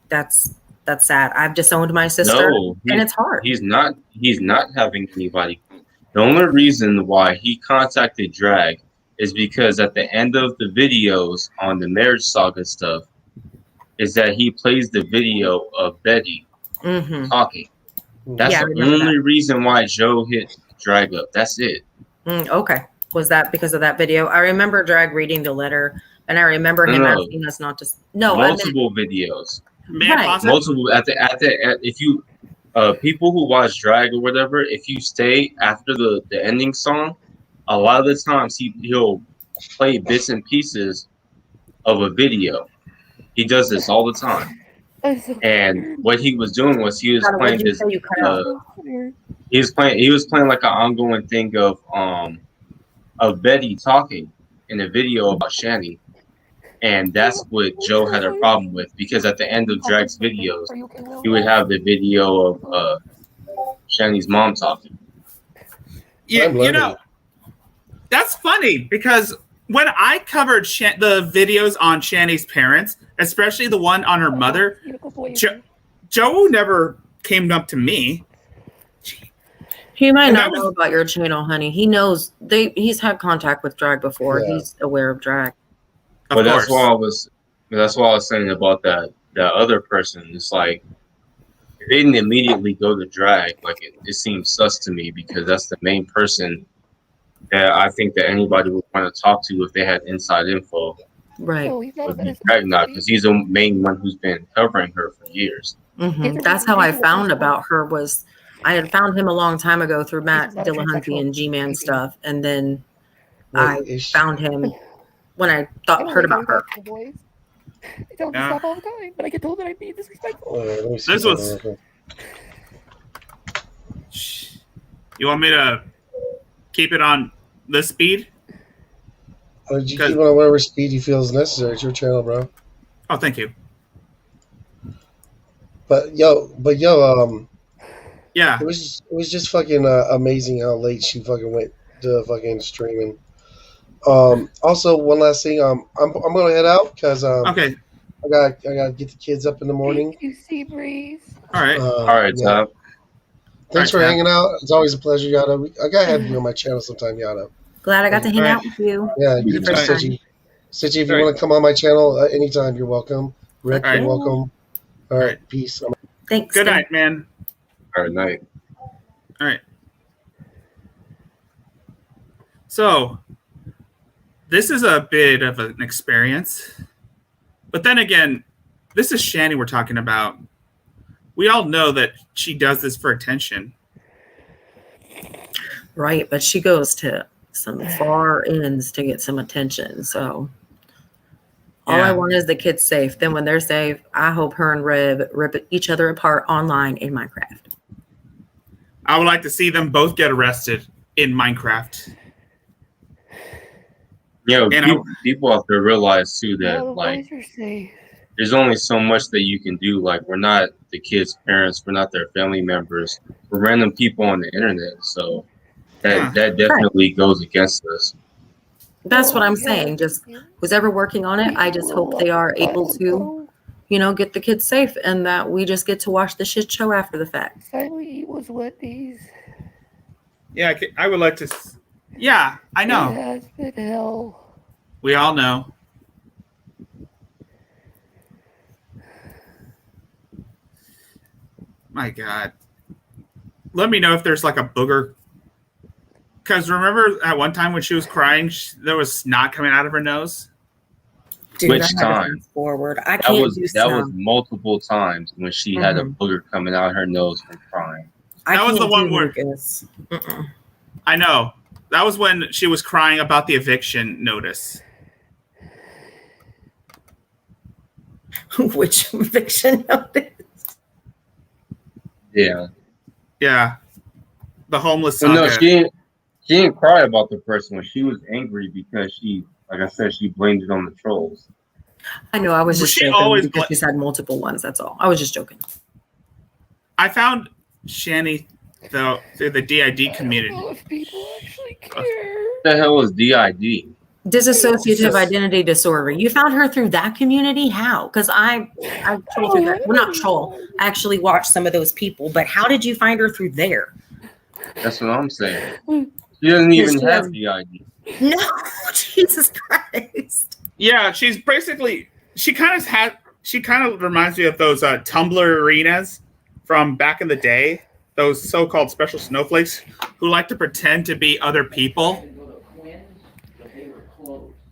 [SPEAKER 6] that's sad. I've disowned my sister, and it's hard.
[SPEAKER 4] He's not having anybody. The only reason why he contacted Drag is because at the end of the videos on the marriage saga stuff, is that he plays the video of Betty talking. That's
[SPEAKER 6] Yeah, I
[SPEAKER 4] the
[SPEAKER 6] remember
[SPEAKER 4] only reason why Joe hit Drag up. That's it.
[SPEAKER 6] Okay. Was that because of that video? I remember Drag reading the letter, and I remember him
[SPEAKER 4] No.
[SPEAKER 6] asking us not to. No,
[SPEAKER 4] Multiple videos.
[SPEAKER 1] May I
[SPEAKER 6] Right.
[SPEAKER 1] pause it?
[SPEAKER 4] Multiple if you people who watch Drag or whatever, if you stay after the ending song, a lot of the times he'll play bits and pieces of a video. He does this all the time. And what he was doing was he was playing this. He was playing like an ongoing thing of Betty talking in a video about Shanny, and that's what Joe had a problem with, because at the end of Drag's videos, he would have the video of Shanny's mom talking.
[SPEAKER 1] Yeah,
[SPEAKER 5] I'm learning.
[SPEAKER 1] That's funny because when I covered the videos on Shanny's parents, especially the one on her mother, Joe never came up to me.
[SPEAKER 6] He might
[SPEAKER 1] And
[SPEAKER 6] not
[SPEAKER 1] that was-
[SPEAKER 6] know about your channel, honey. He knows he's had contact with Drag before.
[SPEAKER 5] Yeah.
[SPEAKER 6] He's aware of Drag.
[SPEAKER 1] Of
[SPEAKER 4] But
[SPEAKER 1] course.
[SPEAKER 4] that's why I was saying about that other person. It's like they didn't immediately go to Drag. Like it seems sus to me, because that's the main person that I think that anybody would want to talk to if they had inside info.
[SPEAKER 6] Right.
[SPEAKER 4] Would be Drag, not because he's the main one who's been covering her for years.
[SPEAKER 6] That's how I found about her. Was I had found him a long time ago through Matt
[SPEAKER 8] He's not a
[SPEAKER 6] Dillahunty
[SPEAKER 8] transsexual
[SPEAKER 6] and G-Man
[SPEAKER 8] baby.
[SPEAKER 6] stuff, and then
[SPEAKER 5] Wait,
[SPEAKER 6] I
[SPEAKER 5] is she-
[SPEAKER 6] found him when I heard about her.
[SPEAKER 8] Boys. I tell them
[SPEAKER 1] Yeah.
[SPEAKER 8] to stop all the time, but I get told that I'm being disrespectful.
[SPEAKER 5] let me see
[SPEAKER 1] This was-
[SPEAKER 5] something real quick.
[SPEAKER 1] You want me to keep it on this speed?
[SPEAKER 5] You keep it on whatever speed you feel is necessary. It's your channel, bro.
[SPEAKER 1] Oh, thank you.
[SPEAKER 5] But
[SPEAKER 1] Yeah.
[SPEAKER 5] it was just fucking amazing how late she fucking went to fucking streaming. Also, one last thing. I'm gonna head out because
[SPEAKER 1] Okay.
[SPEAKER 5] I gotta get the kids up in the morning.
[SPEAKER 8] Thank you, Sea Breeze.
[SPEAKER 1] All right.
[SPEAKER 4] All right,
[SPEAKER 5] yeah.
[SPEAKER 4] Tom.
[SPEAKER 5] Thanks for
[SPEAKER 1] All right,
[SPEAKER 5] hanging out. It's always a pleasure, Yada. I gotta have you on my channel sometime, Yada.
[SPEAKER 6] Glad I got to hang
[SPEAKER 1] All right.
[SPEAKER 6] out with you.
[SPEAKER 5] Yeah,
[SPEAKER 6] for
[SPEAKER 5] you
[SPEAKER 6] the
[SPEAKER 5] too,
[SPEAKER 6] first time.
[SPEAKER 5] Sigi. Sigi, if you
[SPEAKER 1] All right.
[SPEAKER 5] want to come on my channel anytime, you're welcome. Rick,
[SPEAKER 1] All right.
[SPEAKER 5] you're welcome. All right,
[SPEAKER 1] right.
[SPEAKER 5] peace.
[SPEAKER 6] Thanks.
[SPEAKER 1] Good
[SPEAKER 6] Dave.
[SPEAKER 1] night, man.
[SPEAKER 4] All right, night.
[SPEAKER 1] All right. So, this is a bit of an experience. But then again, this is Shanny we're talking about. We all know that she does this for attention.
[SPEAKER 6] Right, but she goes to some far ends to get some attention. So all I
[SPEAKER 1] Yeah.
[SPEAKER 6] want is the kids safe. Then when they're safe, I hope her and Rev rip each other apart online in Minecraft.
[SPEAKER 1] I would like to see them both get arrested in Minecraft.
[SPEAKER 4] Yeah,
[SPEAKER 1] And
[SPEAKER 4] people have to realize too that
[SPEAKER 8] All the
[SPEAKER 4] like
[SPEAKER 8] boys are safe.
[SPEAKER 4] there's only so much that you can do. Like we're not the kids' parents, we're not their family members, we're random people on the internet. So that definitely goes against us.
[SPEAKER 6] That's what I'm saying. Just who's ever working on it, I just hope they are able to, get the kids safe and that we just get to watch the shit show after the fact.
[SPEAKER 8] Siley was Wendy's.
[SPEAKER 1] yeah, I would like to. Yeah, I
[SPEAKER 8] It
[SPEAKER 1] know.
[SPEAKER 8] has been hell.
[SPEAKER 1] We all know. My God. Let me know if there's like a booger. Because remember at one time when she was crying, there was snot coming out of her nose?
[SPEAKER 6] Dude,
[SPEAKER 4] Which
[SPEAKER 6] I had to
[SPEAKER 4] time?
[SPEAKER 6] fast forward. I
[SPEAKER 4] That
[SPEAKER 6] can't
[SPEAKER 4] was
[SPEAKER 6] do
[SPEAKER 4] that
[SPEAKER 6] snot.
[SPEAKER 4] was multiple times when she had a booger coming out her nose from crying.
[SPEAKER 6] I
[SPEAKER 1] That was
[SPEAKER 6] can't
[SPEAKER 1] the one
[SPEAKER 6] do
[SPEAKER 1] where-
[SPEAKER 6] mucus. Mm-mm.
[SPEAKER 1] I know. That was when she was crying about the eviction notice.
[SPEAKER 6] Which eviction notice?
[SPEAKER 4] Yeah.
[SPEAKER 1] Yeah. The homeless
[SPEAKER 4] Well, no,
[SPEAKER 1] saga.
[SPEAKER 4] she didn't cry about the first one. She was angry because she, like I said, she blamed it on the trolls.
[SPEAKER 6] I know, I was just
[SPEAKER 1] She
[SPEAKER 6] joking
[SPEAKER 1] always
[SPEAKER 6] because she's had multiple ones. That's all. I was just joking.
[SPEAKER 1] I found Shanny though through the DID
[SPEAKER 8] I don't
[SPEAKER 1] community.
[SPEAKER 8] know if people actually care.
[SPEAKER 4] What the hell is DID?
[SPEAKER 6] Dissociative identity disorder. You found her through that community? How? Because I troll through that. Well, not troll. I actually watched some of those people. But how did you find her through there?
[SPEAKER 4] That's what I'm saying. She doesn't even
[SPEAKER 6] she
[SPEAKER 4] have
[SPEAKER 6] has-
[SPEAKER 4] DID.
[SPEAKER 6] No, Jesus Christ.
[SPEAKER 1] Yeah, she's basically she kind of reminds me of those Tumblr arenas from back in the day. Those so-called special snowflakes who like to pretend to be other people.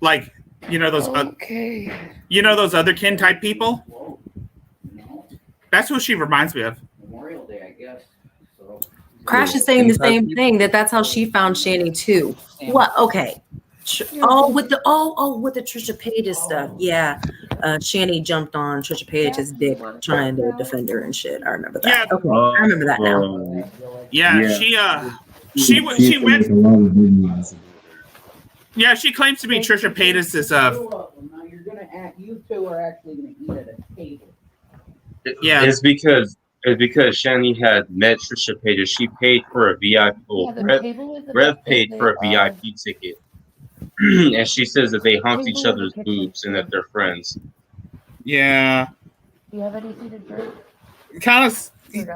[SPEAKER 1] Like, those
[SPEAKER 8] Okay.
[SPEAKER 1] those other kin type people? That's what she reminds me of.
[SPEAKER 7] Memorial Day, I guess. So
[SPEAKER 6] Crash is saying the same thing. That's how she found Shanny too. What? Okay. With the Trisha Paytas stuff. Yeah. Shanny jumped on Trisha Paytas' dick trying to defend her and shit. I remember that.
[SPEAKER 1] Yeah.
[SPEAKER 6] Okay. I remember that now.
[SPEAKER 1] Yeah, she went. Yeah, she claims to be Trisha Paytas'
[SPEAKER 7] now you're gonna you two are actually gonna eat at a table.
[SPEAKER 1] Yeah.
[SPEAKER 4] It's because Shanny had met Trisha Paytas. She paid for a VIP. Rev paid for a VIP ticket, and she says that they humped each other's boobs and that they're friends.
[SPEAKER 1] Yeah.
[SPEAKER 8] Do you have anything to drink?
[SPEAKER 1] Kind of.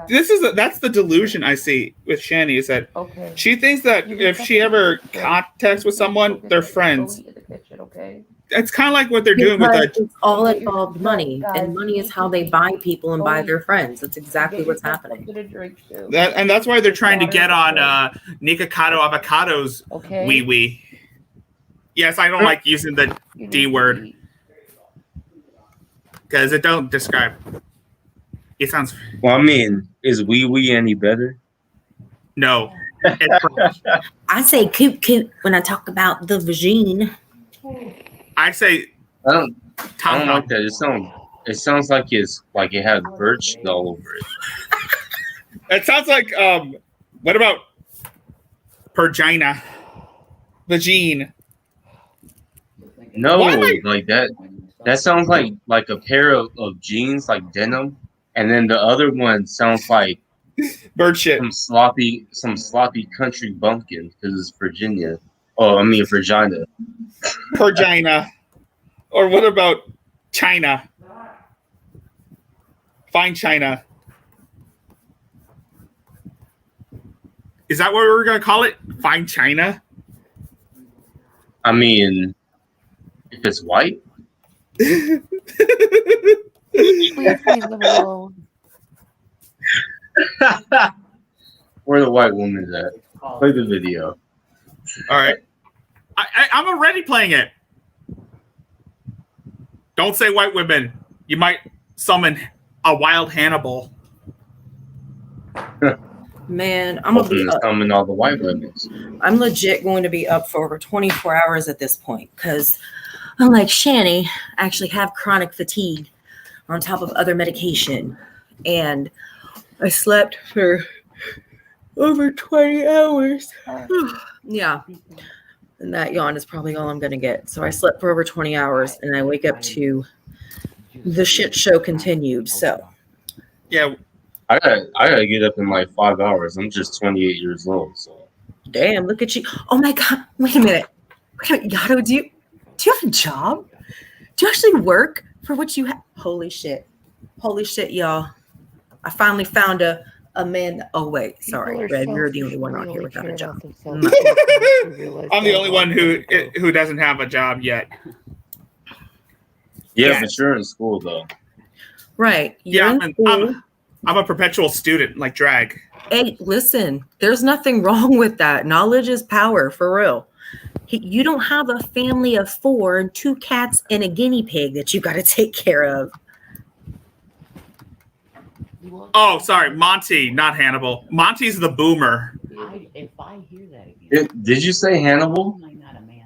[SPEAKER 1] That's the delusion I see with Shanny is that
[SPEAKER 8] Okay.
[SPEAKER 1] she thinks that if she ever contacts with someone, they're friends.
[SPEAKER 8] Go eat in the kitchen, okay?
[SPEAKER 1] It's kind of like what they're doing
[SPEAKER 6] Because
[SPEAKER 1] with
[SPEAKER 6] it's all involved money, and money is how they buy people and buy their friends. That's exactly what's happening.
[SPEAKER 8] Get a drink too.
[SPEAKER 1] and that's why they're trying to get on Nikocado Avocado's
[SPEAKER 8] Okay.
[SPEAKER 1] wee wee. Yes, I don't like using the
[SPEAKER 8] You
[SPEAKER 1] D
[SPEAKER 8] need to
[SPEAKER 1] word
[SPEAKER 8] eat.
[SPEAKER 1] because it don't describe. It sounds
[SPEAKER 4] Well, I mean, is wee wee any better?
[SPEAKER 1] no. It's,
[SPEAKER 6] I say coop coop when I talk about the vagine.
[SPEAKER 1] I say
[SPEAKER 4] I don't
[SPEAKER 1] Tom.
[SPEAKER 4] like that. It sounds like it has birch all over it.
[SPEAKER 1] It sounds like what about Pergina? Vagine.
[SPEAKER 4] No,
[SPEAKER 1] Why am I-
[SPEAKER 4] like that. That sounds like a pair of jeans, like denim, and then the other one sounds like
[SPEAKER 1] Bird shit.
[SPEAKER 4] some sloppy country bumpkin because it's Virginia. Oh, I mean Virginia.
[SPEAKER 1] Pergina. Or what about China? Fine China. Is that what we're gonna call it? Fine China?
[SPEAKER 4] I mean, if it's white,
[SPEAKER 8] Please leave them alone.
[SPEAKER 4] where the white woman's at? Play the video.
[SPEAKER 1] All right. I'm already playing it. Don't say white women. You might summon a wild Hannibal.
[SPEAKER 6] Man, I'm gonna be
[SPEAKER 4] Hoping to
[SPEAKER 6] up.
[SPEAKER 4] summon all the white women.
[SPEAKER 6] I'm legit going to be up for over 24 hours at this point because, unlike Shanny, I actually have chronic fatigue on top of other medication, and I slept for over 20 hours. Yeah, and that yawn is probably all I'm gonna get. So I slept for over 20 hours, and I wake up to the shit show continued. So
[SPEAKER 1] Yeah.
[SPEAKER 4] I gotta get up in like 5 hours. I'm just 28 years old, so
[SPEAKER 6] damn, look at you. Oh my god, wait a minute. Yato, do you have a job? Do you actually work for what you have? Holy shit, y'all. I finally found a man. Oh wait, sorry, Red, you're the only one on here without a job.
[SPEAKER 1] I'm the only one who doesn't have a job yet.
[SPEAKER 4] yeah, but you're in school though.
[SPEAKER 6] Right. You're
[SPEAKER 1] Yeah,
[SPEAKER 6] in school.
[SPEAKER 1] I'm a perpetual student, like drag.
[SPEAKER 6] Hey, listen, there's nothing wrong with that. Knowledge is power, for real. You don't have a family of 4 and 2 cats and a guinea pig that you got to take care of.
[SPEAKER 1] Oh, sorry, Monty, not Hannibal. Monty's the boomer.
[SPEAKER 7] If I hear that again,
[SPEAKER 4] Did you say Hannibal?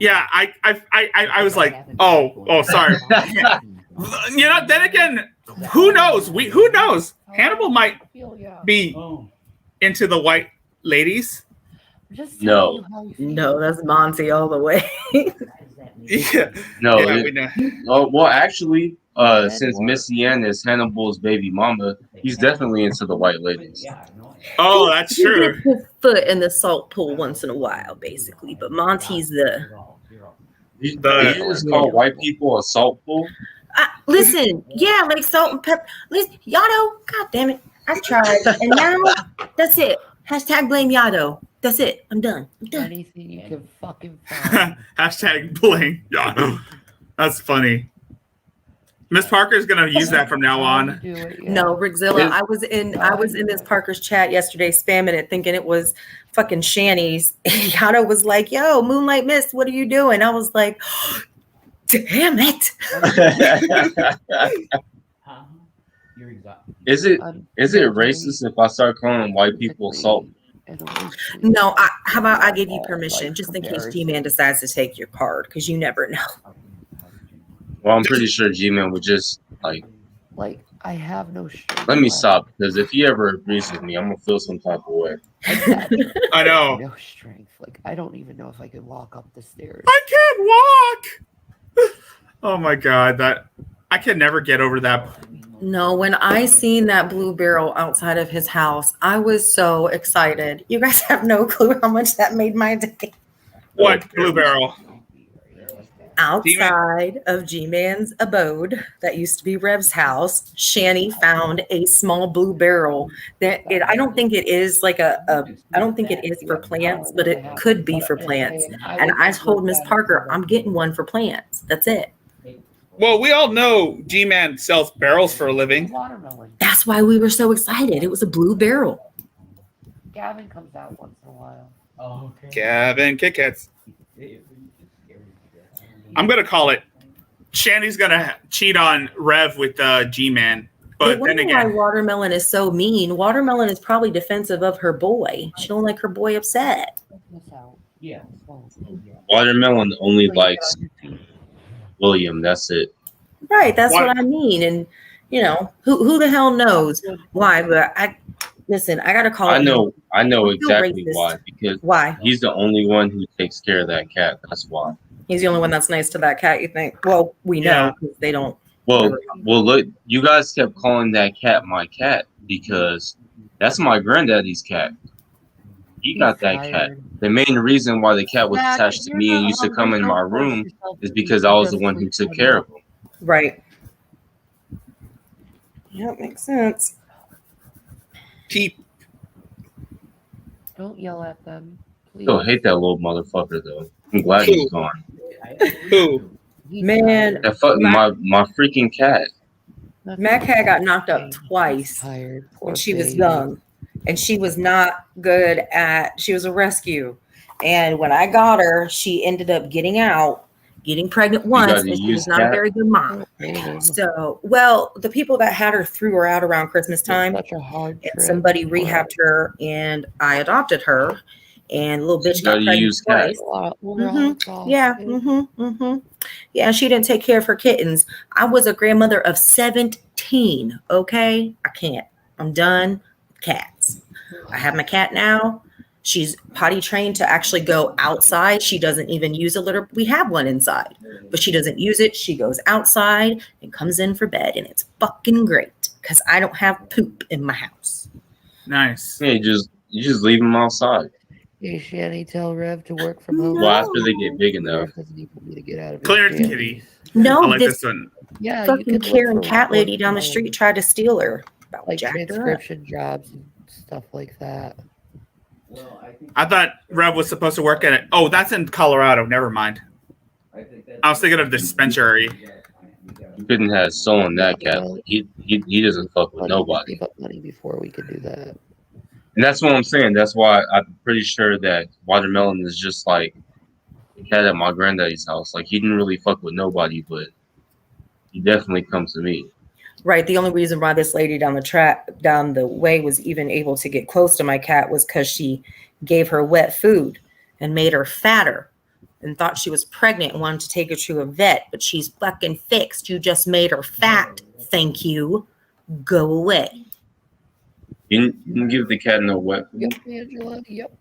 [SPEAKER 1] Yeah, I was like, oh, sorry. You know, then again, who knows? Who knows? Hannibal might be into the white ladies.
[SPEAKER 4] No.
[SPEAKER 6] No, that's Monty all the way.
[SPEAKER 1] Yeah.
[SPEAKER 4] No.
[SPEAKER 1] Yeah, we know.
[SPEAKER 4] Oh, well, actually, since Missy Ann is Hannibal's baby mama, he's definitely into the white ladies.
[SPEAKER 1] Oh, that's
[SPEAKER 6] He
[SPEAKER 1] true.
[SPEAKER 6] gets his foot in the salt pool once in a while, basically. But Monty's the.
[SPEAKER 4] You just call white people a salt pool?
[SPEAKER 6] Listen, yeah, like salt and pepper. Listen, Yato, god damn it, I tried, and now that's it. Hashtag blame Yato. That's it. I'm done.
[SPEAKER 8] Anything you can fucking find.
[SPEAKER 1] Hashtag blame. Yeah, that's funny. Miss Parker's gonna use that from now on.
[SPEAKER 6] No, Rickzilla, I was in this Parker's chat yesterday, spamming it, thinking it was fucking Shanny's. Yato was like, "Yo, Moonlight Mist, what are you doing?" I was like, "Damn it!"
[SPEAKER 4] Is it racist if I start calling white people salt?
[SPEAKER 6] No, how about I give you permission, just in case G-Man decides to take your card, because you never know.
[SPEAKER 4] Well, I'm pretty sure G-Man would just like
[SPEAKER 8] I have no strength.
[SPEAKER 4] Let me stop, because if he ever agrees with me, I'm gonna feel some type of way.
[SPEAKER 1] I know.
[SPEAKER 8] No strength. Like I don't even know if I could walk up the stairs.
[SPEAKER 1] I can't walk. Oh my god, that I can never get over that.
[SPEAKER 6] No, when I seen that blue barrel outside of his house, I was so excited. You guys have no clue how much that made my day.
[SPEAKER 1] What blue barrel?
[SPEAKER 6] Outside of G-Man's abode, that used to be Rev's house, Shanny found a small blue barrel. I don't think it is like I don't think it is for plants, but it could be for plants. And I told Miss Parker, I'm getting one for plants. That's it.
[SPEAKER 1] Well, we all know G-Man sells barrels for a living.
[SPEAKER 6] That's why we were so excited. It was a blue barrel.
[SPEAKER 8] Gavin comes out once in a while.
[SPEAKER 7] Oh, okay.
[SPEAKER 1] Gavin Kit Kats. I'm gonna call it. Shanny's gonna cheat on Rev with G-Man, but then again,
[SPEAKER 6] why Watermelon is so mean. Watermelon is probably defensive of her boy. She don't like her boy upset.
[SPEAKER 7] Yeah.
[SPEAKER 4] Watermelon only likes William. That's it.
[SPEAKER 6] Right. That's what I mean. And you know, who the hell knows why? But I gotta call.
[SPEAKER 4] I know exactly why. Because he's the only one who takes care of that cat. That's why.
[SPEAKER 6] He's the only one that's nice to that cat, you think? Well, we know because they don't.
[SPEAKER 4] Well, look, you guys kept calling that cat my cat because that's my granddaddy's cat. He got that cat. The main reason why the cat was attached to me and used to come in my room is because I was the one who took care of him.
[SPEAKER 6] Right. Yeah, it makes sense.
[SPEAKER 8] Don't yell at them. Please.
[SPEAKER 4] Still hate that little motherfucker though. I'm glad he's gone.
[SPEAKER 1] Who?
[SPEAKER 3] He's
[SPEAKER 6] Man,
[SPEAKER 3] tired.
[SPEAKER 4] That fucking my freaking cat.
[SPEAKER 6] Mac had got knocked up twice
[SPEAKER 3] Tired. Poor
[SPEAKER 6] when she was
[SPEAKER 3] baby.
[SPEAKER 6] young, and she was not good at. She was a rescue, and when I got her, she ended up getting out, getting pregnant once,
[SPEAKER 4] gotta
[SPEAKER 6] and she
[SPEAKER 4] use
[SPEAKER 6] was not a
[SPEAKER 4] cat.
[SPEAKER 6] very good mom. So, well, the people that had her threw her out around Christmas time.
[SPEAKER 3] Such a hard
[SPEAKER 6] And
[SPEAKER 3] trip.
[SPEAKER 6] somebody rehabbed her, and I adopted her. And little bitch got
[SPEAKER 4] Gotta
[SPEAKER 6] pregnant
[SPEAKER 4] use cat.
[SPEAKER 6] twice.
[SPEAKER 3] We're all
[SPEAKER 6] Mhm.
[SPEAKER 3] exhausted.
[SPEAKER 6] Yeah, yeah. She didn't take care of her kittens. I was a grandmother of 17. Okay, I can't. I'm done. Cats. I have my cat now. She's potty trained to actually go outside. She doesn't even use a litter. We have one inside, but she doesn't use it. She goes outside and comes in for bed, and it's fucking great because I don't have poop in my house.
[SPEAKER 1] Nice.
[SPEAKER 4] Yeah, you just leave them outside.
[SPEAKER 3] Hey, Shanny, tell Rev to work from home.
[SPEAKER 6] No.
[SPEAKER 4] Well, after they get big enough.
[SPEAKER 3] Rev doesn't need me to get out of his
[SPEAKER 1] Clarence
[SPEAKER 3] jammies.
[SPEAKER 1] Kitty.
[SPEAKER 6] No,
[SPEAKER 1] I like
[SPEAKER 6] this
[SPEAKER 1] this one.
[SPEAKER 3] Yeah, you
[SPEAKER 6] fucking
[SPEAKER 3] can look
[SPEAKER 6] Karen
[SPEAKER 3] for
[SPEAKER 6] cat lady
[SPEAKER 3] work
[SPEAKER 6] down the
[SPEAKER 3] from
[SPEAKER 6] street
[SPEAKER 3] home,
[SPEAKER 6] tried to steal her. About
[SPEAKER 3] like
[SPEAKER 6] jacked her up.
[SPEAKER 3] transcription jobs and stuff like that.
[SPEAKER 1] I thought Rev was supposed to work at it. Oh, that's in Colorado. Never mind. I was thinking of the dispensary.
[SPEAKER 4] You couldn't have stolen that cat. He doesn't fuck with nobody.
[SPEAKER 3] Save up money before we could do that.
[SPEAKER 4] And that's what I'm saying. That's why I'm pretty sure that Watermelon is just like the cat at my granddaddy's house. Like he didn't really fuck with nobody, but he definitely comes to me.
[SPEAKER 6] Right. The only reason why this lady down the way was even able to get close to my cat was because she gave her wet food and made her fatter and thought she was pregnant and wanted to take her to a vet, but she's fucking fixed. You just made her fat. Thank you. Go away.
[SPEAKER 4] You didn't give the cat no wet food.
[SPEAKER 3] Yep, Angela. Yep.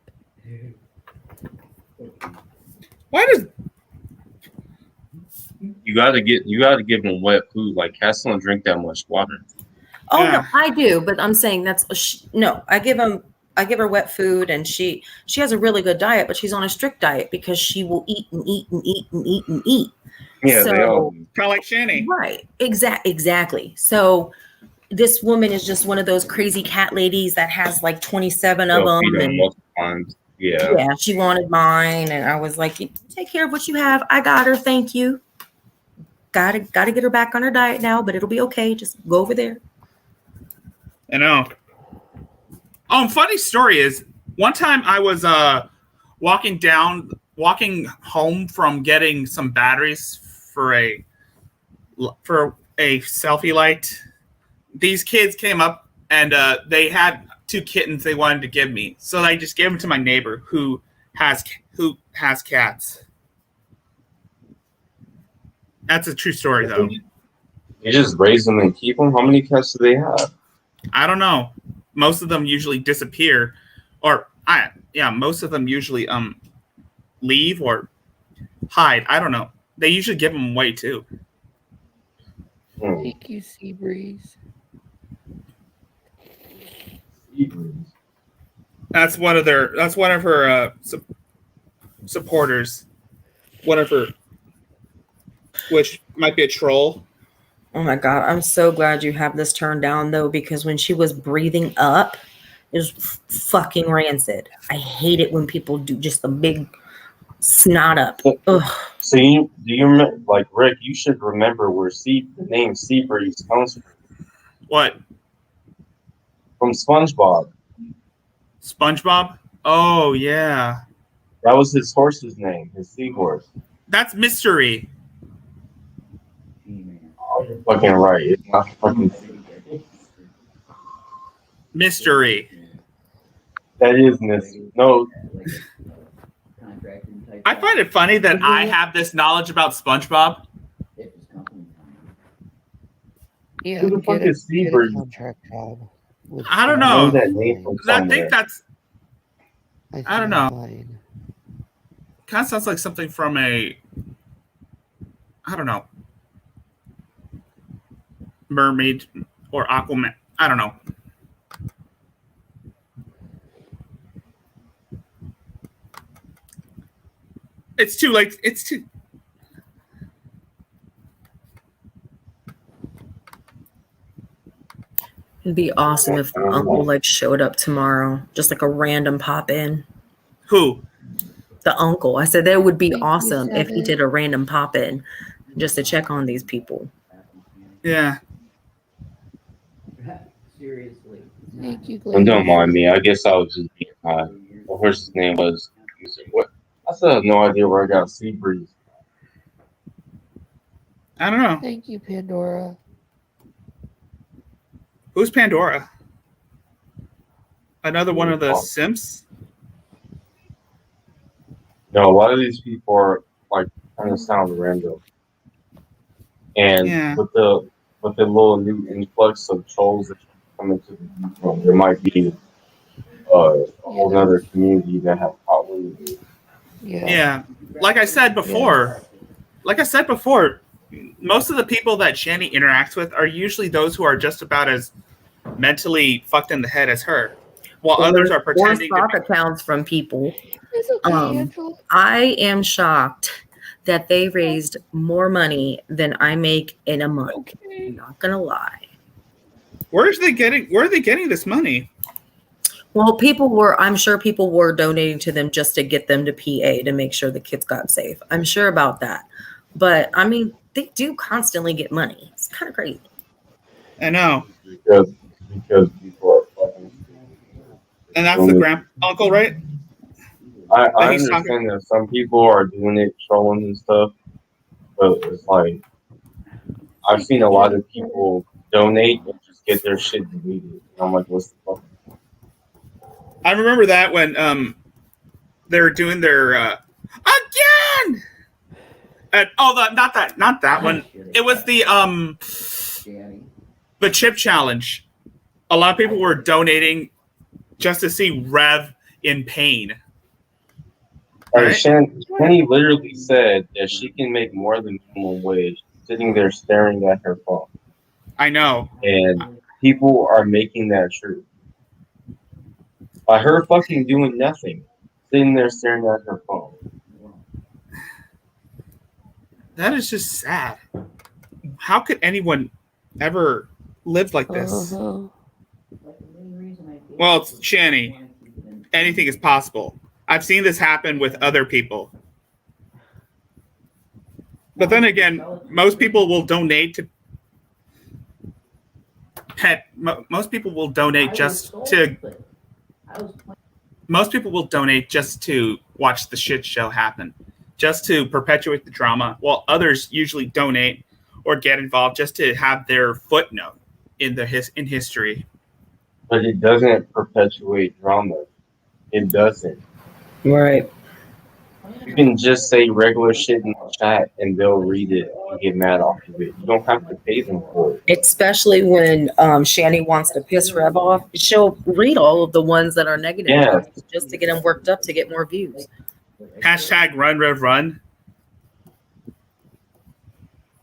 [SPEAKER 1] Why does
[SPEAKER 4] You gotta give them wet food. Like cats don't drink that much water.
[SPEAKER 6] Oh
[SPEAKER 1] Yeah.
[SPEAKER 6] no, I do, but I'm saying no. I give her wet food, and she has a really good diet, but she's on a strict diet because she will eat and eat and eat and eat and eat.
[SPEAKER 4] Yeah, they
[SPEAKER 6] So-
[SPEAKER 4] all.
[SPEAKER 1] kind of like Shanny?
[SPEAKER 6] Right. Exactly. So this woman is just one of those crazy cat ladies that has like 27 of
[SPEAKER 4] They'll feed
[SPEAKER 6] them.
[SPEAKER 4] them
[SPEAKER 6] And
[SPEAKER 4] multiple times. Yeah.
[SPEAKER 6] yeah, she wanted mine, and I was like, "Take care of what you have. I got her. Thank you. Gotta get her back on her diet now, but it'll be okay. Just go over there."
[SPEAKER 1] I know. Funny story is one time I was walking home from getting some batteries for a selfie light. These kids came up and they had 2 kittens they wanted to give me, so I just gave them to my neighbor who has cats. That's a true story, though.
[SPEAKER 4] You just raise them and keep them. How many cats do they have?
[SPEAKER 1] I don't know. Most of them usually disappear, most of them usually leave or hide. I don't know. They usually give them away too.
[SPEAKER 3] Thank you, Seabreeze.
[SPEAKER 1] That's one of her supporters. One of her, which might be a troll.
[SPEAKER 6] Oh my God. I'm so glad you have this turned down though, because when she was breathing up, it was fucking rancid. I hate it when people do just a big snot up. Ugh.
[SPEAKER 4] So do you remember, like Rick? You should remember where the name Seabreeze comes from.
[SPEAKER 1] What?
[SPEAKER 4] From SpongeBob.
[SPEAKER 1] SpongeBob? Oh yeah.
[SPEAKER 4] That was his horse's name, his seahorse.
[SPEAKER 1] That's Mystery.
[SPEAKER 4] Oh, you're fucking right. It's not fucking
[SPEAKER 1] Mystery.
[SPEAKER 4] That is Mystery. No,
[SPEAKER 1] I find it funny that I have this knowledge about SpongeBob.
[SPEAKER 3] Yeah,
[SPEAKER 4] Who the fuck is
[SPEAKER 3] get a
[SPEAKER 4] Seabreeze?
[SPEAKER 3] contract job with
[SPEAKER 1] I don't
[SPEAKER 4] I
[SPEAKER 1] know.
[SPEAKER 4] know that name from
[SPEAKER 1] I
[SPEAKER 4] somewhere.
[SPEAKER 1] think that's I don't know.
[SPEAKER 3] Fine.
[SPEAKER 1] kind of sounds like something from I don't know, Mermaid or Aquaman. I don't know. It's too late. It's too.
[SPEAKER 6] It'd be awesome if the uncle like showed up tomorrow, just like a random pop in.
[SPEAKER 1] Who?
[SPEAKER 6] The uncle. I said that would be
[SPEAKER 8] Thank you,
[SPEAKER 6] awesome if he
[SPEAKER 8] Shanny.
[SPEAKER 6] did a random pop in just to check on these people.
[SPEAKER 1] Yeah.
[SPEAKER 7] Seriously.
[SPEAKER 8] Thank you,
[SPEAKER 4] And don't
[SPEAKER 8] Glamour.
[SPEAKER 4] mind me. I guess I was just being high. The horse's name was. What? I still have no idea where I got sea breeze.
[SPEAKER 1] I don't know.
[SPEAKER 8] Thank you, Pandora.
[SPEAKER 1] Who's Pandora? Another one of the simps?
[SPEAKER 4] No, a lot of these people are like kind of sound random. And
[SPEAKER 1] Yeah.
[SPEAKER 4] with the little new influx of trolls that come into the viewpoint, there might be a whole other community that have probably.
[SPEAKER 1] Yeah. Like I said before, most of the people that Shanny interacts with are usually those who are just about as mentally fucked in the head as her, while others are pretending
[SPEAKER 6] stock
[SPEAKER 1] to be.
[SPEAKER 6] accounts from people.
[SPEAKER 8] It's okay, Angela.
[SPEAKER 6] I am shocked that they raised more money than I make in a month.
[SPEAKER 8] Okay.
[SPEAKER 6] I'm not gonna lie.
[SPEAKER 1] Where are they getting this money?
[SPEAKER 6] Well, I'm sure people were donating to them just to get them to PA to make sure the kids got safe. I'm sure about that. But I mean, they do constantly get money. It's kind of crazy.
[SPEAKER 1] I know.
[SPEAKER 4] Because people are fucking.
[SPEAKER 1] And that's the uncle, right?
[SPEAKER 4] I understand that some people are doing it, trolling and stuff, but it's like I've seen a lot of people donate and just get their shit deleted. And I'm like, what's the fuck?
[SPEAKER 1] I remember that when they were doing their again. Not that one. It was the chip challenge. A lot of people were donating just to see Rev in pain.
[SPEAKER 4] Right? Shanny literally said that she can make more than minimum wage sitting there staring at her phone.
[SPEAKER 1] I know.
[SPEAKER 4] And people are making that true. By her fucking doing nothing, sitting there staring at her phone.
[SPEAKER 1] That is just sad. How could anyone ever live like this?
[SPEAKER 8] Uh-huh.
[SPEAKER 1] Well, it's Shanny. Anything is possible. I've seen this happen with other people. But then again, most people will donate to most people will donate just to watch the shit show happen, just to perpetuate the drama, while others usually donate or get involved just to have their footnote in history.
[SPEAKER 4] But it doesn't perpetuate drama. It doesn't.
[SPEAKER 6] Right.
[SPEAKER 4] You can just say regular shit in the chat and they'll read it and get mad off of it. You don't have to pay them for it.
[SPEAKER 6] Especially when Shanny wants to piss Rev off, she'll read all of the ones that are negative just to get him worked up to get more views.
[SPEAKER 1] Hashtag run, Rev, run.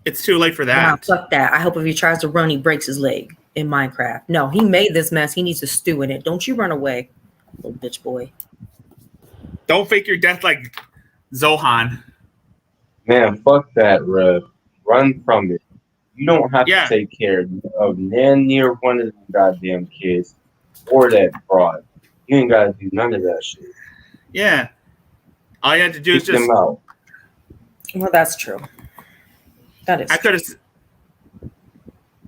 [SPEAKER 1] It's too late for that.
[SPEAKER 6] Nah, fuck that. I hope if he tries to run, he breaks his leg in Minecraft. No, he made this mess. He needs to stew in it. Don't you run away, little bitch boy.
[SPEAKER 1] Don't fake your death like Zohan.
[SPEAKER 4] Man, fuck that, Rev. Run from it. You don't have to take care of near one of the goddamn kids or that broad. You ain't got to do none of that shit.
[SPEAKER 1] Yeah. All you had to do is
[SPEAKER 4] Kick
[SPEAKER 1] just.
[SPEAKER 4] them out.
[SPEAKER 6] Well, that's true. That is.
[SPEAKER 1] I could have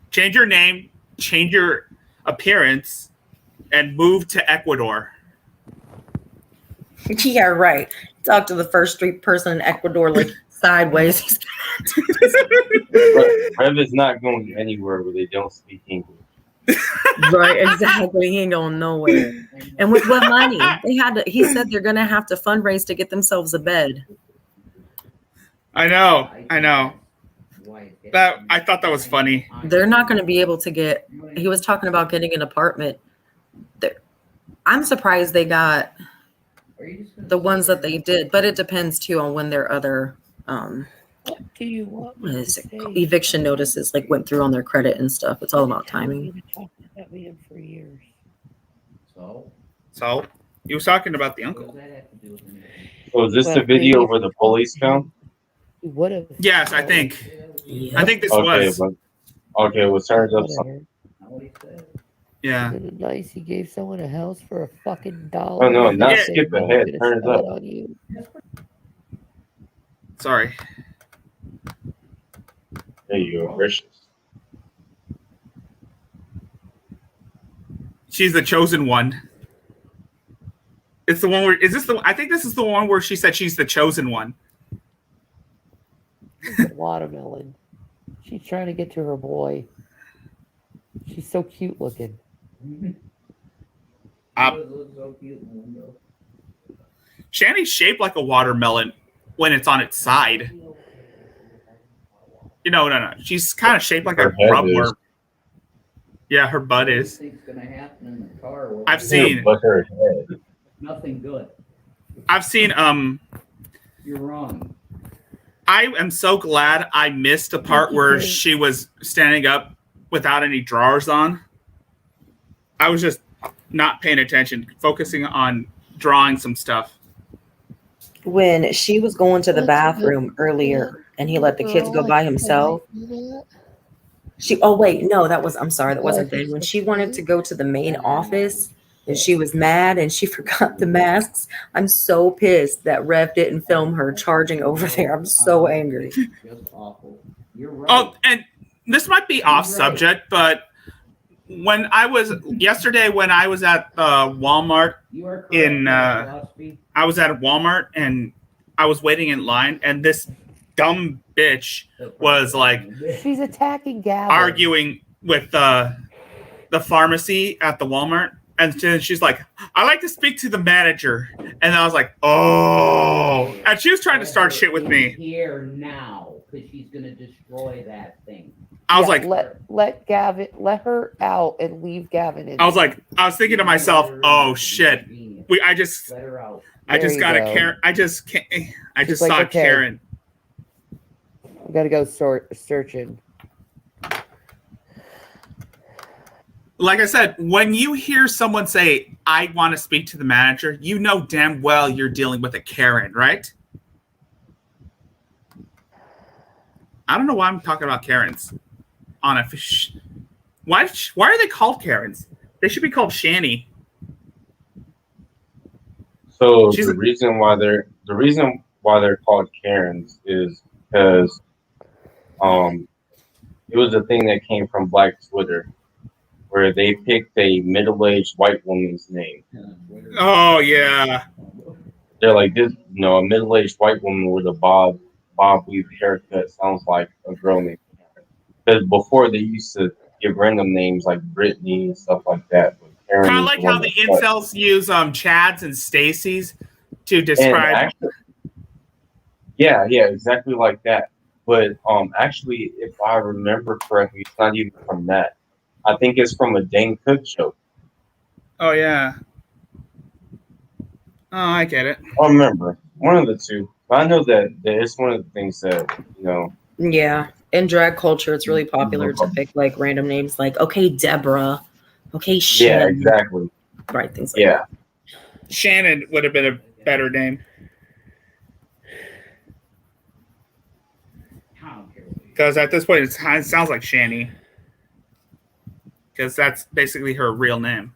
[SPEAKER 1] changed your name, change your appearance, and move to Ecuador.
[SPEAKER 6] Yeah, right. Talk to the first street person in Ecuador like sideways.
[SPEAKER 4] Rev is not going anywhere where they don't speak English.
[SPEAKER 6] Right, exactly. He ain't going nowhere. And with what money? He said they're gonna have to fundraise to get themselves a bed.
[SPEAKER 1] I know. I thought that was funny.
[SPEAKER 6] They're not gonna be able to get. He was talking about getting an apartment. I'm surprised they got the ones that they did, but it depends too on when their other
[SPEAKER 8] What do you want me to say?
[SPEAKER 6] eviction notices went through on their credit and stuff. It's all about timing.
[SPEAKER 8] You've been talking about me for years.
[SPEAKER 1] So he was talking about the uncle.
[SPEAKER 4] So is this the video where the police come?
[SPEAKER 8] What if?
[SPEAKER 1] Yes, I think. I think this was.
[SPEAKER 4] Okay, well, turns up something.
[SPEAKER 1] Yeah.
[SPEAKER 8] Isn't it nice he gave someone a house for $1 $1?
[SPEAKER 4] Oh no, not
[SPEAKER 1] Yeah.
[SPEAKER 4] skip ahead. Turn it up.
[SPEAKER 8] On you.
[SPEAKER 1] Sorry.
[SPEAKER 4] There you go, gracious.
[SPEAKER 1] She's the chosen one. It's the one where I think this is the one where she said she's the chosen one.
[SPEAKER 8] Watermelon. She's trying to get to her boy. She's so cute looking.
[SPEAKER 1] Shanny's shaped like a watermelon when it's on its side. No. She's kind of shaped like a grubworm. Yeah, her butt is.
[SPEAKER 7] Gonna happen in the car.
[SPEAKER 1] I've seen.
[SPEAKER 4] But her head.
[SPEAKER 7] Nothing good.
[SPEAKER 1] I've seen.
[SPEAKER 7] You're wrong.
[SPEAKER 1] I am so glad I missed a part where she was standing up without any drawers on. I was just not paying attention, focusing on drawing some stuff.
[SPEAKER 6] When she was going to the bathroom earlier and he let the kids go by himself. I'm sorry, that wasn't then. When she wanted to go to the main office and she was mad and she forgot the masks, I'm so pissed that Rev didn't film her charging over there. I'm so angry.
[SPEAKER 7] Just awful. You're right.
[SPEAKER 1] Oh, and this might be off subject, but when I was at Walmart I was at Walmart and I was waiting in line, and this dumb bitch was like
[SPEAKER 8] She's attacking Gavin.
[SPEAKER 1] arguing with the pharmacy at the Walmart, and then she's like, "I like to speak to the manager," and I was like, "Oh!" And she was trying to start shit with me.
[SPEAKER 7] Here now, because she's gonna destroy that thing.
[SPEAKER 1] I was like,
[SPEAKER 8] let Gavin, let her out and leave Gavin in.
[SPEAKER 1] I was thinking to myself, "Oh shit, I just
[SPEAKER 7] Let her out.
[SPEAKER 1] I just got a Karen. I just can't. I just saw
[SPEAKER 8] okay.
[SPEAKER 1] Karen."
[SPEAKER 8] I'm gonna go searching.
[SPEAKER 1] Like I said, when you hear someone say, "I want to speak to the manager," you know damn well you're dealing with a Karen, right? I don't know why I'm talking about Karens on a fish. Why are they called Karens? They should be called Shanny.
[SPEAKER 4] So the reason why they're called Karens is because it was a thing that came from Black Twitter, where they picked a middle-aged white woman's name.
[SPEAKER 1] Oh yeah.
[SPEAKER 4] They're like, this, a middle-aged white woman with a bob weave haircut sounds like a girl named Karen. Because before they used to give random names like Brittany and stuff like that.
[SPEAKER 1] Kind of like how the incels use Chads and Stacy's to describe.
[SPEAKER 4] Yeah, exactly like that. But actually, if I remember correctly, it's not even from that. I think it's from a Dane Cook show.
[SPEAKER 1] Oh yeah. Oh, I get it.
[SPEAKER 4] I remember one of the two. But I know that it's one of the things that
[SPEAKER 6] Yeah, in drag culture, it's really popular to pick like random names, like Deborah, Shannon.
[SPEAKER 4] Yeah, exactly.
[SPEAKER 6] Right, things like that.
[SPEAKER 1] Shannon would have been a better name. Because at this point, it sounds like Shanny. Because that's basically her real name.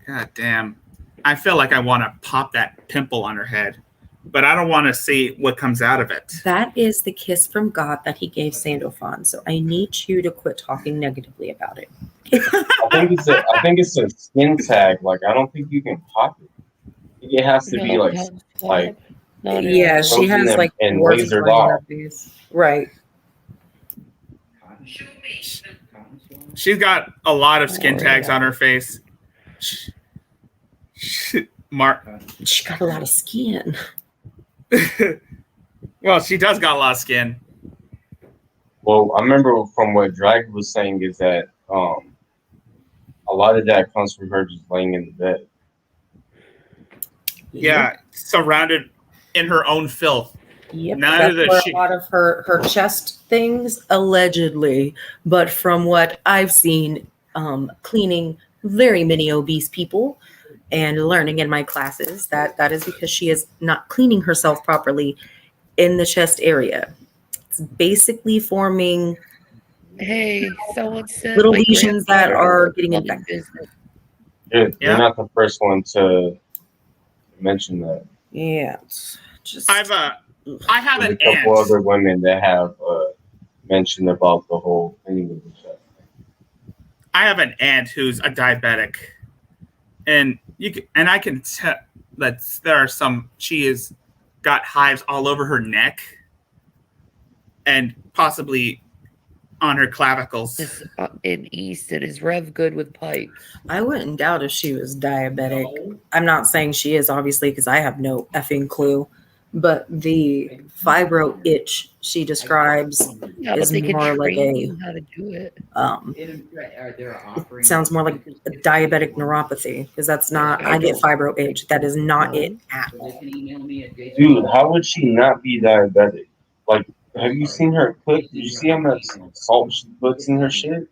[SPEAKER 1] God damn. I feel like I want to pop that pimple on her head. But I don't want to see what comes out of it.
[SPEAKER 6] That is the kiss from God that he gave Sandalphon. So I need you to quit talking negatively about it.
[SPEAKER 4] I think it's a skin tag. Like, I don't think you can pop it. It has to be like
[SPEAKER 6] yeah, she has like
[SPEAKER 4] and
[SPEAKER 6] warts
[SPEAKER 4] lasered
[SPEAKER 6] on her
[SPEAKER 4] off.
[SPEAKER 6] face. Right.
[SPEAKER 1] She's got a lot of skin tags on her face.
[SPEAKER 6] She got a lot of skin.
[SPEAKER 1] Well, she does got a lot of skin.
[SPEAKER 4] Well, I remember from what Drag was saying is that a lot of that comes from her just laying in the bed.
[SPEAKER 1] Yeah, surrounded in her own filth.
[SPEAKER 6] Yep, that's where a lot of her chest things, allegedly, but from what I've seen, cleaning very many obese people and learning in my classes, that is because she is not cleaning herself properly in the chest area. It's basically forming
[SPEAKER 8] someone said
[SPEAKER 6] little lesions that are getting infected.
[SPEAKER 4] You're not the first one to mention that.
[SPEAKER 6] Yeah, it's just
[SPEAKER 1] I have
[SPEAKER 4] There's
[SPEAKER 1] an
[SPEAKER 4] a couple
[SPEAKER 1] aunt.
[SPEAKER 4] other women that have mentioned about the whole thing with the chef.
[SPEAKER 1] I have an aunt who's a diabetic, and I can tell that there are some. She has got hives all over her neck, and possibly on her clavicles.
[SPEAKER 8] This in Easton is Rev good with pipes.
[SPEAKER 6] I wouldn't doubt if she was diabetic. I'm not saying she is, obviously, because I have no effing clue. But the fibro itch she describes
[SPEAKER 8] Yeah,
[SPEAKER 6] is
[SPEAKER 8] but they can
[SPEAKER 6] more like
[SPEAKER 8] train
[SPEAKER 6] a
[SPEAKER 8] you how to do it.
[SPEAKER 6] it sounds more like a diabetic neuropathy, because that's not. I get fibro itch. That is not it at all.
[SPEAKER 4] Dude, how would she not be diabetic? Like, have you seen her clip? Did you see how much salt she puts in her shit?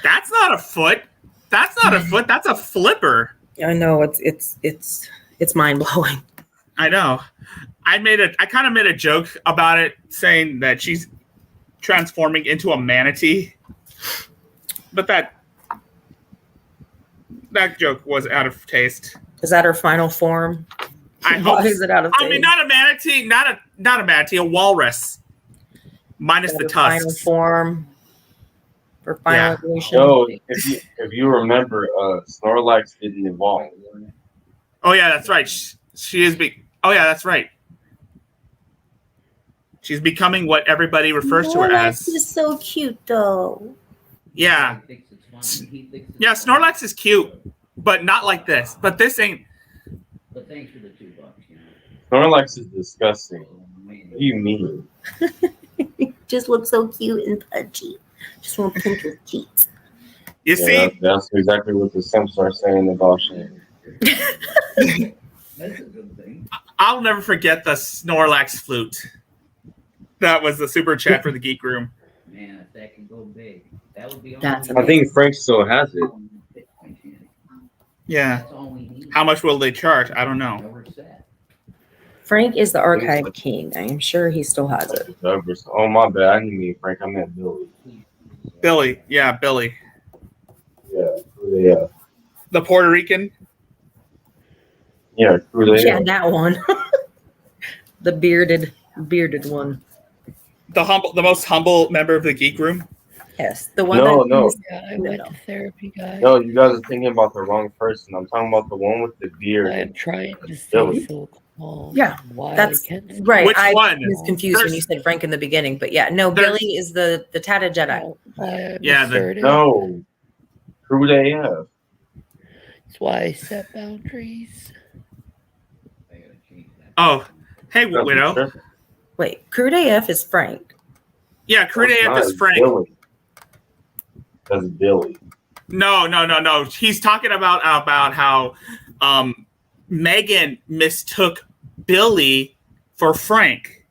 [SPEAKER 1] That's not a foot. That's not a foot. That's a flipper.
[SPEAKER 6] I know it's mind blowing.
[SPEAKER 1] I know. I kind of made a joke about it, saying that she's transforming into a manatee, but that joke was out of taste.
[SPEAKER 6] Is that her final form? Why is it out of taste?
[SPEAKER 1] I mean, not a manatee, not a manatee, a walrus, minus the tusks.
[SPEAKER 6] Final form for final evolution.
[SPEAKER 4] No, if you remember, Snorlax didn't evolve.
[SPEAKER 1] Oh yeah, that's right. She is Oh yeah, that's right. She's becoming what everybody refers to her as.
[SPEAKER 6] Snorlax is so cute, though.
[SPEAKER 1] Yeah. Yeah, Snorlax is cute, but not like this. But this ain't.
[SPEAKER 7] But thanks for the $2.
[SPEAKER 4] Snorlax is disgusting. What do you mean?
[SPEAKER 6] Just looks so cute and pudgy. Just want to pinch his cheeks.
[SPEAKER 1] You see?
[SPEAKER 4] That's exactly what the Simps are saying about Shanny.
[SPEAKER 7] That's a good thing.
[SPEAKER 1] I'll never forget the Snorlax flute. That was the super chat for the Geek Room.
[SPEAKER 7] Man, if that can go big, that would be.
[SPEAKER 6] That's
[SPEAKER 4] I think Frank still has it.
[SPEAKER 1] Yeah.
[SPEAKER 7] That's all we need.
[SPEAKER 1] How much will they charge? I don't know.
[SPEAKER 7] Now we're set.
[SPEAKER 6] Frank is the archive king. I am sure he still has it.
[SPEAKER 4] Oh my bad, I didn't mean Frank. I meant Billy.
[SPEAKER 1] Billy. Yeah, Billy.
[SPEAKER 4] Yeah.
[SPEAKER 1] The Puerto Rican.
[SPEAKER 4] Yeah,
[SPEAKER 6] Yeah, that one. The bearded one.
[SPEAKER 1] The most humble member of the Geek Room.
[SPEAKER 6] Yes, the one.
[SPEAKER 4] No.
[SPEAKER 8] Yeah, I went to therapy, guys.
[SPEAKER 4] No, you guys are thinking about the wrong person. I'm talking about the one with the beard.
[SPEAKER 8] I am trying to stay
[SPEAKER 4] Billy.
[SPEAKER 8] so calm.
[SPEAKER 6] Yeah,
[SPEAKER 8] Why
[SPEAKER 6] that's
[SPEAKER 8] I can't
[SPEAKER 6] right.
[SPEAKER 1] Which
[SPEAKER 6] I
[SPEAKER 1] one?
[SPEAKER 6] was confused when you said Frank in the beginning, but yeah, no,
[SPEAKER 1] There's-
[SPEAKER 6] Billy is the tatted Jedi.
[SPEAKER 1] Yeah,
[SPEAKER 4] No. Who they have?
[SPEAKER 8] That's why I set boundaries.
[SPEAKER 7] I gotta change that.
[SPEAKER 1] Oh, hey, Widow.
[SPEAKER 6] Wait, Crude AF is Frank.
[SPEAKER 1] Yeah, Crude AF is Frank.
[SPEAKER 4] Billy. That's Billy.
[SPEAKER 1] No. He's talking about how Megan mistook Billy for Frank.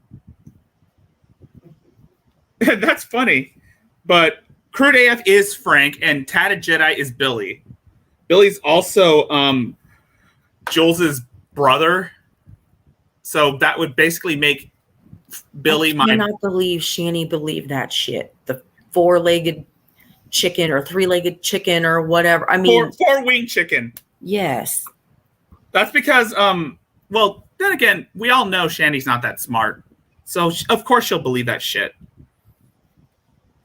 [SPEAKER 1] That's funny. But Crude AF is Frank and Tatted Jedi is Billy. Billy's also Jules's brother. So that would basically make Billy
[SPEAKER 6] I cannot believe Shanny believed that shit. The 4-legged chicken or 3-legged chicken or whatever. I mean,
[SPEAKER 1] 4-wing chicken.
[SPEAKER 6] Yes.
[SPEAKER 1] That's because, well, then again, we all know Shanny's not that smart. So, of course, she'll believe that shit.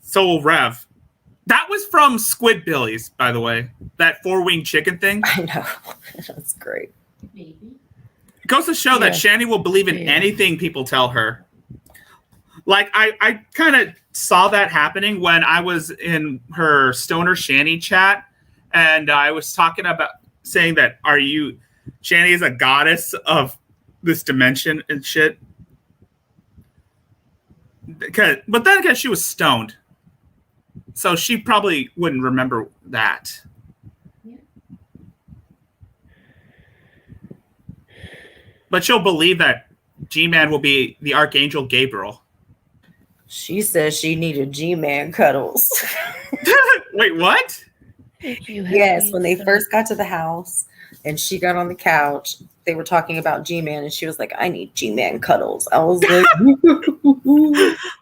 [SPEAKER 1] So will Rev. That was from Squidbillies, by the way. That 4-wing chicken thing.
[SPEAKER 6] I know. That's great.
[SPEAKER 1] It goes to show that
[SPEAKER 8] Yeah.
[SPEAKER 1] Shanny will believe in anything people tell her. Like, I kind of saw that happening when I was in her Stoner Shanny chat, and I was talking about saying that Shanny is a goddess of this dimension and shit. But then again, she was stoned. So she probably wouldn't remember that. But she'll believe that G-Man will be the Archangel Gabriel.
[SPEAKER 6] She says she needed G-Man cuddles.
[SPEAKER 1] Wait, what?
[SPEAKER 6] Yes, when they first got to the house and she got on the couch, they were talking about G-Man and she was like, I need G-Man cuddles. I was like,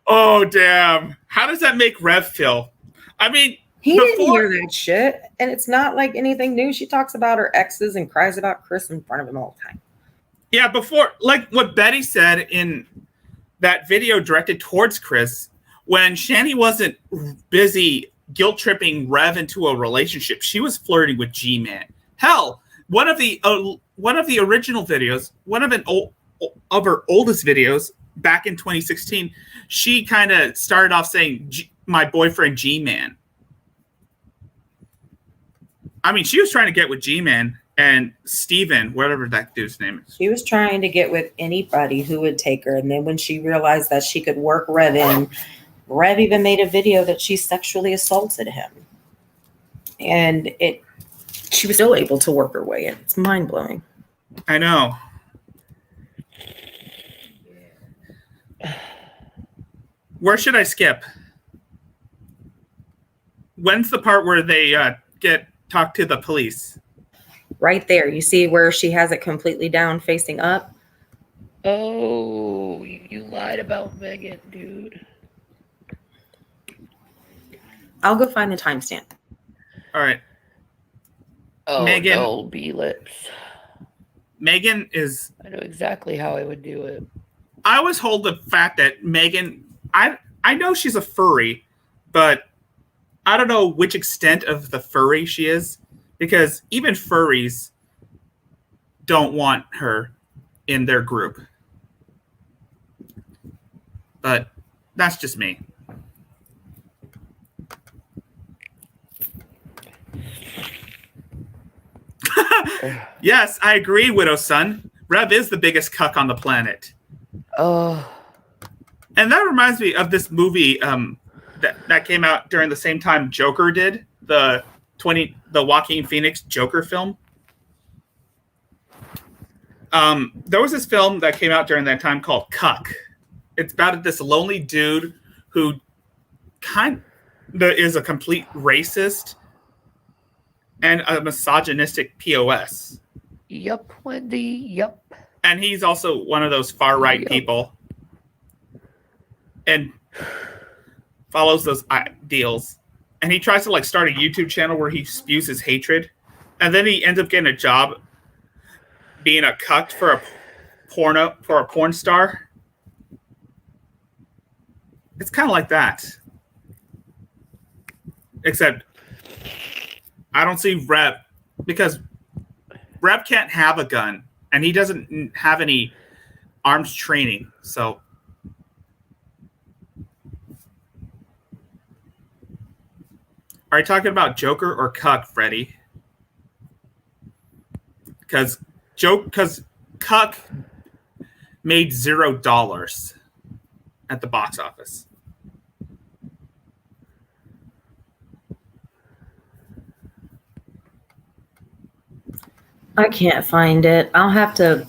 [SPEAKER 1] oh, damn. How does that make Rev feel? I mean,
[SPEAKER 6] he didn't hear that shit. And it's not like anything new. She talks about her exes and cries about Chris in front of him all the time.
[SPEAKER 1] Yeah, before, like what Betty said in that video directed towards Chris, when Shanny wasn't busy guilt tripping Rev into a relationship, she was flirting with G-Man. Hell, one of the original videos, of her oldest videos back in 2016, she kind of started off saying, "My boyfriend G-Man." I mean, she was trying to get with G-Man and Steven, whatever that dude's name is.
[SPEAKER 6] She was trying to get with anybody who would take her. And then when she realized that she could work Rev in, Rev even made a video that she sexually assaulted him. And she was still able to work her way in. It's mind blowing.
[SPEAKER 1] I know. Where should I skip? When's the part where they talk to the police?
[SPEAKER 6] Right there. You see where she has it completely down facing up?
[SPEAKER 8] Oh, you lied about Megan, dude.
[SPEAKER 6] I'll go find the timestamp.
[SPEAKER 1] All right.
[SPEAKER 8] Oh,
[SPEAKER 1] Megan.
[SPEAKER 8] no, B-lips.
[SPEAKER 1] Megan is...
[SPEAKER 8] I know exactly how I would do it.
[SPEAKER 1] I always hold the fact that Megan... I know she's a furry, but I don't know which extent of the furry she is, because even furries don't want her in their group. But that's just me. Yes, I agree, Widow's Son. Rev is the biggest cuck on the planet.
[SPEAKER 8] Oh.
[SPEAKER 1] And that reminds me of this movie that came out during the same time Joker did, the Joaquin Phoenix Joker film. There was this film that came out during that time called Cuck. It's about this lonely dude who kind of is a complete racist and a misogynistic POS.
[SPEAKER 8] Yup, Wendy, yup.
[SPEAKER 1] And he's also one of those far-right people and follows those ideals. And he tries to start a YouTube channel where he spews his hatred. And then he ends up getting a job being a cuck for a porn star. It's kind of like that. Except I don't see Rev, because Rev can't have a gun and he doesn't have any arms training. So are you talking about Joker or Cuck, Freddy? Because Cuck made $0 at the box office.
[SPEAKER 6] I can't find it. I'll have to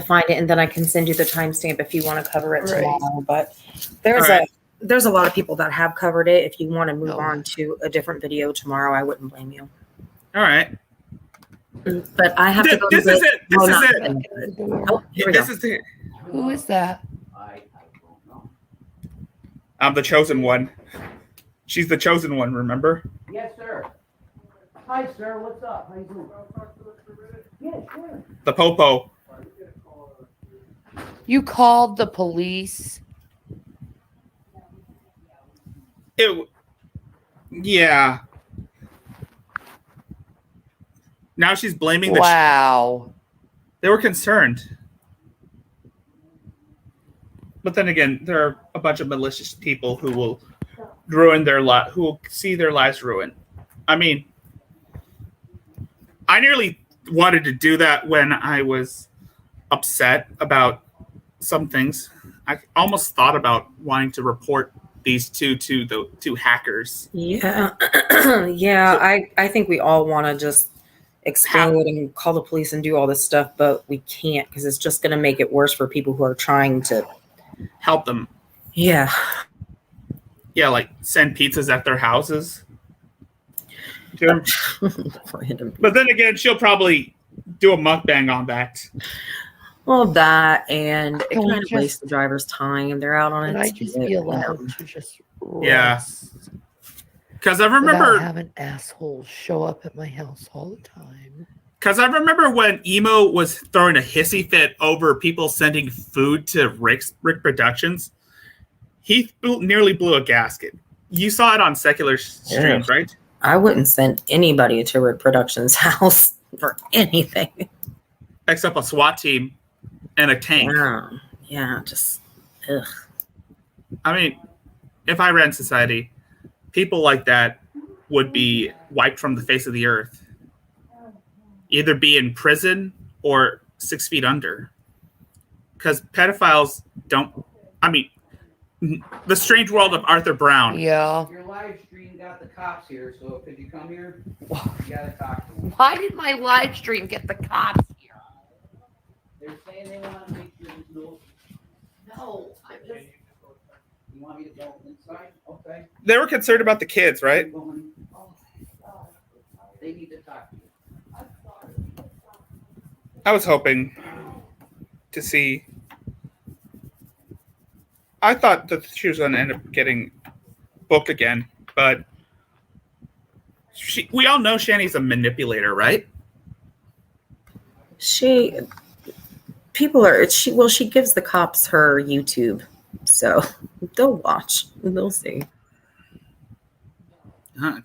[SPEAKER 6] find it, and then I can send you the timestamp if you want to cover it tomorrow. But there's a lot of people that have covered it. If you want to move on to a different video tomorrow, I wouldn't blame you.
[SPEAKER 1] All right.
[SPEAKER 6] But I have to go.
[SPEAKER 1] This is it. This is it.
[SPEAKER 6] Oh, here we
[SPEAKER 1] This
[SPEAKER 6] go.
[SPEAKER 1] is it.
[SPEAKER 8] Who is that?
[SPEAKER 1] I'm the chosen one. She's the chosen one, remember?
[SPEAKER 7] Yes, sir. Hi, sir. What's up? How you doing? Yeah, sure.
[SPEAKER 1] The Popo.
[SPEAKER 8] You called the police?
[SPEAKER 1] Yeah. Now she's blaming the...
[SPEAKER 8] Wow.
[SPEAKER 1] They were concerned. But then again, there are a bunch of malicious people who will ruin their life, who will see their lives ruined. I mean, I nearly wanted to do that when I was upset about some things. I almost thought about wanting to report these two to the two hackers.
[SPEAKER 6] Yeah. Yeah, I think we all want to just explode and call the police and do all this stuff, but we can't, because it's just going to make it worse for people who are trying to
[SPEAKER 1] help them.
[SPEAKER 6] Yeah.
[SPEAKER 1] Yeah, like send pizzas at their houses.
[SPEAKER 6] Random.
[SPEAKER 1] But then again, she'll probably do a mukbang on that.
[SPEAKER 6] Well, that, and it
[SPEAKER 8] Can we
[SPEAKER 6] kind of wastes the driver's time. They're out on it.
[SPEAKER 8] Can I just be allowed to just
[SPEAKER 1] Yeah. Because I remember
[SPEAKER 8] without having assholes show up at my house all the time?
[SPEAKER 1] Because I remember when Emo was throwing a hissy fit over people sending food to Rick Productions, he nearly blew a gasket. You saw it on secular streams, right?
[SPEAKER 6] I wouldn't send anybody to Rick Productions' house for anything.
[SPEAKER 1] Except a SWAT team and a tank.
[SPEAKER 6] Yeah, just ugh.
[SPEAKER 1] I mean, if I ran society, people like that would be wiped from the face of the earth. Either be in prison or 6 feet under. Because pedophiles don't... I mean, the strange world of Arthur Brown.
[SPEAKER 8] Yeah.
[SPEAKER 7] Your live stream got the cops here, so could you come here? You gotta talk to them.
[SPEAKER 8] Why did my live stream get the cops here?
[SPEAKER 7] They're saying they want to make sure there's no. No, I just. You want me to go inside? Okay.
[SPEAKER 1] They were concerned about the kids, right?
[SPEAKER 7] They need to talk to you.
[SPEAKER 1] I was hoping to see... I thought that she was going to end up getting booked again, but we all know Shanny's a manipulator, right?
[SPEAKER 6] She gives the cops her YouTube, so they'll watch. They'll see.
[SPEAKER 1] Okay.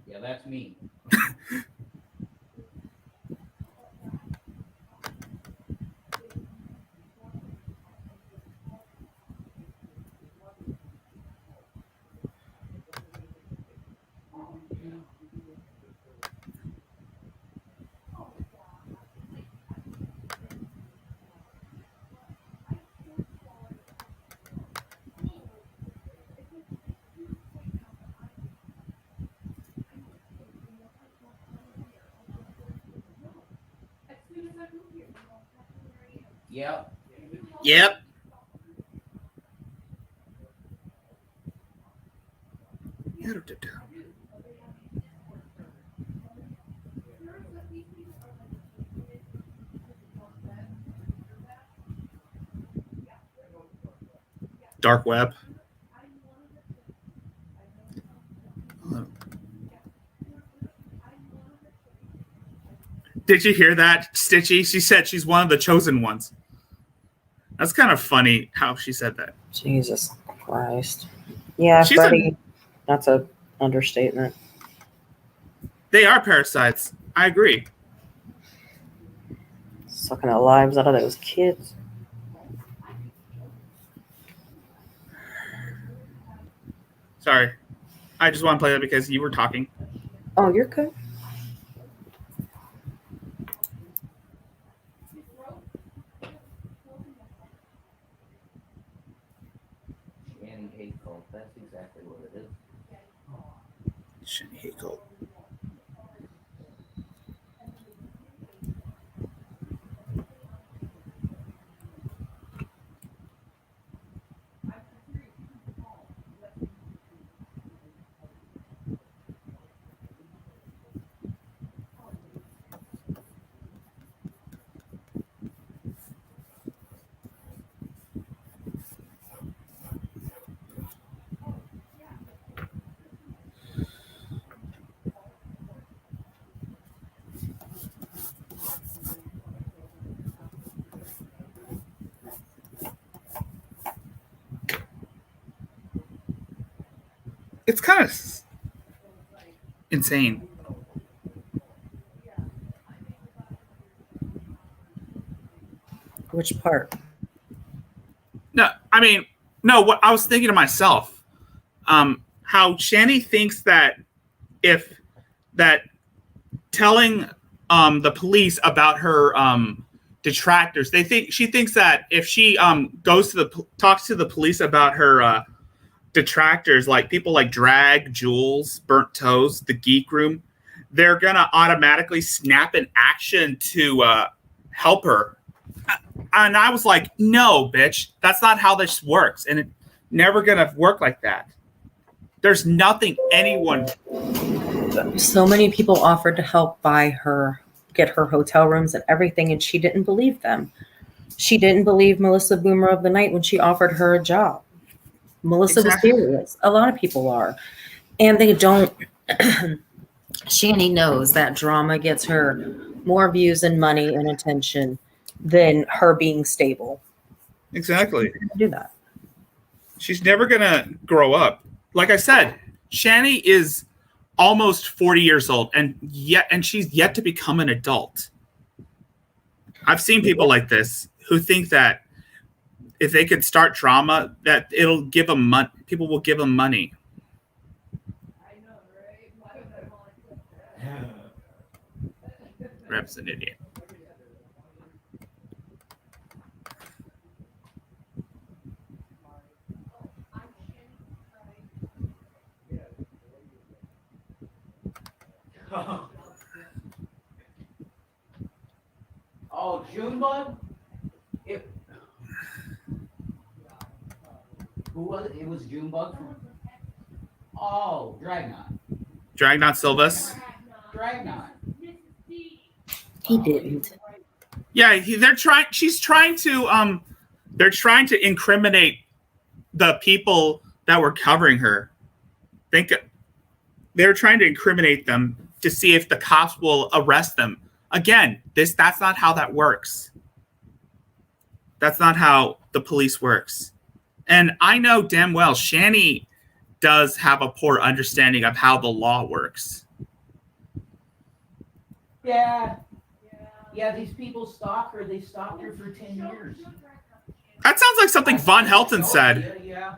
[SPEAKER 7] Yeah, that's me. Yep.
[SPEAKER 1] Yep. Dark web. Did you hear that, Stitchy? She said she's one of the chosen ones. That's kind of funny how she said that.
[SPEAKER 6] Jesus Christ. Yeah,
[SPEAKER 1] She's
[SPEAKER 6] Freddie, that's an understatement.
[SPEAKER 1] They are parasites. I agree.
[SPEAKER 6] Sucking the lives out of those kids.
[SPEAKER 1] Sorry. I just want to play that because you were talking.
[SPEAKER 6] Oh, you're good.
[SPEAKER 7] Shanny hate cult. That's exactly what it is.
[SPEAKER 1] Shanny hate cult. It's kind of insane.
[SPEAKER 6] Which part?
[SPEAKER 1] No, I mean, no, what I was thinking to myself, how Shanny thinks that telling the police about her detractors. She thinks that if she talks to the police about her detractors, like people like Drag, Jules, Burnt Toes, the Geek Room, they're gonna automatically snap an action to help her. And I was like, no, bitch, that's not how this works, and it's never gonna work like that. There's nothing anyone.
[SPEAKER 6] So many people offered to help buy her, get her hotel rooms and everything, and she didn't believe them. She didn't believe Melissa Boomer of the Night when she offered her a job. Melissa was serious. A lot of people are. And they don't. Shanny knows that drama gets her more views and money and attention than her being stable.
[SPEAKER 1] Exactly.
[SPEAKER 6] Do that.
[SPEAKER 1] She's never going to grow up. Like I said, Shanny is almost 40 years old, and she's yet to become an adult. I've seen people like this who think that if they could start drama, that it'll give them money. People will give them money.
[SPEAKER 2] I know, right? Why would I want to?
[SPEAKER 1] Rep's an idiot.
[SPEAKER 7] Oh, Junebug? Who was it? It was Junebug from. Oh,
[SPEAKER 1] Dragnaut Silvas.
[SPEAKER 7] Dragnaut.
[SPEAKER 6] He didn't.
[SPEAKER 1] Yeah, she's trying to they're trying to incriminate the people that were covering her. They're trying to incriminate them to see if the cops will arrest them. Again, that's not how that works. That's not how the police works. And I know damn well Shanny does have a poor understanding of how the law works.
[SPEAKER 7] Yeah. Yeah, these people stalk her. They stalked her for 10 years.
[SPEAKER 1] That sounds like something Von Helton said.
[SPEAKER 7] Yeah.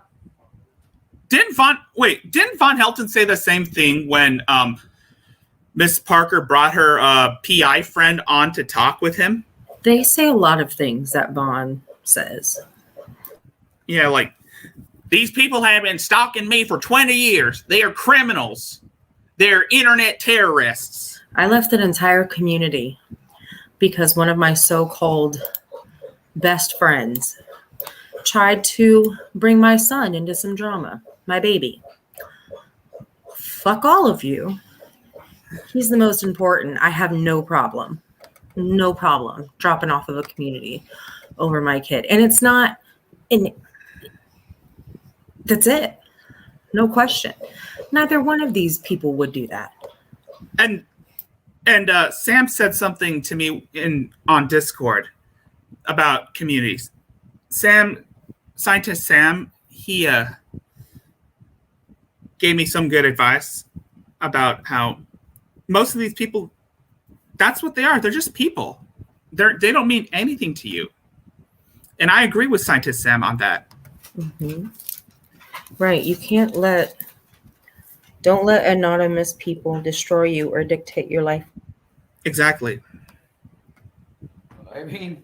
[SPEAKER 1] Didn't Von Helton say the same thing when Miss Parker brought her PI friend on to talk with him?
[SPEAKER 6] They say a lot of things that Vaughn says.
[SPEAKER 1] Yeah, like, these people have been stalking me for 20 years. They are criminals. They're internet terrorists.
[SPEAKER 6] I left an entire community because one of my so-called best friends tried to bring my son into some drama, my baby. Fuck all of you. He's the most important. I have no problem dropping off of a community over my kid. And it's not, and that's it. No question. Neither one of these people would do that.
[SPEAKER 1] And Sam said something to me on Discord about communities. Scientist Sam, he gave me some good advice about how most of these people, that's what they are. They're just people. They don't mean anything to you. And I agree with Scientist Sam on that.
[SPEAKER 6] Mm-hmm. Right. You don't let anonymous people destroy you or dictate your life.
[SPEAKER 1] Exactly.
[SPEAKER 7] I mean,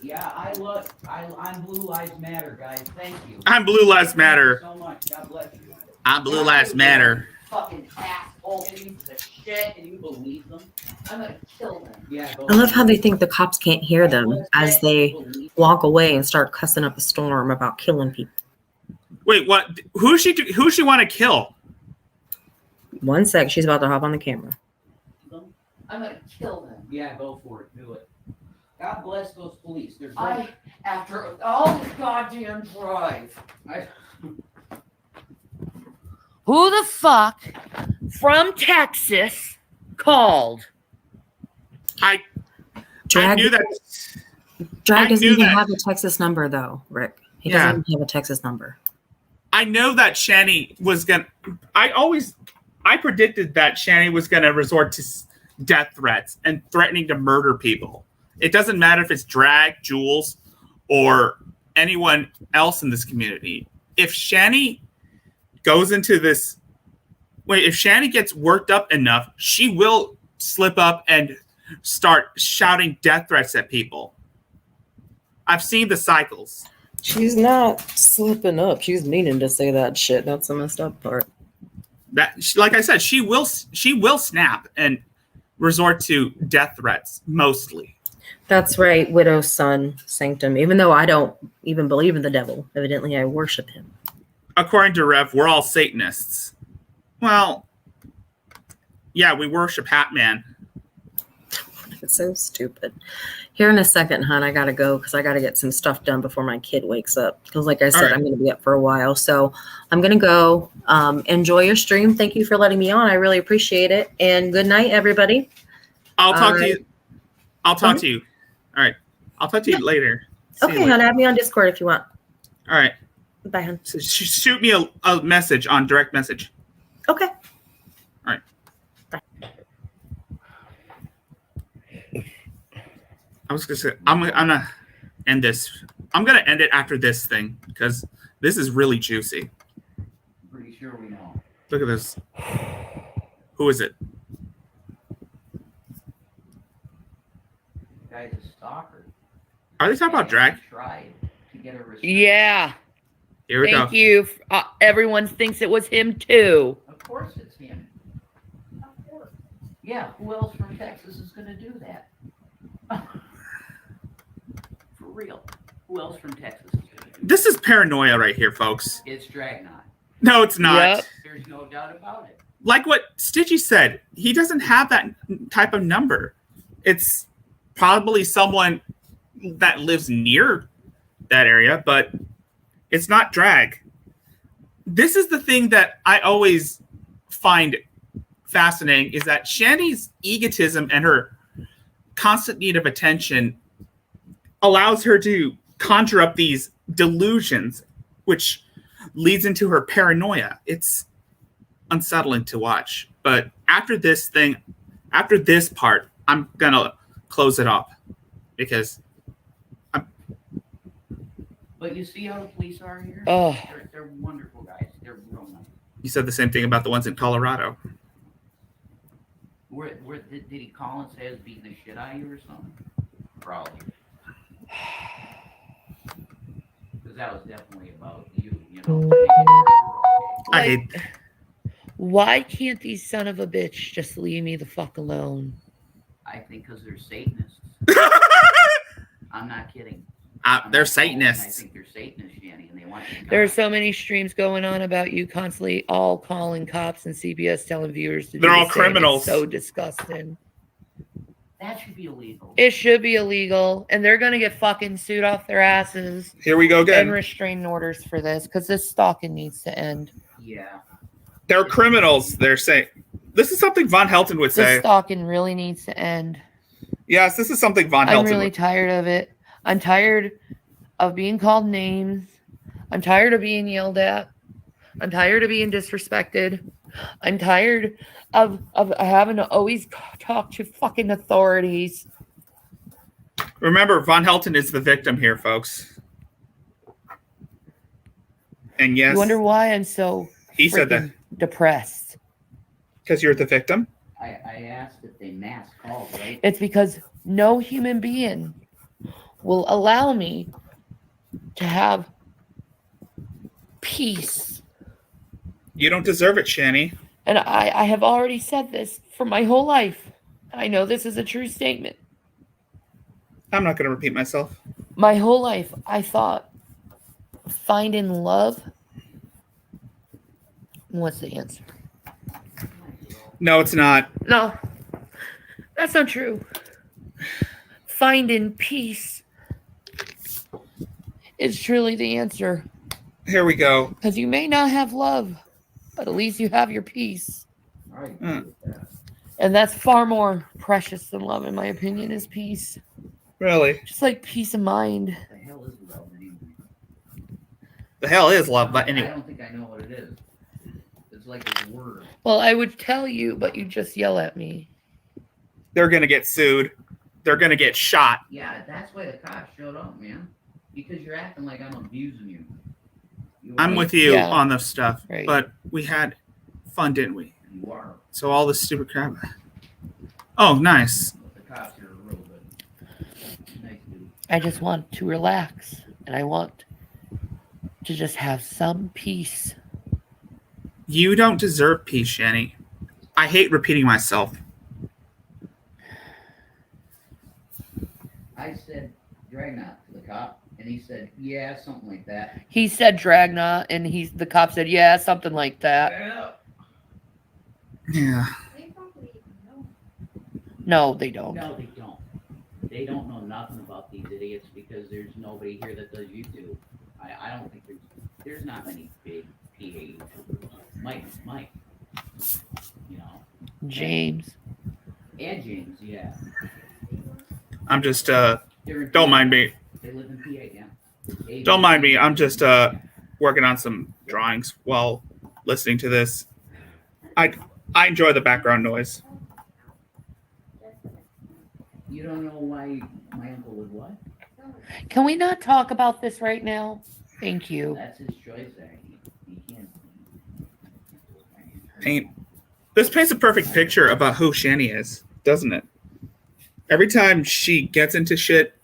[SPEAKER 7] yeah, I'm Blue Lives Matter, guys. Thank you.
[SPEAKER 1] I'm Blue Lives Matter.
[SPEAKER 7] Thank you so much. God bless you.
[SPEAKER 1] I'm Blue Lives Matter.
[SPEAKER 7] Fucking asshole pieces of shit, and you believe them? I'm gonna kill them. Yeah.
[SPEAKER 6] I love how they think the cops can't hear them as they walk away and start cussing up a storm about killing people.
[SPEAKER 1] Wait, what? Who she want to kill?
[SPEAKER 6] One sec, she's about to hop on the camera.
[SPEAKER 7] I'm gonna kill them. Yeah, go for it. Do it. God bless those police. After all this goddamn drive.
[SPEAKER 2] Who the fuck from Texas called?
[SPEAKER 1] I
[SPEAKER 6] Drag
[SPEAKER 1] knew that.
[SPEAKER 6] Drag doesn't even have a Texas number, though, Rick. He doesn't even have a Texas number.
[SPEAKER 1] I know that Shanny was gonna. I predicted that Shanny was gonna resort to death threats and threatening to murder people. It doesn't matter if it's Drag, Jules, or anyone else in this community. If Shanny goes into this wait, if Shanny gets worked up enough, she will slip up and start shouting death threats at people. I've seen the cycles.
[SPEAKER 6] She's not slipping up. She's meaning to say that shit. That's the messed up part.
[SPEAKER 1] That, like I said, she will snap and resort to death threats mostly.
[SPEAKER 6] That's right, widow's son, sanctum. Even though I don't even believe in the devil, evidently I worship him.
[SPEAKER 1] According to Rev, we're all Satanists. Well, yeah, we worship Hat Man.
[SPEAKER 6] It's so stupid. Here in a second, hon, I gotta go because I gotta get some stuff done before my kid wakes up. Because like I said,
[SPEAKER 1] right.
[SPEAKER 6] I'm gonna be up for a while. So I'm gonna go. Enjoy your stream. Thank you for letting me on. I really appreciate it. And good night, everybody.
[SPEAKER 1] I'll talk to you. I'll talk to you. All right. I'll talk to you later. See you later.
[SPEAKER 6] Hon, add me on Discord if you want.
[SPEAKER 1] All right.
[SPEAKER 6] Bye, hon.
[SPEAKER 1] So shoot me a message on direct message.
[SPEAKER 6] Okay.
[SPEAKER 1] All right.
[SPEAKER 6] Bye.
[SPEAKER 1] I was gonna say I'm gonna end this. I'm gonna end it after this thing because this is really juicy.
[SPEAKER 7] Pretty sure we know.
[SPEAKER 1] Look at this. Who is it?
[SPEAKER 7] The guy's a stalker.
[SPEAKER 1] Are they talking about drag?
[SPEAKER 7] Tried to get a respect.
[SPEAKER 2] Yeah.
[SPEAKER 1] Here we
[SPEAKER 2] Thank
[SPEAKER 1] go.
[SPEAKER 2] you. Everyone thinks it was him too.
[SPEAKER 7] Of course it's him. Of course. Yeah, who else from Texas is going to do that? For real. Who else from Texas is going to do
[SPEAKER 1] This is paranoia right here, folks.
[SPEAKER 7] that? It's Dragnet.
[SPEAKER 1] No, it's not.
[SPEAKER 2] Yep.
[SPEAKER 7] There's no doubt about it.
[SPEAKER 1] Like what Stitchy said, he doesn't have that type of number. It's probably someone that lives near that area, but it's not drag. This is the thing that I always find fascinating is that Shanny's egotism and her constant need of attention allows her to conjure up these delusions, which leads into her paranoia. It's unsettling to watch. But after this part, I'm gonna close it up because
[SPEAKER 7] But you see how the police are here?
[SPEAKER 2] Oh.
[SPEAKER 7] They're wonderful guys. They're real nice.
[SPEAKER 1] you said the same thing about the ones in Colorado.
[SPEAKER 7] Did he call and say I was beating the shit out of you or something? Probably. Because that was definitely about you, you know.
[SPEAKER 1] I hate.
[SPEAKER 2] Why can't these son of a bitch just leave me the fuck alone?
[SPEAKER 7] I think because they're Satanists. I'm not kidding.
[SPEAKER 1] They're
[SPEAKER 7] I
[SPEAKER 1] Satanists.
[SPEAKER 7] think they're Satanists, Shanny, and they want you to
[SPEAKER 2] There are so many streams going on about you constantly all calling cops and CBS telling viewers to do
[SPEAKER 1] They're
[SPEAKER 2] the
[SPEAKER 1] all
[SPEAKER 2] same.
[SPEAKER 1] criminals.
[SPEAKER 2] It's so disgusting.
[SPEAKER 7] That should be illegal.
[SPEAKER 2] It should be illegal, and they're gonna get fucking sued off their asses
[SPEAKER 1] Here we go
[SPEAKER 2] and
[SPEAKER 1] again.
[SPEAKER 2] restraining orders for this because this stalking needs to end.
[SPEAKER 7] Yeah.
[SPEAKER 1] They're criminals. They're saying this is something Von Helton would
[SPEAKER 2] This
[SPEAKER 1] say.
[SPEAKER 2] stalking really needs to end.
[SPEAKER 1] Yes, this is something Von
[SPEAKER 2] I'm
[SPEAKER 1] Helton
[SPEAKER 2] really
[SPEAKER 1] would.
[SPEAKER 2] tired of it. I'm tired of being called names. I'm tired of being yelled at. I'm tired of being disrespected. I'm tired of having to always talk to fucking authorities.
[SPEAKER 1] Remember, Von Helton is the victim here, folks. And yes,
[SPEAKER 2] You wonder why I'm so
[SPEAKER 1] he said that
[SPEAKER 2] freaking depressed.
[SPEAKER 1] because you're the victim.
[SPEAKER 7] I asked if they mass called, right?
[SPEAKER 2] It's because no human being will allow me to have peace.
[SPEAKER 1] You don't deserve it, Shanny.
[SPEAKER 2] And I have already said this for my whole life. I know this is a true statement.
[SPEAKER 1] I'm not going to repeat myself.
[SPEAKER 2] My whole life, I thought finding love was the answer.
[SPEAKER 1] No, it's not.
[SPEAKER 2] No, that's not true. Finding peace is truly the answer.
[SPEAKER 1] Here we go.
[SPEAKER 2] Because you may not have love, but at least you have your peace.
[SPEAKER 7] All right.
[SPEAKER 1] Mm.
[SPEAKER 2] And that's far more precious than love, in my opinion, is peace.
[SPEAKER 1] Really?
[SPEAKER 2] Just like peace of mind.
[SPEAKER 7] What the hell is love anyway?
[SPEAKER 1] The hell is love, but
[SPEAKER 7] I
[SPEAKER 1] anyway.
[SPEAKER 7] don't think I know what it is. It's like a word.
[SPEAKER 2] Well, I would tell you, but you just yell at me.
[SPEAKER 1] They're going to get sued. They're going to get shot.
[SPEAKER 7] Yeah, that's why the cops showed up, man. Because you're acting like I'm abusing you.
[SPEAKER 1] I'm with you
[SPEAKER 2] Yeah.
[SPEAKER 1] on this stuff.
[SPEAKER 2] Right.
[SPEAKER 1] But we had fun, didn't we?
[SPEAKER 7] You are.
[SPEAKER 1] So all this stupid crap. Oh, nice.
[SPEAKER 7] The cops are real good. Nice dude.
[SPEAKER 8] I just want to relax, and I want to just have some peace.
[SPEAKER 1] You don't deserve peace, Shanny. I hate repeating myself.
[SPEAKER 7] I said Dragnet to the cop, and he said, yeah, something like that.
[SPEAKER 8] He said Dragna, and the cop said, yeah, something like that.
[SPEAKER 1] Yeah.
[SPEAKER 8] No, they don't.
[SPEAKER 7] No, they don't. They don't know nothing about these idiots because there's nobody here that does YouTube. I don't think there's not many big PA YouTubers. Mike, you know.
[SPEAKER 8] James.
[SPEAKER 7] And James, yeah.
[SPEAKER 1] I'm just,
[SPEAKER 7] They're in
[SPEAKER 1] don't
[SPEAKER 7] PA.
[SPEAKER 1] mind me.
[SPEAKER 7] They live in PA, yeah.
[SPEAKER 1] Don't mind me. I'm just, working on some drawings while listening to this. I enjoy the background noise.
[SPEAKER 7] You don't know why my uncle would what?
[SPEAKER 8] Can we not talk about this right now? Thank you.
[SPEAKER 7] That's his choice there. He can't.
[SPEAKER 1] This paints a perfect picture about who Shanny is, doesn't it? Every time she gets into shit,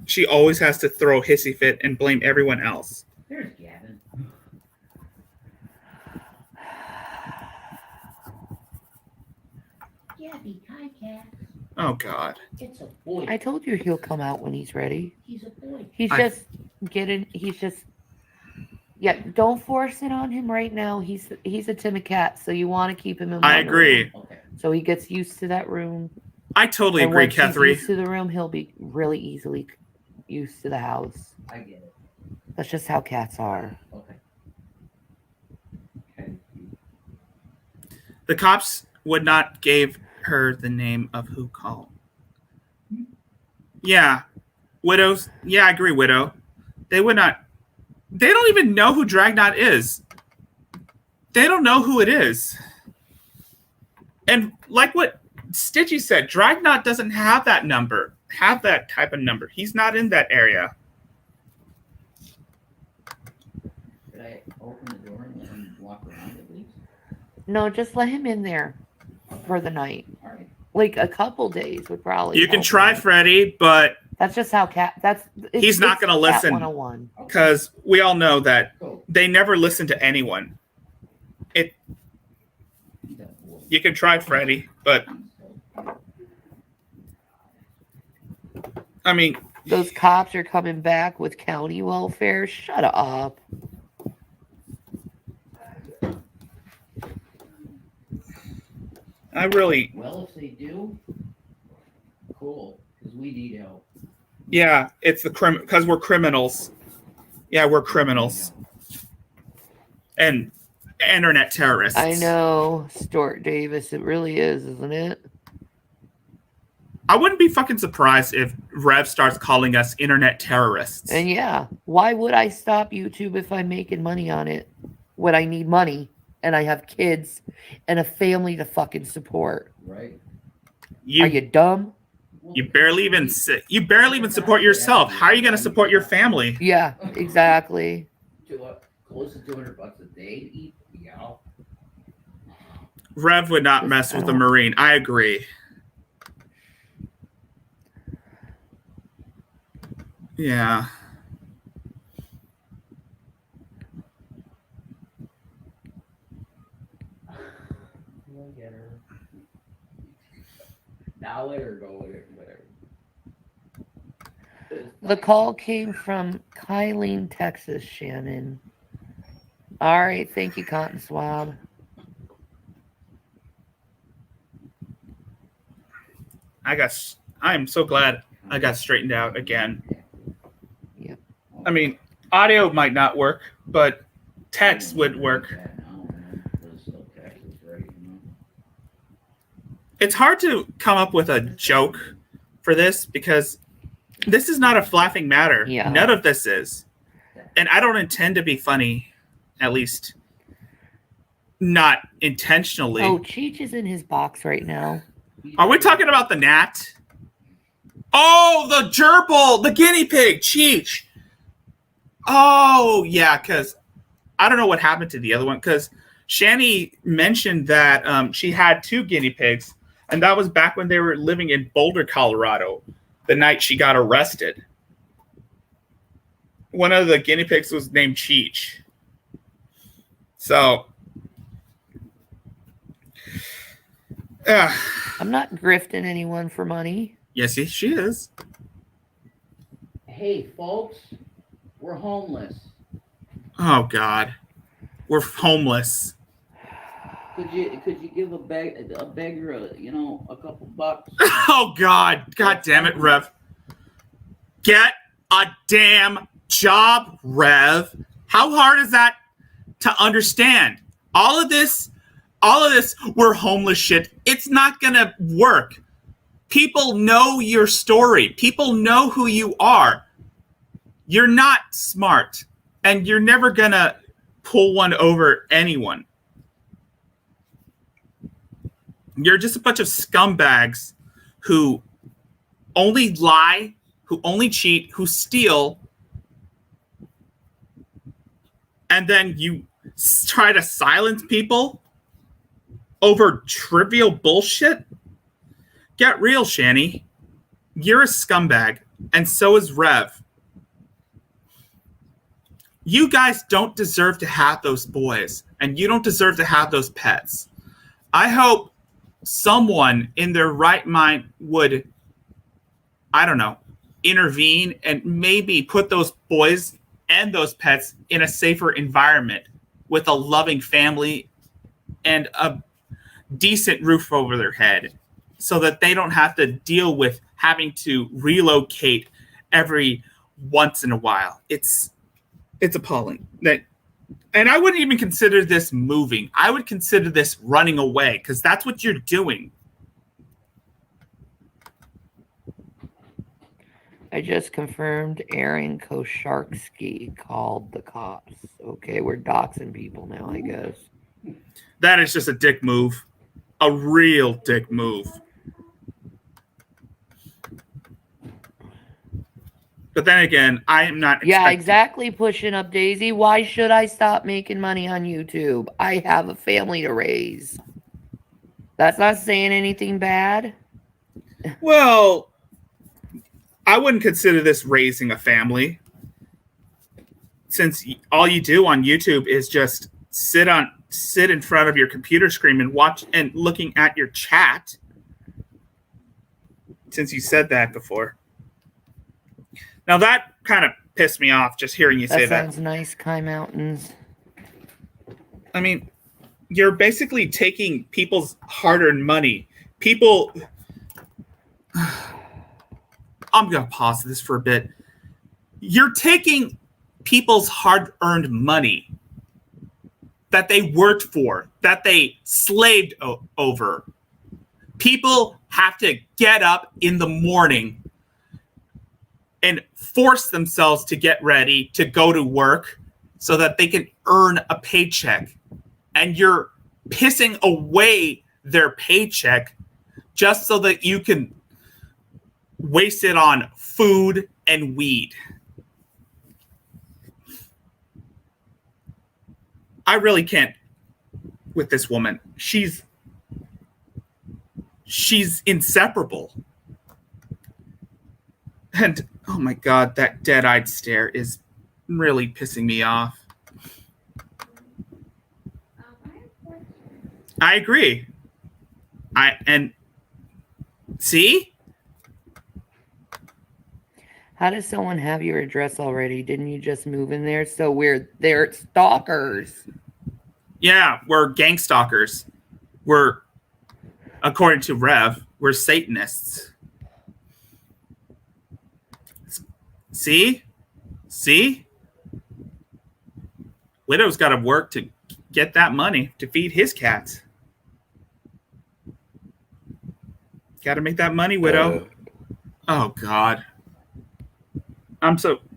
[SPEAKER 1] she always has to throw a hissy fit and blame everyone else.
[SPEAKER 7] There's Gavin. Gabby, hi, cat.
[SPEAKER 1] Oh, God.
[SPEAKER 7] It's a boy.
[SPEAKER 8] I told you he'll come out when he's ready.
[SPEAKER 7] He's a boy.
[SPEAKER 8] He's just yeah, don't force it on him right now. He's a timid cat, so you want to keep him in
[SPEAKER 1] I
[SPEAKER 8] one
[SPEAKER 1] agree.
[SPEAKER 8] room. Okay. So he gets used to that room.
[SPEAKER 1] I totally
[SPEAKER 8] And
[SPEAKER 1] agree,
[SPEAKER 8] once he's
[SPEAKER 1] Catherine.
[SPEAKER 8] used to the room, he'll be really easily used to the house.
[SPEAKER 7] I get it.
[SPEAKER 8] That's just how cats are.
[SPEAKER 7] Okay. Okay.
[SPEAKER 1] The cops would not give her the name of who called. Yeah. Widows. Yeah, I agree, Widow. They would not. They don't even know who Dragnet is. They don't know who it is. And like what Stitchy said, Dragnet doesn't have that type of number. He's not in that area.
[SPEAKER 7] Did I open the door and let him walk around at least?
[SPEAKER 8] No, just let him in there for the night.
[SPEAKER 7] All right.
[SPEAKER 8] Like a couple days would probably.
[SPEAKER 1] You can
[SPEAKER 8] help
[SPEAKER 1] try
[SPEAKER 8] him.
[SPEAKER 1] Freddy, but
[SPEAKER 8] That's just how cat.
[SPEAKER 1] He's not gonna
[SPEAKER 8] cat
[SPEAKER 1] listen.
[SPEAKER 8] 101.
[SPEAKER 1] because we all know that
[SPEAKER 7] Go.
[SPEAKER 1] they never listen to anyone. You can try Freddy, but I mean,
[SPEAKER 8] Those cops are coming back with county welfare. Shut up.
[SPEAKER 1] I really,
[SPEAKER 7] Well, if they do, cool, because we need help.
[SPEAKER 1] yeah, it's the because we're criminals. Yeah, we're criminals and internet terrorists.
[SPEAKER 8] I know, Stuart Davis. It really is, isn't it?
[SPEAKER 1] I wouldn't be fucking surprised if Rev starts calling us internet terrorists.
[SPEAKER 8] And yeah, why would I stop YouTube if I'm making money on it when I need money and I have kids and a family to fucking support?
[SPEAKER 7] Right.
[SPEAKER 8] Are you dumb?
[SPEAKER 1] You barely even support yourself. How are you going to support your family?
[SPEAKER 8] Yeah, exactly.
[SPEAKER 7] Close to $200 a day to eat. Yeah.
[SPEAKER 1] Rev would not mess with a Marine. I agree. Yeah.
[SPEAKER 7] We'll get her. Now let her go with it, whatever.
[SPEAKER 8] The call came from Kylene, Texas, Shannon. All right, thank you, Cotton Swab.
[SPEAKER 1] I am so glad I got straightened out again.
[SPEAKER 8] Yep.
[SPEAKER 1] I mean, audio might not work, but text would work. It's hard to come up with a joke for this because this is not a laughing matter.
[SPEAKER 8] Yeah.
[SPEAKER 1] None of this is. And I don't intend to be funny, at least not intentionally.
[SPEAKER 8] Oh, Cheech is in his box right now.
[SPEAKER 1] Are we talking about the gnat? Oh, the gerbil, the guinea pig, Cheech. Oh, yeah, because I don't know what happened to the other one, because Shanny mentioned that she had 2 guinea pigs, and that was back when they were living in Boulder, Colorado, the night she got arrested. One of the guinea pigs was named Cheech. So,
[SPEAKER 8] I'm not grifting anyone for money.
[SPEAKER 1] yes, she is.
[SPEAKER 7] Hey, folks, we're homeless.
[SPEAKER 1] Oh, God. We're homeless.
[SPEAKER 7] Could you give a beggar a couple bucks?
[SPEAKER 1] Oh, God. God damn it, Rev. Get a damn job, Rev. How hard is that to understand? All of this, we're homeless shit. It's not going to work. People know your story. People know who you are. You're not smart, and you're never going to pull one over anyone. You're just a bunch of scumbags who only lie, who only cheat, who steal, and then you try to silence people over trivial bullshit? Get real, Shanny. You're a scumbag, and so is Rev. You guys don't deserve to have those boys, and you don't deserve to have those pets. I hope someone in their right mind would, I don't know, intervene and maybe put those boys and those pets in a safer environment with a loving family and a decent roof over their head so that they don't have to deal with having to relocate every once in a while. It's appalling. And I wouldn't even consider this moving. I would consider this running away, because that's what you're doing.
[SPEAKER 8] I just confirmed Aaron Kosharski called the cops. Okay, we're doxing people now, I guess.
[SPEAKER 1] That is just a dick move. A real dick move. But then again, I am not
[SPEAKER 8] Yeah, exactly, pushing up Daisy. Why should I stop making money on YouTube? I have a family to raise. That's not saying anything bad.
[SPEAKER 1] Well, I wouldn't consider this raising a family, since all you do on YouTube is just sit in front of your computer screen and watch and looking at your chat. Since you said that before. Now that kind of pissed me off just hearing you say that.
[SPEAKER 8] That sounds nice, Kai Mountains.
[SPEAKER 1] I mean, you're basically taking people's hard-earned money. People... I'm going to pause this for a bit. You're taking people's hard-earned money that they worked for, that they slaved over. People have to get up in the morning and force themselves to get ready to go to work so that they can earn a paycheck. And you're pissing away their paycheck just so that you can waste it on food and weed. I really can't with this woman. She's inseparable. And oh my God, that dead-eyed stare is really pissing me off. I agree. See?
[SPEAKER 8] How does someone have your address already? Didn't you just move in there? So they're stalkers.
[SPEAKER 1] Yeah, we're gang stalkers. We're, according to Rev, we're Satanists. See? Widow's got to work to get that money to feed his cats. Got to make that money, Widow. Oh, God.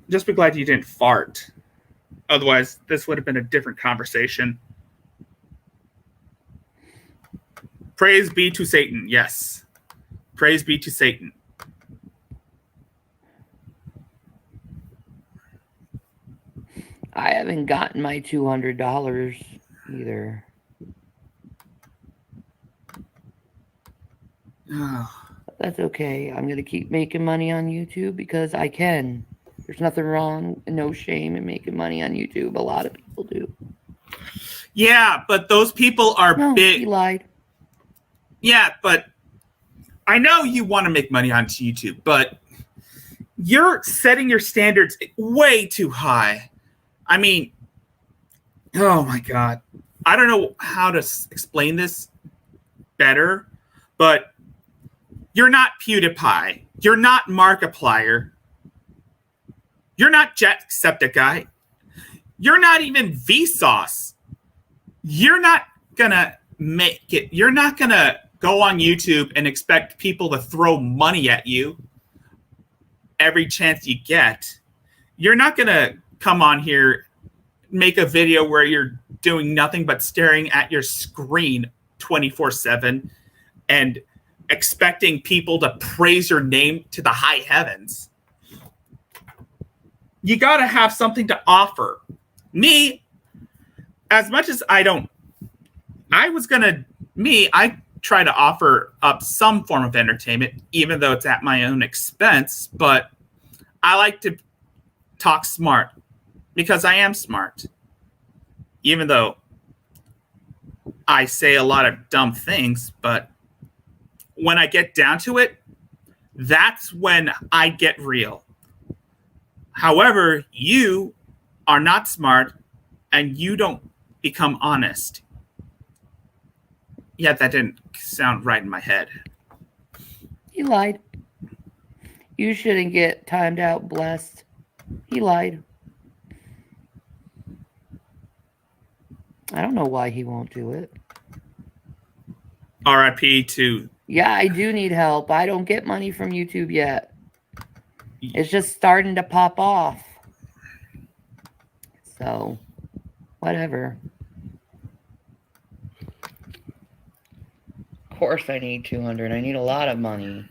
[SPEAKER 1] Just be glad you didn't fart. Otherwise, this would have been a different conversation. Praise be to Satan. Yes. Praise be to Satan.
[SPEAKER 8] I haven't gotten my $200 either. That's okay. I'm going to keep making money on YouTube because I can. There's nothing wrong and no shame in making money on YouTube. A lot of people do.
[SPEAKER 1] Yeah, but those people are
[SPEAKER 8] No,
[SPEAKER 1] big.
[SPEAKER 8] he lied.
[SPEAKER 1] Yeah, but I know you want to make money on YouTube, but you're setting your standards way too high. I mean, oh my God. I don't know how to explain this better, but you're not PewDiePie. You're not Markiplier. You're not Jacksepticeye. You're not even Vsauce. You're not gonna make it. You're not gonna go on YouTube and expect people to throw money at you every chance you get. You're not gonna come on here, make a video where you're doing nothing but staring at your screen 24/7 and expecting people to praise your name to the high heavens. You got to have something to offer. Me, as much as I try to offer up some form of entertainment, even though it's at my own expense, but I like to talk smart because I am smart. Even though I say a lot of dumb things, but when I get down to it, that's when I get real. However, you are not smart and you don't become honest. Yeah, that didn't sound right in my head.
[SPEAKER 8] He lied. You shouldn't get timed out, blessed. He lied. I don't know why he won't do it.
[SPEAKER 1] RIP to...
[SPEAKER 8] Yeah, I do need help. I don't get money from YouTube yet. It's just starting to pop off. So, whatever. Of course I need 200. I need a lot of money.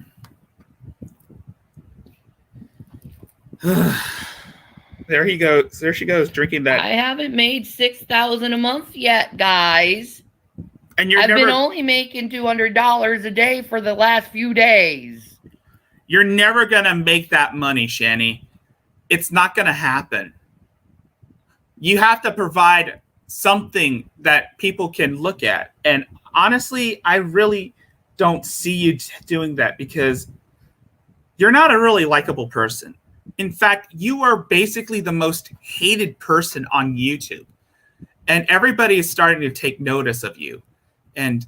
[SPEAKER 1] There he goes. There she goes, drinking that.
[SPEAKER 8] I haven't made $6,000 a month yet, guys.
[SPEAKER 1] And you're
[SPEAKER 8] I've
[SPEAKER 1] never...
[SPEAKER 8] been only making $200 a day for the last few days.
[SPEAKER 1] You're never going to make that money, Shanny. It's not going to happen. You have to provide something that people can look at. And honestly, I really don't see you doing that because you're not a really likable person. In fact, you are basically the most hated person on YouTube. And everybody is starting to take notice of you. And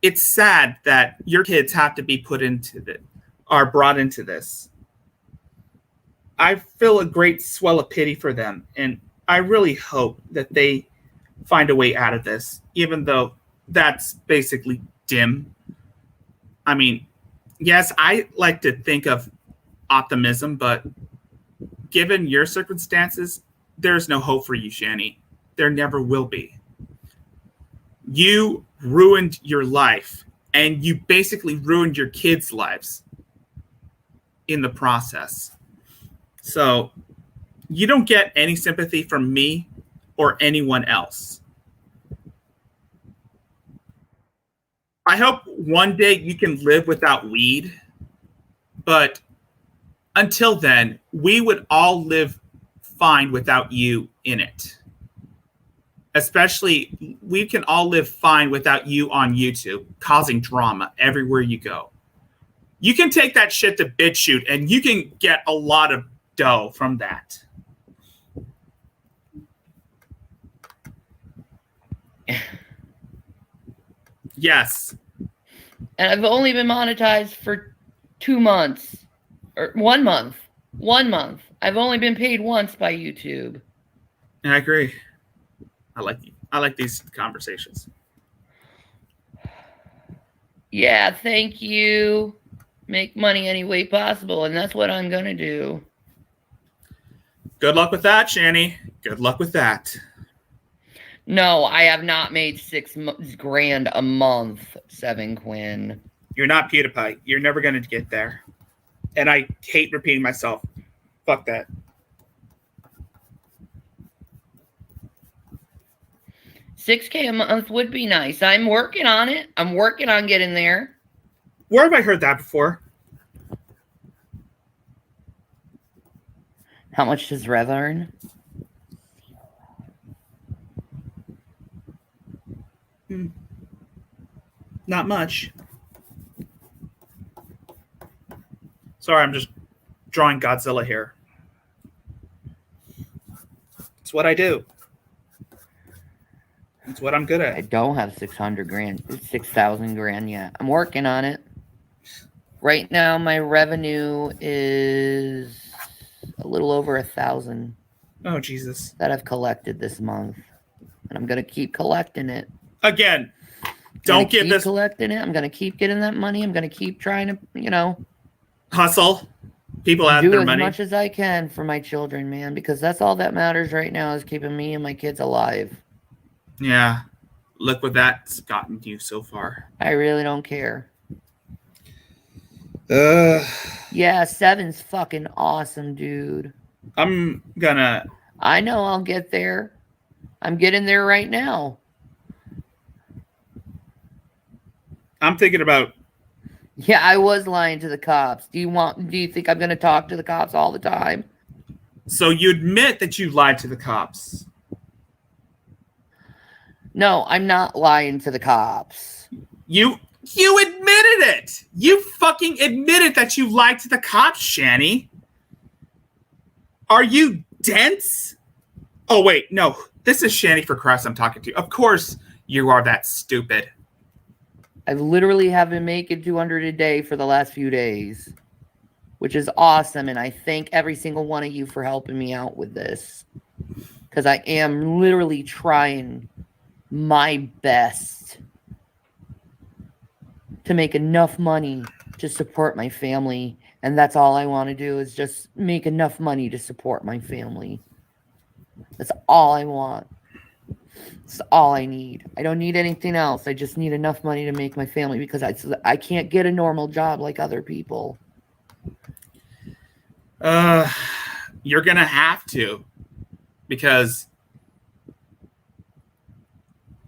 [SPEAKER 1] it's sad that your kids have to be brought into this. I feel a great swell of pity for them. And I really hope that they find a way out of this, even though that's basically dim. I mean, yes, I like to think of optimism, but given your circumstances, there's no hope for you, Shanny. There never will be. You ruined your life, and you basically ruined your kids' lives in the process. So you don't get any sympathy from me or anyone else. I hope one day you can live without weed, but until then, we would all live fine without you in it. Especially, we can all live fine without you on YouTube, causing drama everywhere you go. You can take that shit to BitChute, and you can get a lot of dough from that. Yes.
[SPEAKER 8] And I've only been monetized for 2 months. Or 1 month. 1 month. I've only been paid once by YouTube.
[SPEAKER 1] I agree. I like these conversations.
[SPEAKER 8] Yeah, thank you. Make money any way possible, and that's what I'm gonna do.
[SPEAKER 1] Good luck with that, Shanny. Good luck with that.
[SPEAKER 8] No, I have not made $6,000 a month, 7 Quinn.
[SPEAKER 1] You're not PewDiePie. You're never going to get there. And I hate repeating myself. Fuck that.
[SPEAKER 8] $6K a month would be nice. I'm working on it. I'm working on getting there.
[SPEAKER 1] Where have I heard that before?
[SPEAKER 8] How much does Rev earn?
[SPEAKER 1] Not much. Sorry, I'm just drawing Godzilla here. It's what I do. It's what I'm good
[SPEAKER 8] I
[SPEAKER 1] at.
[SPEAKER 8] don't have 600 grand, 6,000 grand yet. I'm working on it. Right now, my revenue is a little over 1,000
[SPEAKER 1] Oh, Jesus.
[SPEAKER 8] that I've collected this month. And I'm going to keep collecting it.
[SPEAKER 1] Again, don't give this
[SPEAKER 8] collecting it. I'm going to keep getting that money. I'm going to keep trying to,
[SPEAKER 1] hustle. People have
[SPEAKER 8] do
[SPEAKER 1] their
[SPEAKER 8] as
[SPEAKER 1] money.
[SPEAKER 8] much as I can for my children, man, because that's all that matters right now is keeping me and my kids alive.
[SPEAKER 1] Yeah. Look what that's gotten you so far.
[SPEAKER 8] I really don't care.
[SPEAKER 1] Yeah,
[SPEAKER 8] 7's fucking awesome, dude.
[SPEAKER 1] I'm gonna...
[SPEAKER 8] I know I'll get there. I'm getting there right now.
[SPEAKER 1] I'm thinking about...
[SPEAKER 8] Yeah, I was lying to the cops. Do you think I'm going to talk to the cops all the time?
[SPEAKER 1] So you admit that you lied to the cops.
[SPEAKER 8] No, I'm not lying to the cops.
[SPEAKER 1] You admitted it. You fucking admitted that you lied to the cops, Shanny. Are you dense? Oh, wait, no. This is Shanny for Christ I'm talking to. Of course you are that stupid.
[SPEAKER 8] I literally have been making 200 a day for the last few days, which is awesome. And I thank every single one of you for helping me out with this, because I am literally trying my best to make enough money to support my family. And that's all I want to do is just make enough money to support my family. That's all I want. That's all I need. I don't need anything else. I just need enough money to make my family, because I can't get a normal job like other people.
[SPEAKER 1] You're gonna have to, because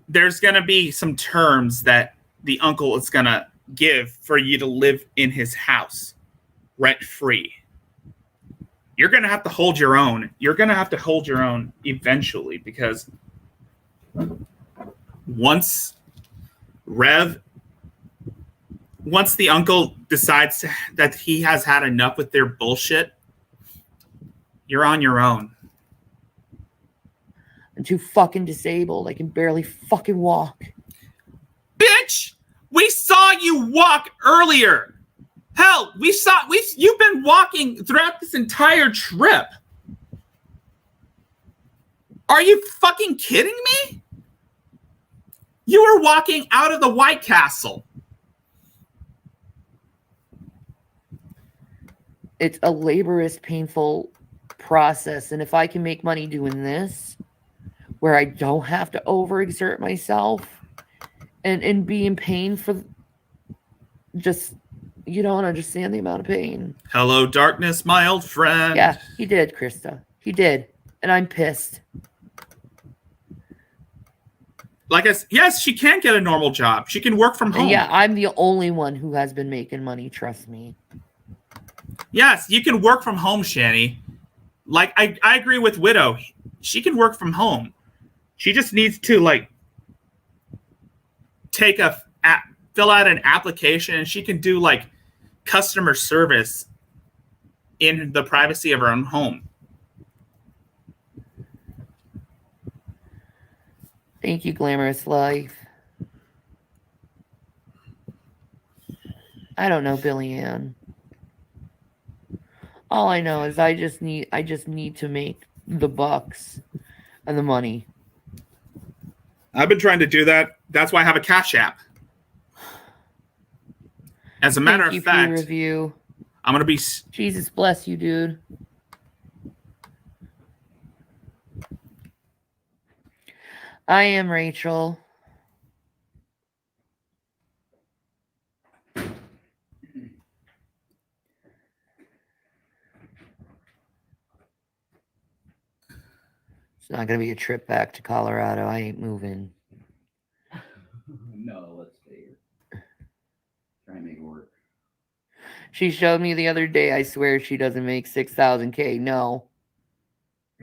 [SPEAKER 1] there's gonna be some terms that the uncle is gonna give for you to live in his house rent free. You're gonna have to hold your own. You're gonna have to hold your own eventually, because once the uncle decides that he has had enough with their bullshit, you're on your own.
[SPEAKER 8] I'm too fucking disabled. I can barely fucking walk.
[SPEAKER 1] Bitch! We saw you walk earlier. Hell, you've been walking throughout this entire trip. Are you fucking kidding me? You were walking out of the White Castle.
[SPEAKER 8] It's a laborious, painful process. And if I can make money doing this, where I don't have to overexert myself and be in pain for just, you don't understand the amount of pain.
[SPEAKER 1] Hello, darkness, my old friend.
[SPEAKER 8] Yeah, he did, Krista. He did. And I'm pissed.
[SPEAKER 1] Yes, she can get a normal job. She can work from home.
[SPEAKER 8] Yeah, I'm the only one who has been making money, trust me.
[SPEAKER 1] Yes, you can work from home, Shanny. Like, I agree with Widow. She can work from home. She just needs to, fill out an application, and she can do, customer service in the privacy of her own home.
[SPEAKER 8] Thank you, Glamorous Life. I don't know, Billy Ann. All I know is I just need to make the bucks and the money.
[SPEAKER 1] I've been trying to do that. That's why I have a Cash App. As a matter of fact,
[SPEAKER 8] for your review.
[SPEAKER 1] I'm gonna be.
[SPEAKER 8] Jesus bless you, dude. I am Rachel. It's not going to be a trip back to Colorado. I ain't moving.
[SPEAKER 7] No, let's stay here. Try and make it work.
[SPEAKER 8] She showed me the other day. I swear she doesn't make 6,000K. No,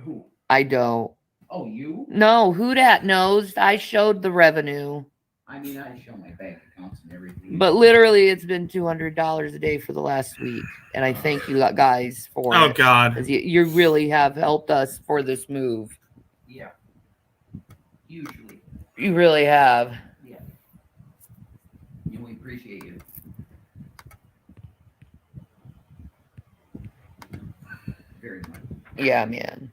[SPEAKER 7] Who?
[SPEAKER 8] I don't.
[SPEAKER 7] Oh, you?
[SPEAKER 8] No, who that knows? I showed the revenue.
[SPEAKER 7] I mean, I show my bank accounts and everything.
[SPEAKER 8] But literally, it's been $200 a day for the last week. And I thank you guys for
[SPEAKER 1] Oh
[SPEAKER 8] it.
[SPEAKER 1] God.
[SPEAKER 8] 'Cause you really have helped us for this move.
[SPEAKER 7] Yeah. Usually.
[SPEAKER 8] You really have.
[SPEAKER 7] Yeah. And we appreciate you. Very much.
[SPEAKER 8] Yeah, man.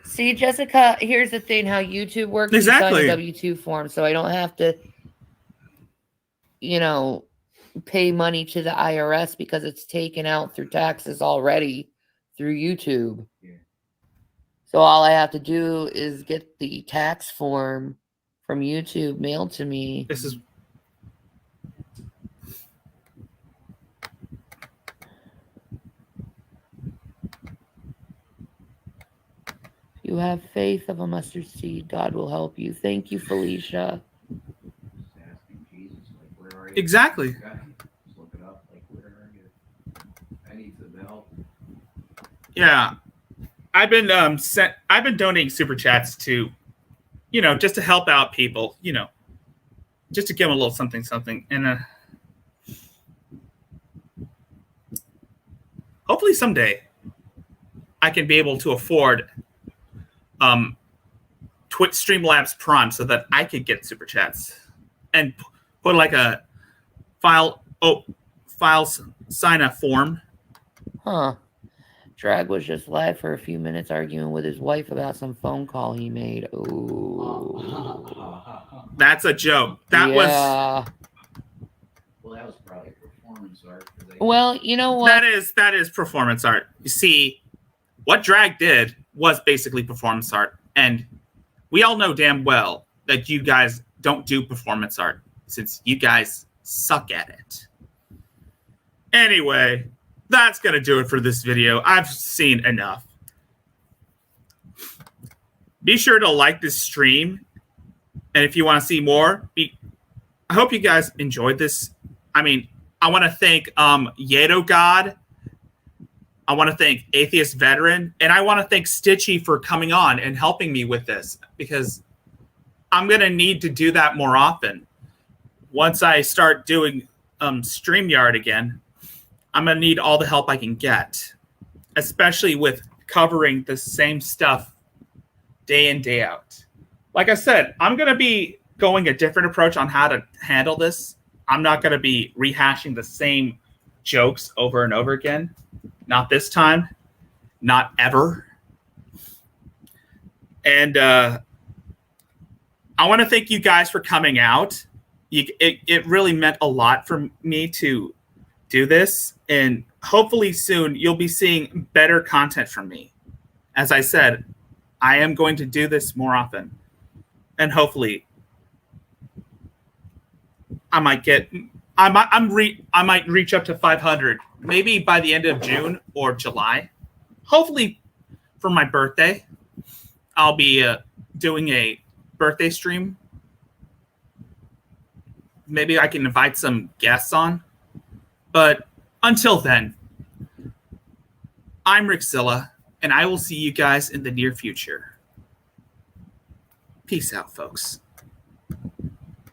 [SPEAKER 8] See, Jessica, here's the thing how YouTube works.
[SPEAKER 1] Exactly.
[SPEAKER 8] You sign a W-2 form, so I don't have to, pay money to the IRS because it's taken out through taxes already through YouTube.
[SPEAKER 7] Yeah.
[SPEAKER 8] So all I have to do is get the tax form from YouTube mailed to me.
[SPEAKER 1] This is
[SPEAKER 8] You have faith of a mustard seed. God will help you. Thank you, Felicia.
[SPEAKER 7] Just asking Jesus, like, where are you?
[SPEAKER 1] exactly.
[SPEAKER 7] Okay. Just look it up, like, where are you? I need some help.
[SPEAKER 1] Yeah. I've been donating super chats to, just to help out people, just to give them a little something. And hopefully someday I can be able to afford Twitch Streamlabs Prime so that I could get super chats and put like a file sign a form.
[SPEAKER 8] Huh. Drag was just live for a few minutes arguing with his wife about some phone call he made. Ooh.
[SPEAKER 1] That's a joke. That was
[SPEAKER 8] Yeah.
[SPEAKER 7] Well, that was probably performance art.
[SPEAKER 8] Well, you know what?
[SPEAKER 1] that is performance art. You see, what Drag did was basically performance art, and we all know damn well that you guys don't do performance art since you guys suck at it. Anyway, that's going to do it for this video. I've seen enough. Be sure to like this stream. And if you want to see more, I hope you guys enjoyed this. I mean, I want to thank Yedo God. I want to thank Atheist Veteran. And I want to thank Stitchy for coming on and helping me with this, because I'm going to need to do that more often. Once I start doing StreamYard again, I'm going to need all the help I can get, especially with covering the same stuff day in, day out. Like I said, I'm going to be going a different approach on how to handle this. I'm not going to be rehashing the same jokes over and over again. Not this time. Not ever. And I want to thank you guys for coming out. It really meant a lot for me to do this. And hopefully soon you'll be seeing better content from me. As I said, I am going to do this more often. And hopefully I might reach up to 500, maybe by the end of June or July. Hopefully for my birthday, I'll be doing a birthday stream. Maybe I can invite some guests on. But until then, I'm Rickzilla, and I will see you guys in the near future. Peace out, folks.